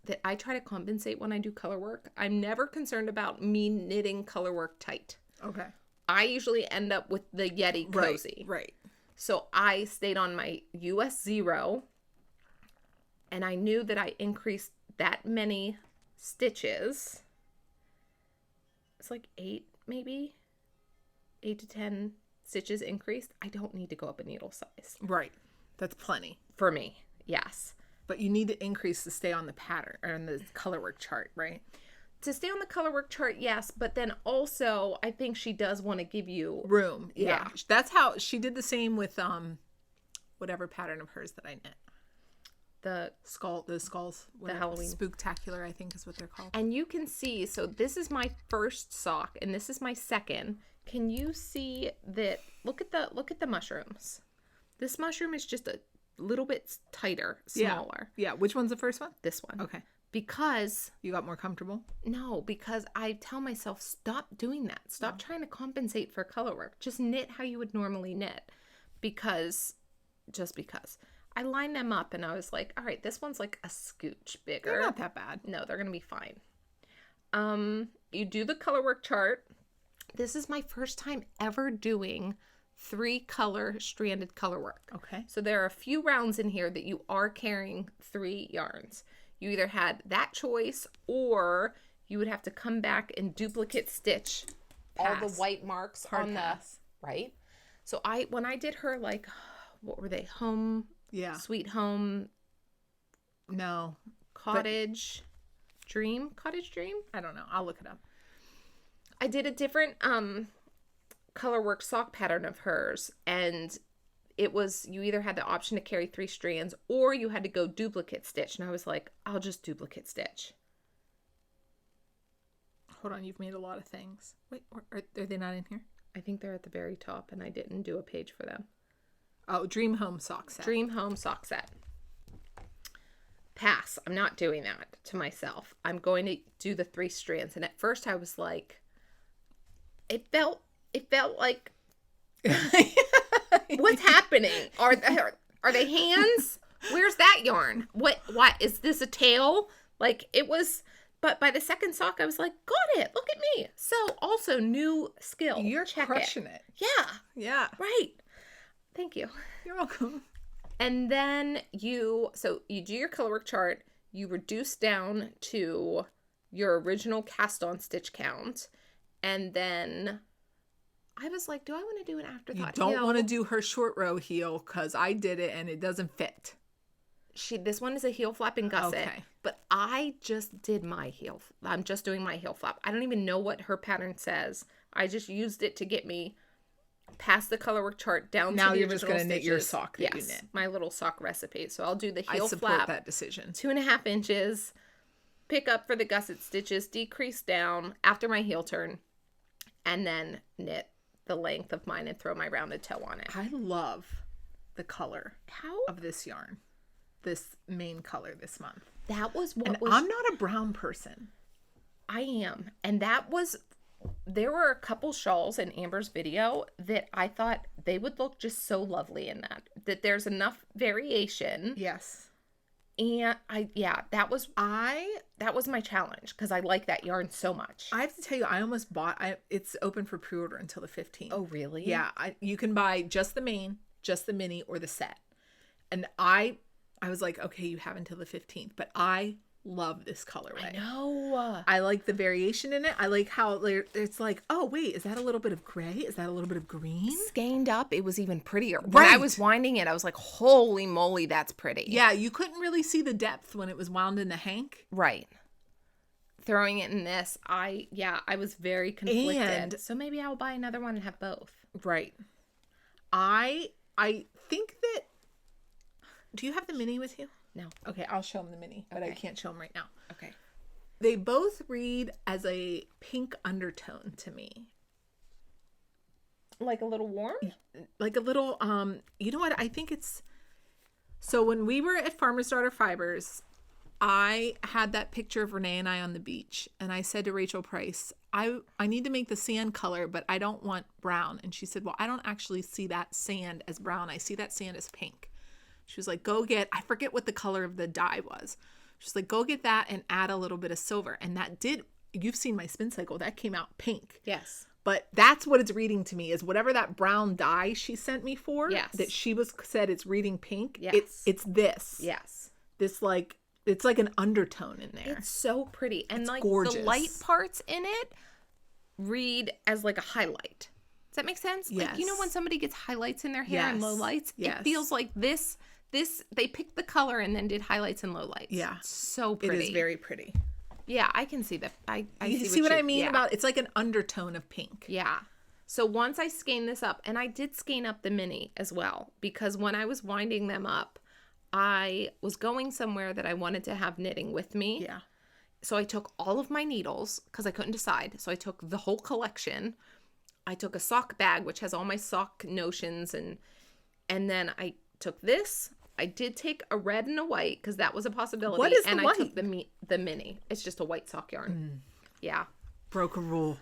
that I try to compensate when I do color work. I'm never concerned about me knitting color work tight. Okay. I usually end up with the Yeti Cozy. Right. So I stayed on my US 0, and I knew that I increased that many stitches. It's like 8, maybe 8 to 10 stitches increased. I don't need to go up a needle size. Right. That's plenty. For me, yes. But you need to increase to stay on the pattern or on the colorwork chart, right? To stay on the colorwork chart, yes. But then also, I think she does want to give you room. Yeah. That's how she did the same with whatever pattern of hers that I knit. The skulls, the Halloween spooktacular, I think is what they're called. And you can see, so this is my first sock, and this is my second. Can you see that? Look at the mushrooms. This mushroom is just a little bit tighter, smaller. Yeah. Which one's the first one? This one. Okay. Because you got more comfortable? No, because I tell myself, stop doing that. Stop trying to compensate for color work. Just knit how you would normally knit. Because I lined them up and I was like, all right, this one's like a scooch bigger. They're not that bad. No, they're going to be fine. You do the colorwork chart. This is my first time ever doing 3 color stranded colorwork. Okay. So there are a few rounds in here that you are carrying 3 yarns. You either had that choice or you would have to come back and duplicate stitch all the white marks Hard on pass. right? So when I did her, like, what were they? Home, Sweet Home, no, Cottage Dream? I don't know. I'll look it up. I did a different colorwork sock pattern of hers, and it was, you either had the option to carry 3 strands or you had to go duplicate stitch. And I was like, I'll just duplicate stitch. Hold on, you've made a lot of things. Wait, are they not in here? I think they're at the very top, and I didn't do a page for them. Oh, Dream Home sock set. Dream Home sock set. Pass. I'm not doing that to myself. I'm going to do the 3 strands. And at first I was like, it felt like, what's happening? Are they hands? Where's that yarn? What is this, a tail? Like, it was, but by the second sock I was like, got it. Look at me. So also new skill. You're crushing it. Yeah. Yeah. Right. Thank you. You're welcome. And then you do your colorwork chart, you reduce down to your original cast on stitch count, and then I was like, do I want to do an afterthought heel? You don't want to do her short row heel because I did it and it doesn't fit. This one is a heel flap and gusset. Okay. But I just did my heel. I'm just doing my heel flap. I don't even know what her pattern says. I just used it to get me past the colorwork chart down now to the you're just going to knit your sock that yes, you knit. My little sock recipe. So I'll do the heel I support flap. that decision. 2.5 inches. Pick up for the gusset stitches. Decrease down after my heel turn. And then knit the length of mine and throw my rounded toe on it. I love the color of this yarn. This main color this month. That was what and was... I'm not a brown person. I am. And that was... There were a couple shawls in Amber's video that I thought they would look just so lovely in that. That there's enough variation. Yes. And that was my challenge because I like that yarn so much. I have to tell you, I almost bought, it's open for pre-order until the 15th. Oh, really? Yeah. You can buy just the main, just the mini, or the set. And I was like, okay, you have until the 15th, but I love this colorway. I know. I like the variation in it. I like how it's like, oh wait, is that a little bit of gray? Is that a little bit of green? Skeined up, it was even prettier. Right. When I was winding it, I was like, holy moly, that's pretty. Yeah, you couldn't really see the depth when it was wound in the hank. Right. Throwing it in this, I was very conflicted. And so maybe I'll buy another one and have both. Right. I think that, do you have the mini with you? No. Okay, I'll show them the mini, but okay. I can't show them right now. Okay. They both read as a pink undertone to me. Like a little warm? Like a little, you know what? I think it's, so when we were at Farmer's Daughter Fibers, I had that picture of Renee and I on the beach. And I said to Rachel Price, I need to make the sand color, but I don't want brown. And she said, well, I don't actually see that sand as brown. I see that sand as pink. She was like, go get, I forget what the color of the dye was. She's like, go get that and add a little bit of silver. And that did, you've seen my spin cycle, that came out pink. Yes. But that's what it's reading to me, is whatever that brown dye she sent me for. Yes. That she said it's reading pink. Yes. It's this. Yes. This like, it's like an undertone in there. It's so pretty. And it's like gorgeous. The light parts in it read as like a highlight. Does that make sense? Yes. Like, you know when somebody gets highlights in their hair and low lights? Yes. It feels like this, they picked the color and then did highlights and low lights. Yeah. It's so pretty. It is very pretty. Yeah, I can see that. I you see what I mean about, it's like an undertone of pink. Yeah. So once I skein this up, and I did skein up the mini as well, because when I was winding them up, I was going somewhere that I wanted to have knitting with me. Yeah. So I took all of my needles because I couldn't decide. So I took the whole collection. I took a sock bag, which has all my sock notions, and then I took this. I did take a red and a white because that was a possibility. What is and the white? I took the mini. It's just a white sock yarn. Yeah. Broke a rule.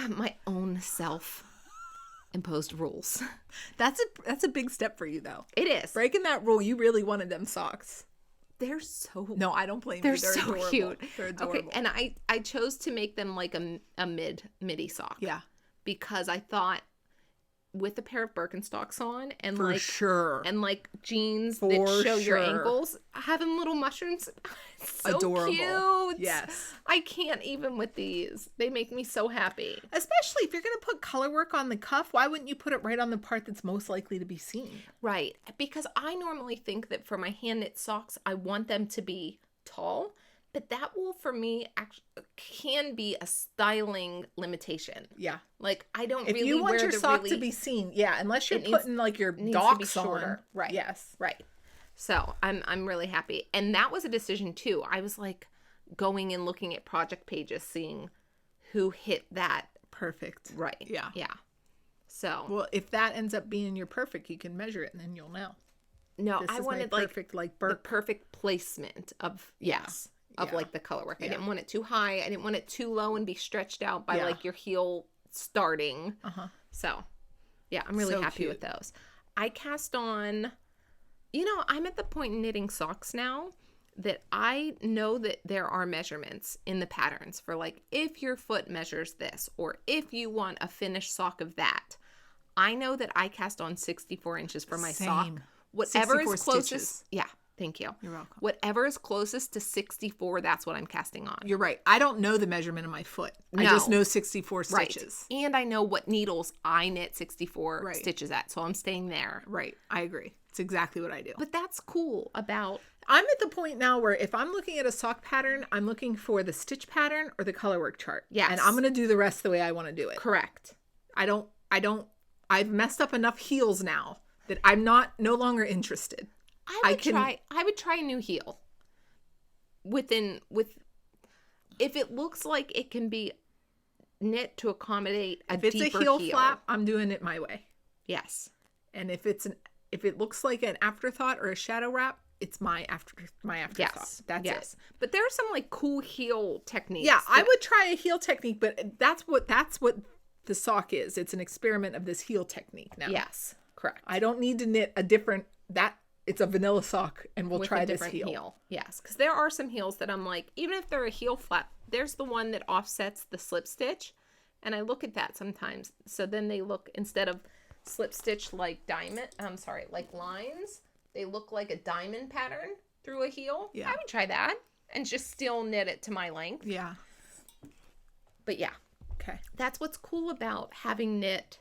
My own self-imposed rules. That's a big step for you, though. It is. Breaking that rule, you really wanted them socks. They're so... No, I don't blame you. They're They're so adorable. cute. They're adorable. Okay, and I chose to make them like a midi sock. Yeah. Because I thought with a pair of Birkenstocks on and For like sure. and like jeans For that show your sure. ankles, having little mushrooms, it's so Adorable. cute. Yes. I can't even with these. They make me so happy. Especially if you're going to put color work on the cuff, why wouldn't you put it right on the part that's most likely to be seen? Right. Because I normally think that for my hand knit socks, I want them to be tall. But that will, for me, actually can be a styling limitation. Yeah. Like, I don't If really you want wear your the sock really... to be seen, yeah, unless you're It putting like your needs to be docks shorter. on. Right. Yes. Right. So I'm really happy. And that was a decision too. I was like going and looking at project pages, seeing who hit that. Perfect. Right. Yeah. Yeah. So. Well, if that ends up being your perfect, you can measure it and then you'll know. No, This I is wanted my like perfect, like the perfect placement of, yes, of Yeah. like the color work. I Yeah. didn't want it too high. I didn't want it too low and be stretched out by Yeah. like your heel starting. So, yeah, I'm really So happy cute. with those. I cast on, you know, I'm at the point in knitting socks now that I know that there are measurements in the patterns for like if your foot measures this or if you want a finished sock of that. I know that I cast on 64 inches for my sock. Same. Whatever 64 is closest. stitches. Yeah, thank you. You're welcome. Whatever is closest to 64, that's what I'm casting on. You're right. I don't know the measurement of my foot. I No. just know 64 Right. stitches. And I know what needles I knit 64 Right. stitches at, so I'm staying there. Right. I agree. It's exactly what I do. But that's cool about... I'm at the point now where if I'm looking at a sock pattern, I'm looking for the stitch pattern or the colorwork chart. Yes. And I'm going to do the rest the way I want to do it. Correct. I've messed up enough heels now that I'm no longer interested. I would try a new heel. If it looks like it can be knit to accommodate a If it's deeper a heel flap, I'm doing it my way. Yes. And if it looks like an afterthought or a shadow wrap, it's my afterthought. Yes. That's yes. it. But there are some like cool heel techniques. Yeah, I would try a heel technique, but that's what the sock is. It's an experiment of this heel technique now. Yes. Correct. I don't need to knit it's a vanilla sock and we'll With try a this different heel. Yes, because there are some heels that I'm like, even if they're a heel flap, there's the one that offsets the slip stitch, and I look at that sometimes. So then they look, instead of slip stitch like like lines, they look like a diamond pattern through a heel. Yeah. I would try that and just still knit it to my length. Yeah. But yeah, Okay. that's what's cool about having knit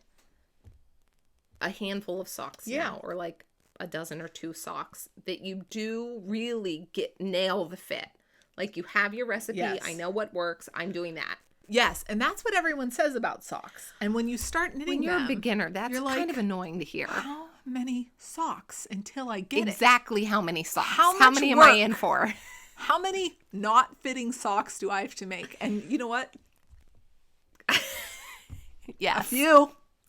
a handful of socks now, or like a dozen or two socks, that you do really nail the fit. Like you have your recipe. Yes. I know what works. I'm doing that. Yes, and that's what everyone says about socks. And when you start knitting When you're them, a beginner, that's you're kind like, of annoying to hear. how many socks until I get it? Exactly how many socks? How How much many am I work? in for? How many not fitting socks do I have to make? And you know what? Yes.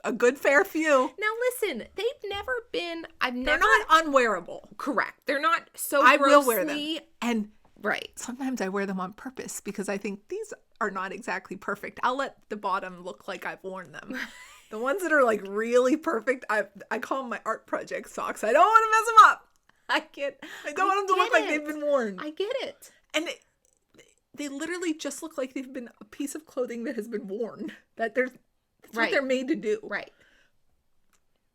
A good fair few. Now listen, they've never been. They're not unwearable. Correct. They're not so. I will wear them. grossly- And Right. sometimes I wear them on purpose because I think these are not exactly perfect. I'll let the bottom look like I've worn them. The ones that are like really perfect, I call them my art project socks. I don't want to mess them up. I don't want them to look like they've been worn. I get it. And they literally just look like they've been a piece of clothing that has been worn. That there's That's what they're made to do. Right.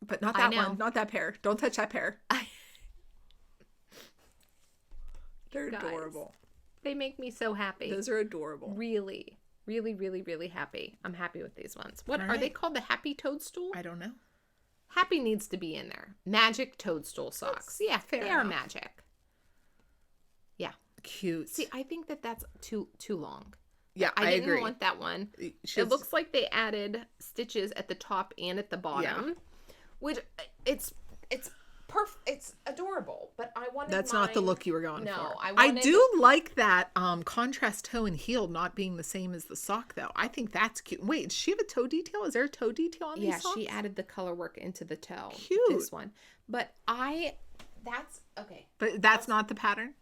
But not that one. Not that pair. Don't touch that pair. They're adorable. They make me so happy. Those are adorable. Really, really, really, really happy. I'm happy with these ones. What are they called? The Happy Toadstool? I don't know. Happy needs to be in there. Magic Toadstool socks. They are magic. Yeah. Cute. See, I think that's too long. Yeah, I didn't agree. want that one. It looks like they added stitches at the top and at the bottom, which it's perfect. It's adorable, but I wanted. That's not the look you were going for. No, I do like that contrast toe and heel not being the same as the sock, though. I think that's cute. Wait, does she have a toe detail? Is there a toe detail on these socks? Yeah, she added the color work into the toe. Cute. This one, but that's okay. But that's not the pattern.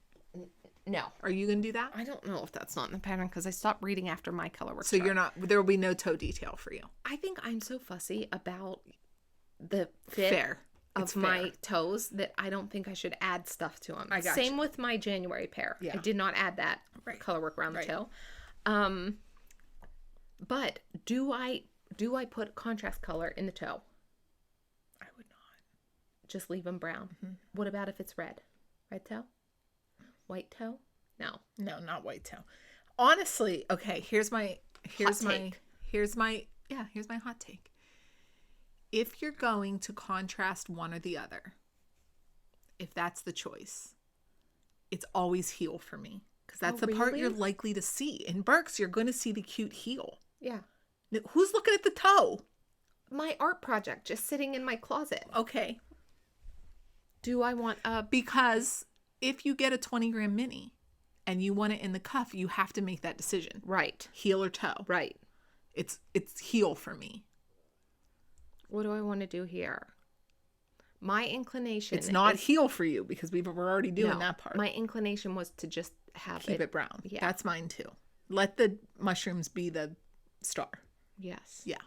No. Are you gonna do that? I don't know if that's not in the pattern because I stopped reading after my color work. So you're not. There will be no toe detail for you. I think I'm so fussy about the fit of my toes that I don't think I should add stuff to them. Same with my January pair. I did not add that color work around the toe. But do I put contrast color in the toe? I would not. Just leave them brown. Mm-hmm. What about if it's red? Red toe? White toe? No, not white toe. Honestly, okay, here's my hot take. If you're going to contrast one or the other, if that's the choice, it's always heel for me. Because that's the part you're likely to see. In Birks, you're going to see the cute heel. Yeah. Now, who's looking at the toe? My art project just sitting in my closet. Okay. Do I want a... Because if you get a 20-gram mini and you want it in the cuff, you have to make that decision. Right. Heel or toe. Right. It's heel for me. What do I want to do here? My inclination... It's not heel for you because we're already doing that part. My inclination was to just keep it brown. Yeah. That's mine too. Let the mushrooms be the star. Yes. Yeah.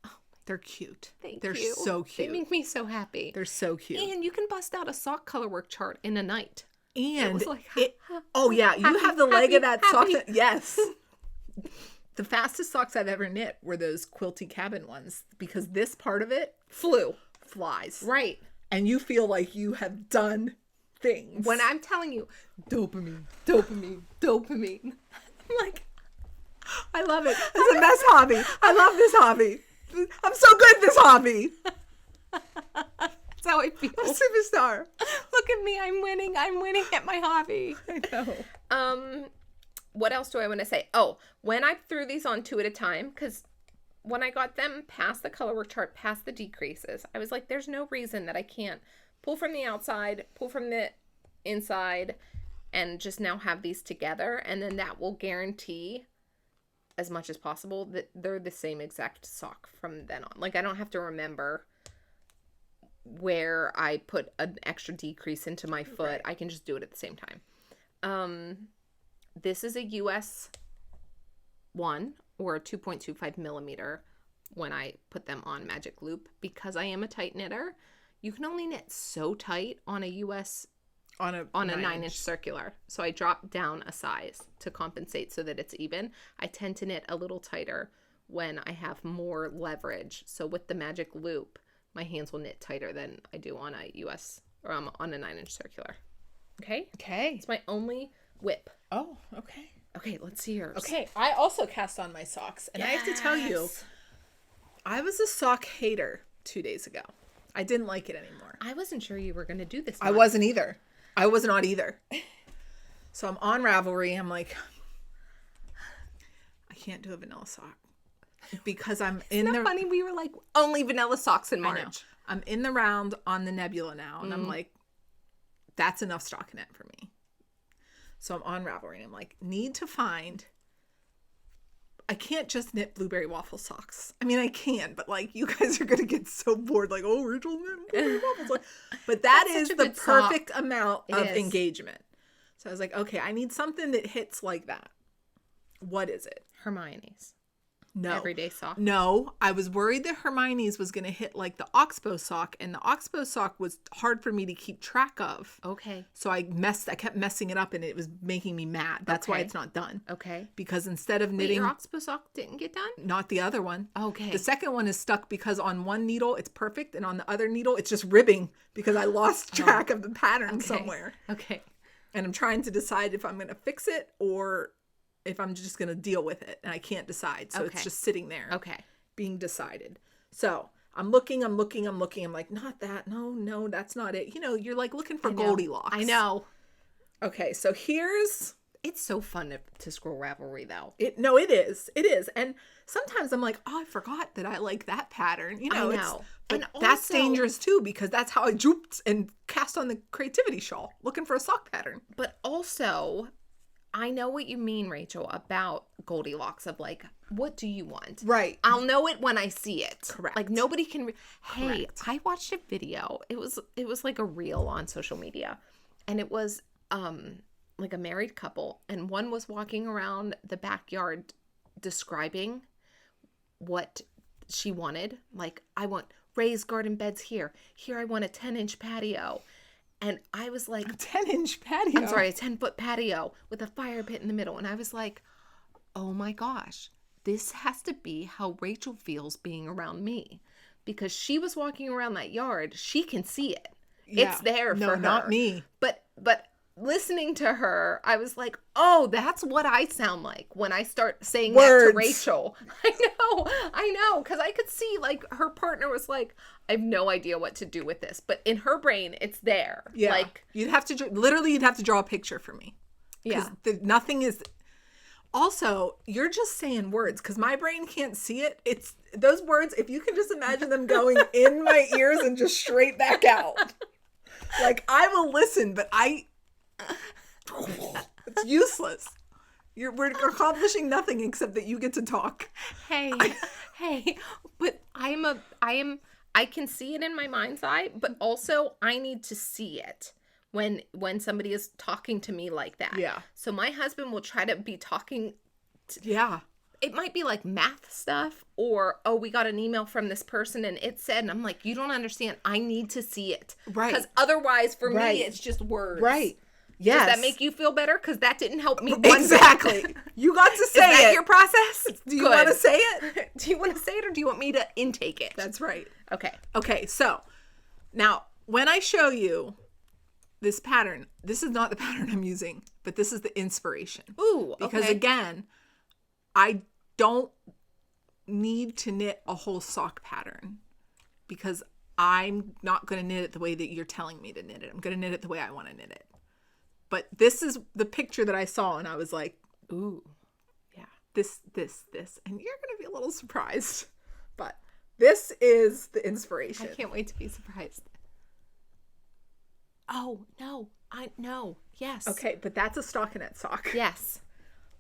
Oh, they're cute. They're so cute. They make me so happy. They're so cute. And you can bust out a sock color work chart in a night. And you have the leg of that sock. Yes. The fastest socks I've ever knit were those quilty cabin ones because this part of it flies. Right. And you feel like you have done things. When I'm telling you, dopamine. I'm like, I love it. It's the best hobby. I love this hobby. I'm so good at this hobby. That's how I feel. I'm a superstar. Look at me. I'm winning at my hobby. I know. What else do I want to say? Oh, when I threw these on 2 at a time, because when I got them past the color work chart, past the decreases, I was like, there's no reason that I can't pull from the outside, pull from the inside, and just now have these together. And then that will guarantee as much as possible that they're the same exact sock from then on. Like, I don't have to remember where I put an extra decrease into my foot. Right. I can just do it at the same time. This is a US 1 or a 2.25 millimeter when I put them on Magic Loop. Because I am a tight knitter, you can only knit so tight on a US on a 9-inch circular. So I drop down a size to compensate so that it's even. I tend to knit a little tighter when I have more leverage. So with the Magic Loop, my hands will knit tighter than I do on a US or on a 9-inch circular. Okay? Okay. It's my only whip. Oh, okay. Okay, let's see yours. Okay, I also cast on my socks. And I have to tell you, I was a sock hater 2 days ago. I didn't like it anymore. I wasn't sure you were going to do this one. I wasn't either. I was not either. So I'm on Ravelry. I'm like, I can't do a vanilla sock. Because I'm in the... funny? We were like, only vanilla socks in March. I know. I'm in the round on the Nebula now. And I'm like, that's enough stockinette for me. So I'm on Ravelry and I'm like, need to find... I can't just knit blueberry waffle socks. I mean, I can, but like, you guys are going to get so bored. Like, oh, Rachel knit blueberry waffle socks. But that is the perfect amount of engagement. So I was like, okay, I need something that hits like that. What is it? Hermione's. No. everyday sock? No, I was worried that Hermione's was going to hit like the Oxbow sock, and the Oxbow sock was hard for me to keep track of. Okay. So I kept messing it up, and it was making me mad. That's why it's not done. Okay. Because instead of Wait, knitting, your Oxbow sock didn't get done? not the other one. Okay. The second one is stuck because on one needle it's perfect, and on the other needle it's just ribbing because I lost track of the pattern somewhere. Okay. And I'm trying to decide if I'm going to fix it or if I'm just going to deal with it, and I can't decide. So it's just sitting there. Okay. Being decided. So I'm looking. I'm like, not that. No, that's not it. You know, you're like looking for Goldilocks. I know. Okay, so here's... It's so fun to scroll Ravelry, though. It is. And sometimes I'm like, oh, I forgot that I like that pattern. You know, I know. But And that's also- dangerous too, because that's how I drooped and cast on the creativity shawl, looking for a sock pattern. But also, I know what you mean, Rachel, about Goldilocks of like, what do you want? Right. I'll know it when I see it. Correct. Like nobody can. Hey, Correct. I watched a video. It was like a reel on social media, and it was like a married couple, and one was walking around the backyard describing what she wanted. Like, I want raised garden beds here. Here I want a 10-inch patio. And I was like, A 10-inch patio. I'm sorry, a 10-foot patio with a fire pit in the middle. And I was like, oh my gosh, this has to be how Rachel feels being around me. Because she was walking around that yard. She can see it. Yeah. It's there for No, her. not me. But listening to her, I was like, oh, that's what I sound like when I start saying that to Rachel. I know. Because I could see, like, her partner was like, I have no idea what to do with this. But in her brain, it's there. Yeah. Like, you'd have to draw a picture for me. yeah. Nothing is... Also, you're just saying words because my brain can't see it. It's those words, if you can just imagine them going in my ears and just straight back out. Like, I will listen, but it's useless. We're accomplishing nothing except that you get to talk. Hey, but I can see it in my mind's eye, but also I need to see it when somebody is talking to me like that. Yeah. So my husband will try to be talking. Yeah. It might be like math stuff or, oh, we got an email from this person and it said, and I'm like, you don't understand. I need to see it. Right. Because otherwise for Right. me, it's just words. Right. Yes. Does that make you feel better? Because that didn't help me. Exactly. You got to say it. Is that your process? Do you want to say it? Do you want to say it or do you want me to intake it? That's right. Okay. Okay, so now when I show you this pattern, this is not the pattern I'm using, but this is the inspiration. Ooh, okay. Because again, I don't need to knit a whole sock pattern because I'm not going to knit it the way that you're telling me to knit it. I'm going to knit it the way I want to knit it. But this is the picture that I saw and I was like, ooh, yeah, this. And you're going to be a little surprised. But this is the inspiration. I can't wait to be surprised. Oh, no. I know. Yes. Okay, but that's a stockinette sock. Yes.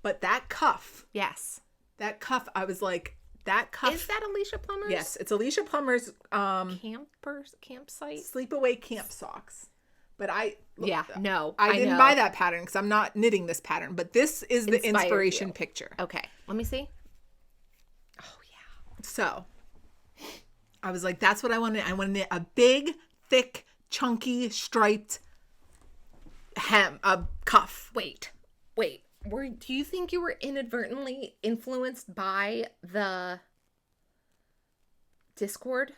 But that cuff, Yes. I was like, that cuff. Is that Alicia Plummer's? Yes, it's Alicia Plummer's campsite? sleepaway camp socks. But I didn't buy that pattern because I'm not knitting this pattern. But this is the Inspired inspiration you. picture. Okay. Let me see. Oh, yeah. So I was like, that's what I wanted. I want to knit a big, thick, chunky, striped cuff. Wait. Do you think you were inadvertently influenced by the Discord?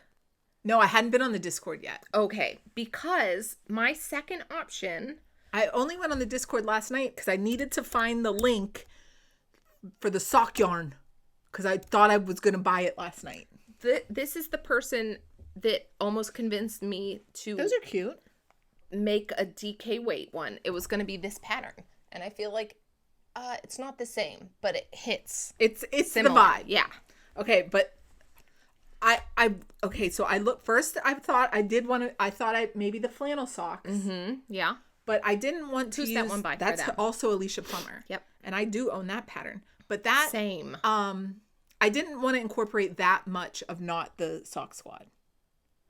No, I hadn't been on the Discord yet. Okay, because my second option... I only went on the Discord last night because I needed to find the link for the sock yarn because I thought I was going to buy it last night. This is the person that almost convinced me to... Those are cute. ...make a DK weight one. It was going to be this pattern. And I feel like it's not the same, but it hits. It's similar. the vibe. Yeah. Okay, but so I looked first. I thought maybe the flannel socks. Mm-hmm. Yeah. But I didn't want to Who's use that one by? That's for them? also Alicia Plummer. Yep. And I do own that pattern. But that same. I didn't want to incorporate that much of not the sock squad.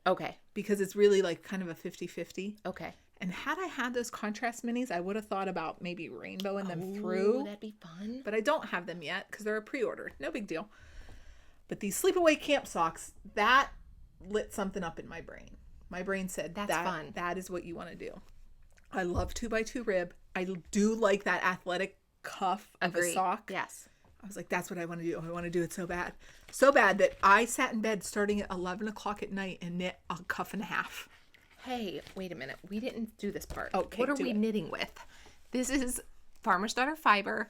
Okay. Because it's really like kind of a 50-50. Okay. And had I had those contrast minis, I would have thought about maybe rainbowing them through. That'd be fun. But I don't have them yet because they're a pre-order. No big deal. But these sleepaway camp socks, that lit something up in my brain. My brain said, that's fun. That is what you want to do. I love 2x2 rib. I do like that athletic cuff of a sock. Yes. I was like, that's what I want to do. I want to do it so bad. So bad that I sat in bed starting at 11 o'clock at night and knit a cuff and a half. Hey, wait a minute. We didn't do this part. Okay, what are we knitting with? This is Farmer's Daughter Fiber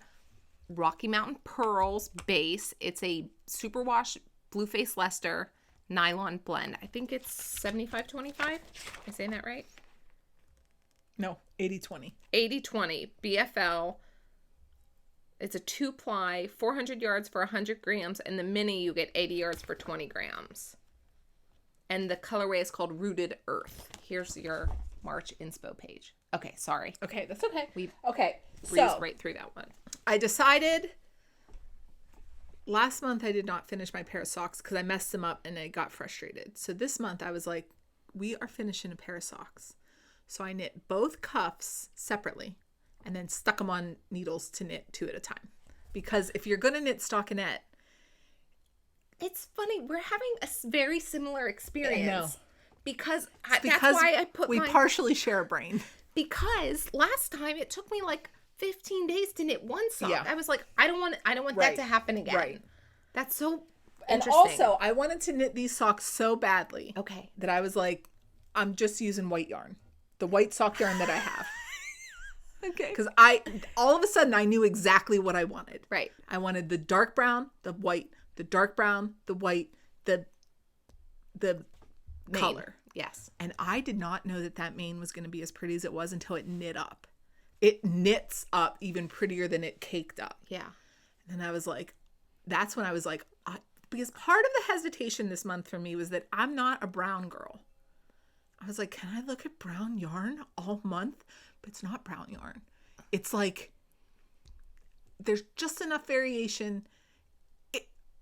Rocky Mountain Pearls base. It's a superwash Blueface Leicester nylon blend. I think it's 75-25. Am I saying that right? No, 80-20. 80-20 BFL. It's a 2-ply, 400 yards for 100 grams, and the mini you get 80 yards for 20 grams. And the colorway is called Rooted Earth. Here's your March inspo page. Okay, sorry. Okay, that's okay. We breezed right through that one. I decided last month I did not finish my pair of socks because I messed them up and I got frustrated. So this month I was like, we are finishing a pair of socks. So I knit both cuffs separately and then stuck them on needles to knit 2 at a time. Because if you're going to knit stockinette, it's funny. We're having a very similar experience. I know. Because that's why I put we partially share a brain. Because last time it took me like 15 days to knit one sock. Yeah. I was like, I don't want that to happen again. Right. That's so interesting. And also, I wanted to knit these socks so badly. Okay. That I was like, I'm just using white yarn. The white sock yarn that I have. Okay. Because all of a sudden I knew exactly what I wanted. Right. I wanted the dark brown, the white, the dark brown, the white, the color. Yes. And I did not know that mane was going to be as pretty as it was until it knit up. It knits up even prettier than it caked up. Yeah. And I was like, that's when I was like, because part of the hesitation this month for me was that I'm not a brown girl. I was like, can I look at brown yarn all month? But it's not brown yarn. It's like, there's just enough variation.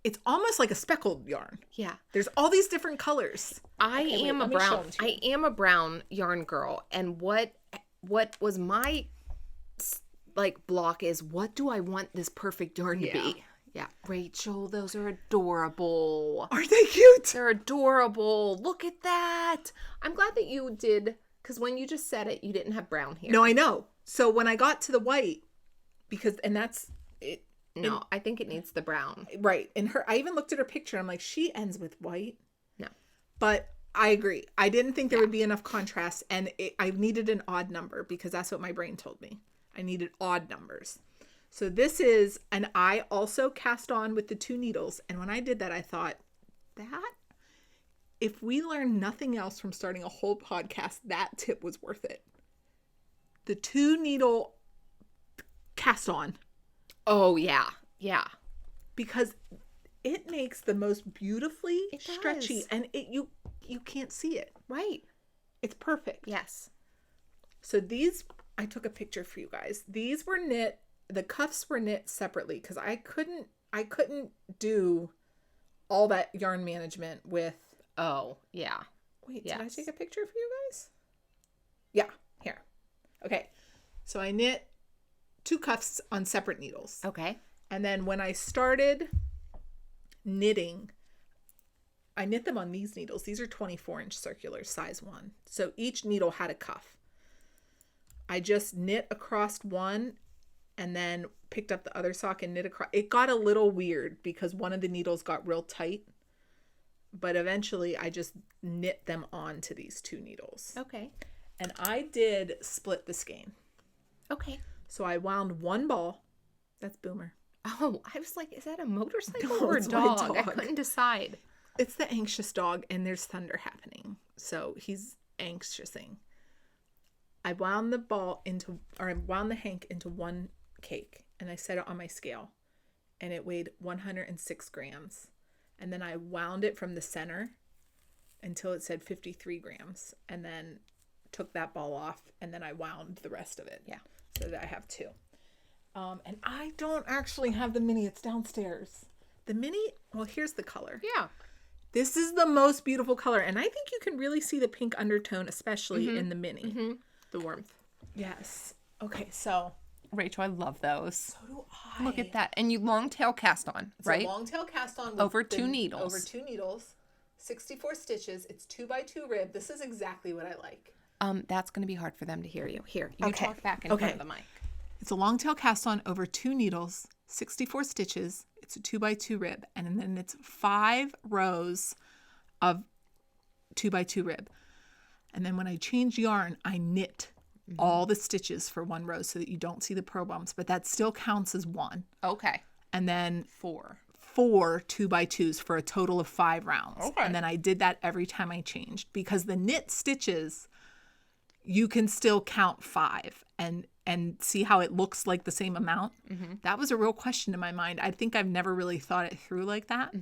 It's almost like a speckled yarn. Yeah. There's all these different colors. I am a brown yarn girl. And what was my block is, what do I want this perfect yarn to be? Yeah. Rachel, those are adorable. Aren't they cute? They're adorable. Look at that. I'm glad that you did, because when you just said it, you didn't have brown here. No, I know. So when I got to the white, that's it. No, I think it needs the brown. Right. And I even looked at her picture. I'm like, she ends with white. No. But I agree. I didn't think there would be enough contrast. And I needed an odd number because that's what my brain told me. I needed odd numbers. So this is, and I also cast on with the 2 needles. And when I did that, I thought that if we learn nothing else from starting a whole podcast, that tip was worth it. The 2 needle cast on. Oh, yeah. Yeah. Because it makes the most beautifully stretchy, and you can't see it. Right. It's perfect. Yes. So these, I took a picture for you guys. These were knit, the cuffs were knit separately because I couldn't do all that yarn management with. Oh, yeah. Wait, did I take a picture for you guys? Yeah, here. Okay. So I knit 2 cuffs on separate needles. Okay. And then when I started knitting, I knit them on these needles. These are 24-inch circular, size 1. So each needle had a cuff. I just knit across one and then picked up the other sock and knit across. It got a little weird because one of the needles got real tight. But eventually I just knit them onto these 2 needles. Okay. And I did split the skein. Okay. So I wound 1 ball. That's Boomer. Oh, I was like, is that a motorcycle No, or a it's my dog? I dog. couldn't decide. It's the anxious dog, and there's thunder happening. So he's anxiousing. I wound the hank into 1 cake, and I set it on my scale, and it weighed 106 grams. And then I wound it from the center until it said 53 grams, and then took that ball off, and then I wound the rest of it. Yeah. So that I have 2. And I don't actually have the mini. It's downstairs. The mini, well, here's the color. Yeah. This is the most beautiful color. And I think you can really see the pink undertone, especially in the mini. Mm-hmm. The warmth. Yes. Okay, so Rachel, I love those. So do I. Look at that. And you long tail cast on, It's right? a long tail cast on. Over 2 needles. Over 2 needles. 64 stitches. It's 2x2 rib. This is exactly what I like. That's going to be hard for them to hear you. Here, you Okay. talk back in front of the mic. It's a long tail cast on over 2 needles, 64 stitches. It's a 2x2 rib. And then it's 5 rows of 2x2 rib. And then when I change yarn, I knit all the stitches for 1 row so that you don't see the purl bumps, but that still counts as 1. Okay. And then 4 2x2s for a total of 5 rounds. Okay. And then I did that every time I changed, because the knit stitches, you can still count 5 and see how it looks like the same amount. That was a real question in my mind. I think I've never really thought it through like that.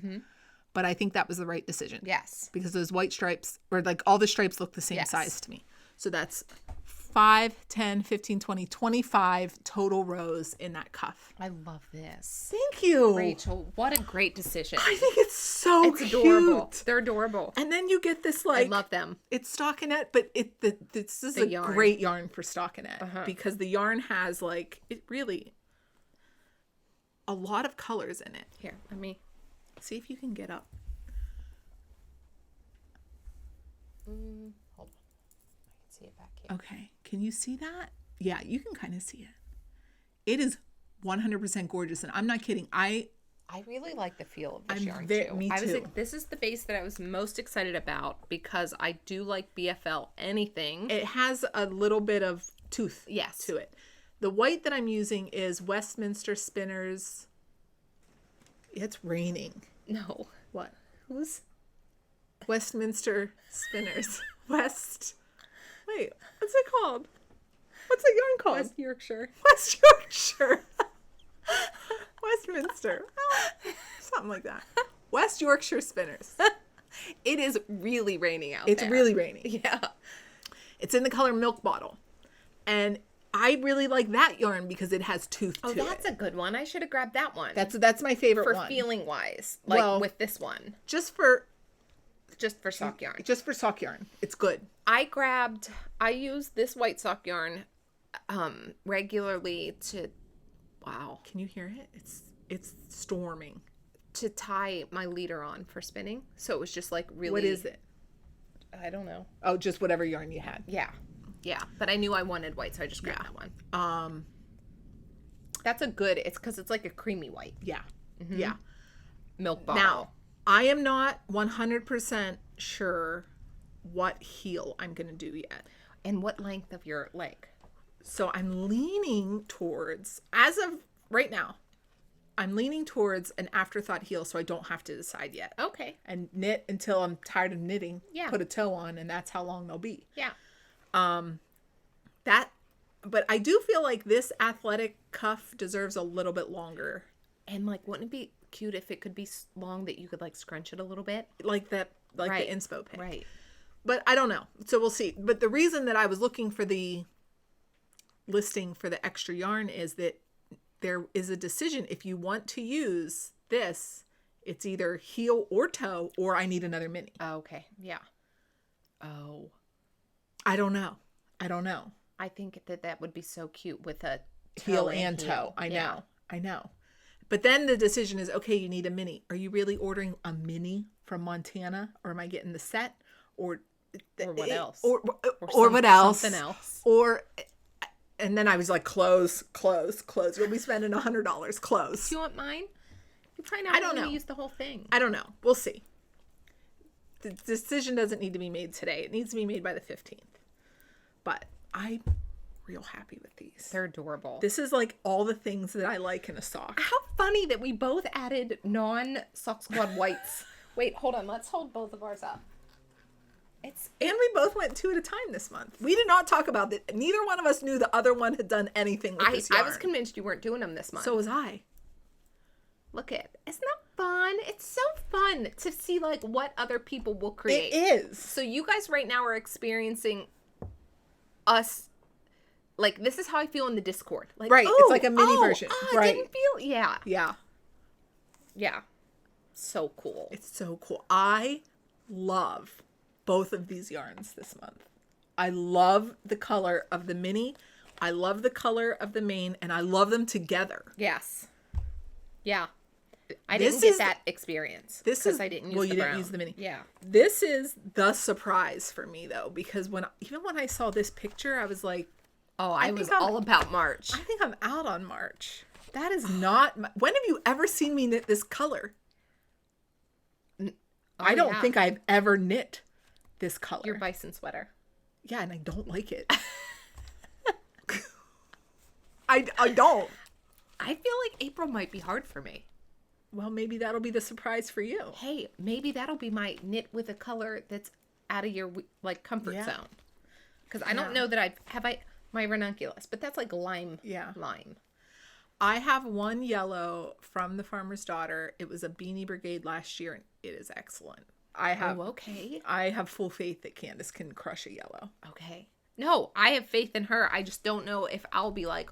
But I think that was the right decision. Yes. Because those white stripes, or like all the stripes look the same Yes. size to me. So that's 5, 10, 15, 20, 25 total rows in that cuff. I love this. Thank you. Rachel, what a great decision. I think it's so It's adorable. cute. They're adorable. And then you get this I like, love them. it's stockinette, but this is The a yarn. great yarn for stockinette because the yarn has like, it really, a lot of colors in it. Here, let me. See if you can get up. Hold on. I can see it back here. Okay. Can you see that? Yeah, you can kind of see it. It is 100% gorgeous. And I'm not kidding. I really like the feel of this I'm yarn ve- too. me I was too. like, this is the base that I was most excited about because I do like BFL anything. It has a little bit of tooth Yes. to it. The white that I'm using is Westminster Spinners. It's raining. No. What? Who's? Westminster Spinners. Wait, what's it called? What's that yarn called? West Yorkshire. West Yorkshire. Westminster. Something like that. West Yorkshire Spinners. It is really raining out It's there. really raining. Yeah. It's in the color Milk Bottle. And I really like that yarn because it has tooth to Oh, it. that's a good one. I should have grabbed that one. That's my favorite for one. feeling wise. Like Well- with this one. Just for Sock yarn. sock yarn. It's good. I use this white sock yarn regularly to, wow, Can you hear it? It's storming. to tie my leader on for spinning. So it was just like really. What is it? I don't know. Oh, just whatever yarn you had. Yeah. Yeah. But I knew I wanted white, so I just grabbed that one. That's a good, it's because it's like a creamy white. Yeah. Yeah. Milk bottle. Now, I am not 100% sure what heel I'm going to do yet. And what length of your leg? So I'm leaning towards, as of right now, I'm leaning towards an afterthought heel so I don't have to decide yet. Okay. And knit until I'm tired of knitting. Yeah. Put a toe on, and that's how long they'll be. Yeah. But I do feel like this athletic cuff deserves a little bit longer. And like, wouldn't it be cute if it could be long that you could like scrunch it a little bit? Like that, like Right. the inspo pick. Right. But I don't know. So we'll see. But the reason that I was looking for the listing for the extra yarn is that there is a decision. If you want to use this, it's either heel or toe, or I need another mini. Oh, okay. Yeah. Oh. I don't know. I think that would be so cute with a Heel toe and toe. heel. I know. Yeah. I know. But then the decision is, okay, you need a mini. Are you really ordering a mini from Montana, or am I getting the set, or what else? Or what else? Something else. Or, and then I was like, clothes. You'll be spending $100. Clothes. Do you want mine? You're probably I not don't going to know. use the whole thing. I don't know. We'll see. The decision doesn't need to be made today. It needs to be made by the 15th. But I'm real happy with these. They're adorable. This is like all the things that I like in a sock. How funny that we both added non-Sock Squad whites. Wait, hold on. Let's hold both of ours up. And we both went 2 at a time this month. We did not talk about it. Neither one of us knew the other one had done anything with this yarn. I was convinced you weren't doing them this month. So was I. Look at it. Isn't that fun? It's so fun to see like what other people will create. It is. So you guys right now are experiencing us. Like, this is how I feel in the Discord. Like, Right, it's like a mini version. I Right. didn't feel, yeah. Yeah. So cool. It's so cool. I love both of these yarns this month. I love the color of the mini I love the color of the mane, and I love them together. Yes. Yeah. I This didn't get is- that experience. This is because I didn't use well, the you didn't brown. use the mini. Yeah. This is the surprise for me though, because even when I saw this picture, I was like, Oh, I think was I'm- all about March. I think I'm out on March. That is not. When have you ever seen me knit this color? I don't yeah. think I've ever knit this color. Your bison sweater. Yeah, and I don't like it. I don't. I feel like April might be hard for me. Well, maybe that'll be the surprise for you. Hey, maybe that'll be my knit with a color that's out of your like comfort Yeah. zone. Because I don't know that I my ranunculus, but that's like lime. Yeah. Lime. I have one yellow from the Farmer's Daughter. It was a Beanie Brigade last year, and it is excellent. I have okay. I have full faith that Candace can crush a yellow. Okay. No, I have faith in her. I just don't know if I'll be like,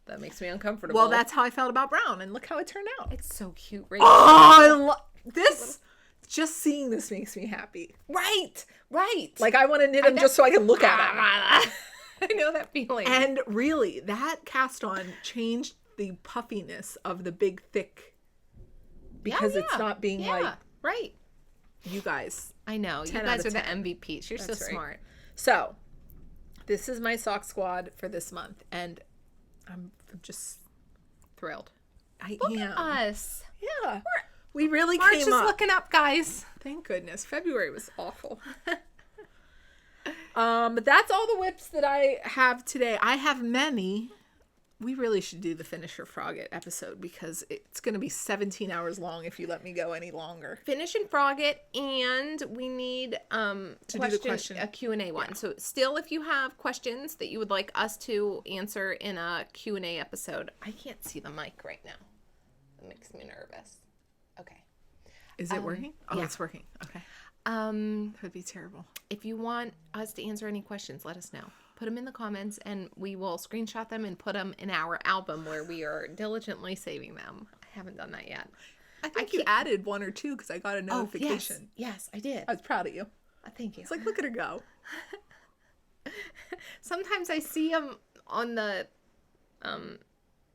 that makes me uncomfortable. Well, that's how I felt about brown, and look how it turned out. it's so cute, right? Oh, this. Just seeing this makes me happy. Right. Like I want to knit them just so I can look at them. I know that feeling. And really, that cast on changed the puffiness of the big thick, because it's not being like right. you guys. I know. You 10 guys out are of the 10. MVPs. You're so That's right. smart. So, this is my sock squad for this month, and I'm just Thrilled. I Look am. at us. Yeah, we really March came is up. looking up, guys. Thank goodness. February was awful. But that's all the whips that I have today. I have many. We really should do the Finisher Frogget episode because it's going to be 17 hours long if you let me go any longer. Finish and frog it, and we need do the question. a Q&A one. So still, if you have questions that you would like us to answer in a Q&A episode, I can't see the mic right now. It makes me nervous. Okay. Is it working? Oh, yeah. it's working. Okay. That would be terrible. If you want us to answer any questions, let us know. Put them in the comments, and we will screenshot them and put them in our album where we are diligently saving them. I haven't done that yet. I think you added one or two because I got a Oh, notification. yes, I did. I was proud of you. Thank you. It's like, look at her go. Sometimes I see them on the, on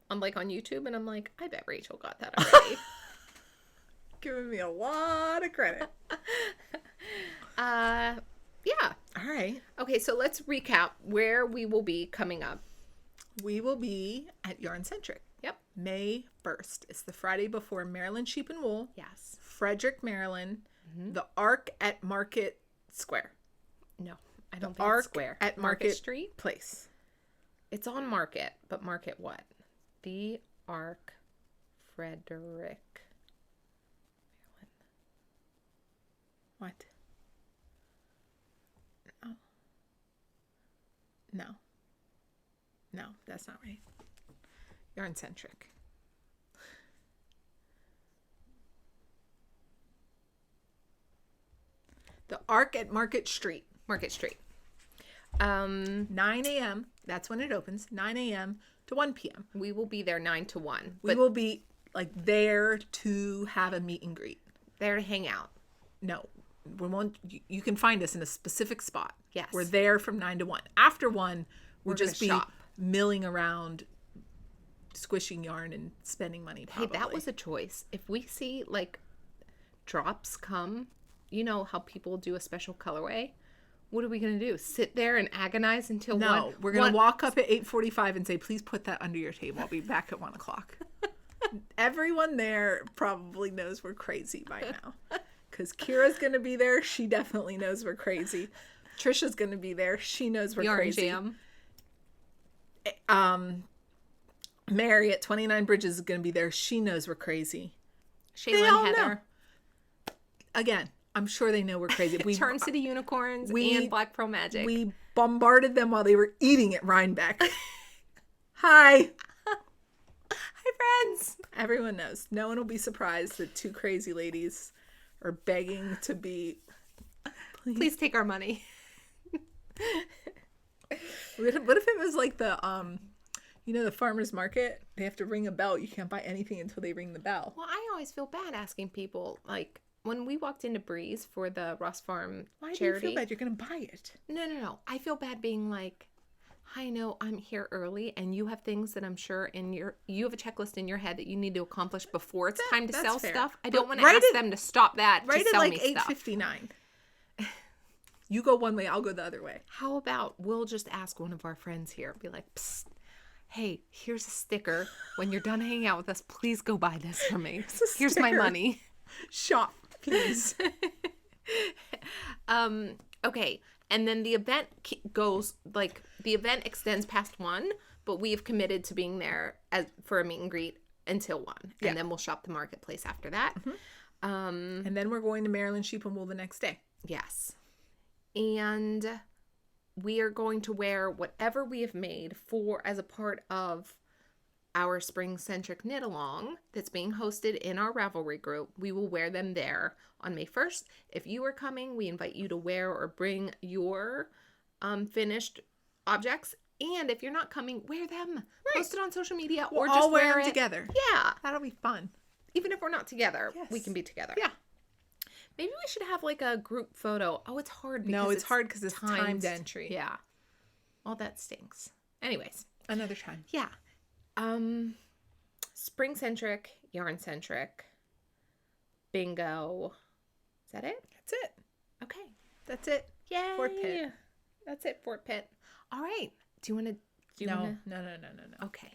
YouTube, and I'm like, I bet Rachel got that already. Giving me a lot of credit. Yeah. All right. Okay, so let's recap where we will be coming up. We will be at Yarncentrick. Yep. May 1st. It's the Friday before Maryland Sheep and Wool. Yes. Frederick, Maryland. The Arc at Market Square. No, I don't think Arc it's square. at Market Street? Place. It's on Market, but Market what? The Arc, Frederick. What? No, that's not right. Yarncentrick. The Arc at Market Street. Market Street. 9 a.m. That's when it opens. 9 a.m. to 1 p.m. We will be there 9 to 1. We will be like there to have a meet and greet. There to hang out. No, we won't. You can find us in a specific spot. Yes. We're there from 9 to 1. After 1, we'll just be shop. milling around, squishing yarn and spending money. Probably. Hey, that was a choice. If we see like drops come, you know how people do a special colorway. What are we going to do? Sit there and agonize until No, we're going to walk up at 8:45 and say, please put that under your table. I'll be back at 1 o'clock. Everyone there probably knows we're crazy by now. Because Kira's going to be there. She definitely knows we're crazy. Trisha's going to be there. She knows we're Yarn crazy. Jam. Mary at 29 Bridges is going to be there. She knows we're crazy. Shaylin, Heather. Know. Again, I'm sure they know we're crazy. We Turn City Unicorns and Black Pearl Magic. We bombarded them while they were eating at Rhinebeck. Hi. Hi, friends. Everyone knows. No one will be surprised that two crazy ladies are begging to be. Please take our money. What if it was like the the farmer's market? They have to ring a bell. You can't buy anything until they ring the bell. Well, I always feel bad asking people, like, when we walked into Breeze for the Ross Farm Why charity. do you feel bad? You're going to buy it. No. I feel bad being like, I know I'm here early and you have things that I'm sure you have a checklist in your head that you need to accomplish before it's time to sell fair. stuff. I don't want to ask them to stop that to sell me stuff. Right at like 8:59. You go one way, I'll go the other way. How about we'll just ask one of our friends here, be like, psst, hey, here's a sticker. When you're done hanging out with us, please go buy this for me. Here's my money. Shop, please. Okay. And then the event the event extends past 1, but we've committed to being there for a meet and greet until 1. Yeah. And then we'll shop the marketplace after that. Mm-hmm. And then we're going to Maryland Sheep and Wool the next day. Yes. And we are going to wear whatever we have made as a part of our Springcentrick knit along that's being hosted in our Ravelry group. We will wear them there on May 1st. If you are coming, we invite you to wear or bring your finished objects. And if you're not coming, wear them. Right. Post it on social media or just all wear them it together. Yeah. That'll be fun. Even if we're not together, yes. we can be together. Yeah. Maybe we should have like a group photo. Oh, it's hard. No, it's hard because it's timed entry. Yeah. Well, that stinks. Anyways. Another time. Yeah. Springcentrick, Yarncentrick, bingo. Is that it? That's it. Okay. That's it. Yay. Fort Pitt. That's it, Fort Pitt. All right. Do you want to? No. Okay.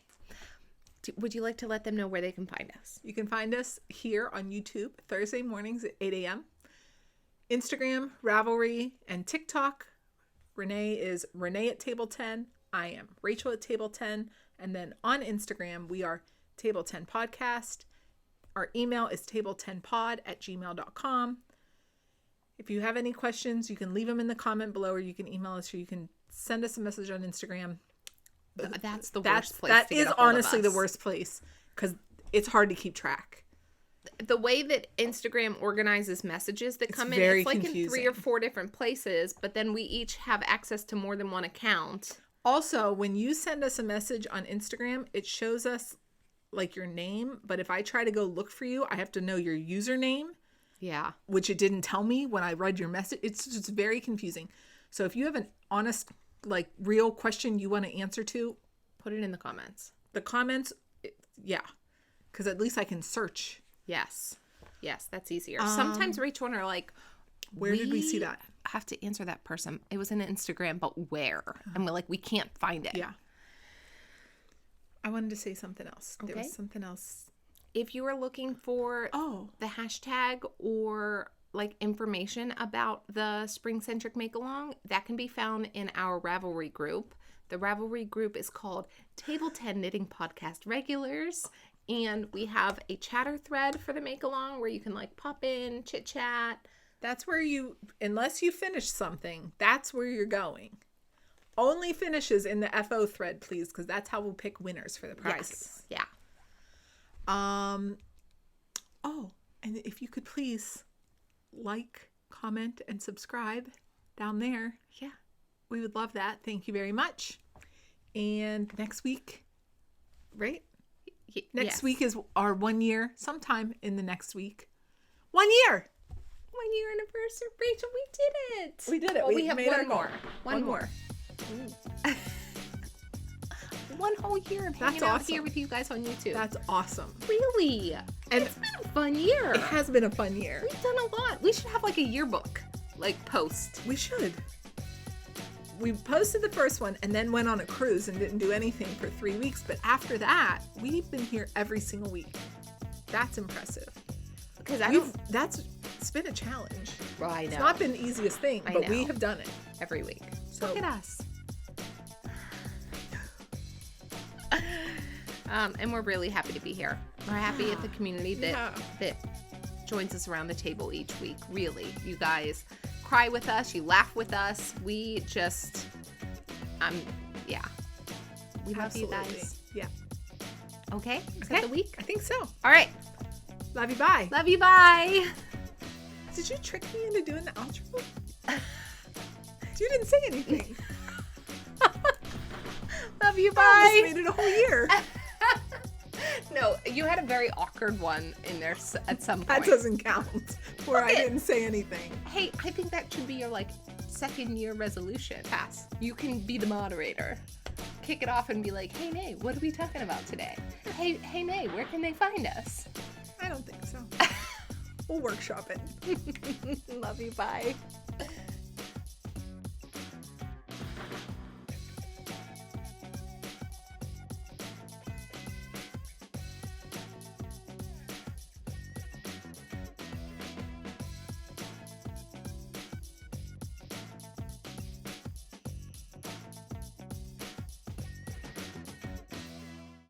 Would you like to let them know where they can find us? You can find us here on YouTube Thursday mornings at 8 a.m. Instagram, Ravelry, and TikTok. Renee is Renee at Table 10. I am Rachel at Table 10. And then on Instagram, we are Table 10 Podcast. Our email is table10pod@gmail.com. If you have any questions, you can leave them in the comment below, or you can email us, or you can send us a message on Instagram. That's the worst place. That is honestly the worst place because it's hard to keep track. The way that Instagram organizes messages that come in, it's like confusing. In 3 or 4 different places, but then we each have access to more than one account. Also, when you send us a message on Instagram, it shows us like your name, but if I try to go look for you, I have to know your username. Yeah. Which it didn't tell me when I read your message. It's just very confusing. So if you have an honest, like real question you want to answer to, put it in the comments. The comments, yeah. Because at least I can search. Yes. Yes, that's easier. Sometimes Rachel and I are like, where did we see that? Have to answer that person. It was in Instagram, but where? And we're like, we can't find it. Yeah. I wanted to say something else. Okay. There was something else. If you are looking for the hashtag or like information about the Springcentrick Makealong, that can be found in our Ravelry group. The Ravelry group is called Table 10 Knitting Podcast Regulars. And we have a chatter thread for the Makealong where you can like pop in, chit chat. That's where unless you finish something, that's where you're going. Only finishes in the FO thread, please, because that's how we'll pick winners for the prizes. Yes. Yeah. And if you could please like, comment, and subscribe down there. Yeah. We would love that. Thank you very much. And next week, right? Next week is our 1 year, sometime in the next week. 1 year! 1 year anniversary. Rachel, we did it. We did it. Well, we have one more. One more. One whole year of hanging out here with you guys on YouTube. That's awesome. Really? And it's been a fun year. It has been a fun year. We've done a lot. We should have like a yearbook, like post. We should. We posted the first one and then went on a cruise and didn't do anything for 3 weeks. But after that, we've been here every single week. That's impressive. Because it's been a challenge. Well, I know. It's not been the easiest thing, but we have done it every week. So look at us. And we're really happy to be here. We're happy at the community that joins us around the table each week. Really, you guys cry with us, you laugh with us. We just, we love you guys. Yeah. Okay. Is that the week? I think so. All right. Love you. Bye. Love you. Bye. Did you trick me into doing the outro? You didn't say anything. Love you. Bye. I just made it a whole year. No, you had a very awkward one in there at some point. That doesn't count. Where I didn't say anything. Hey, I think that should be your like 2nd year resolution. Pass. You can be the moderator. kick it off and be like, hey, Nay, what are we talking about today? Hey, Nay, where can they find us? I don't think so. We'll workshop it. Love you. Bye.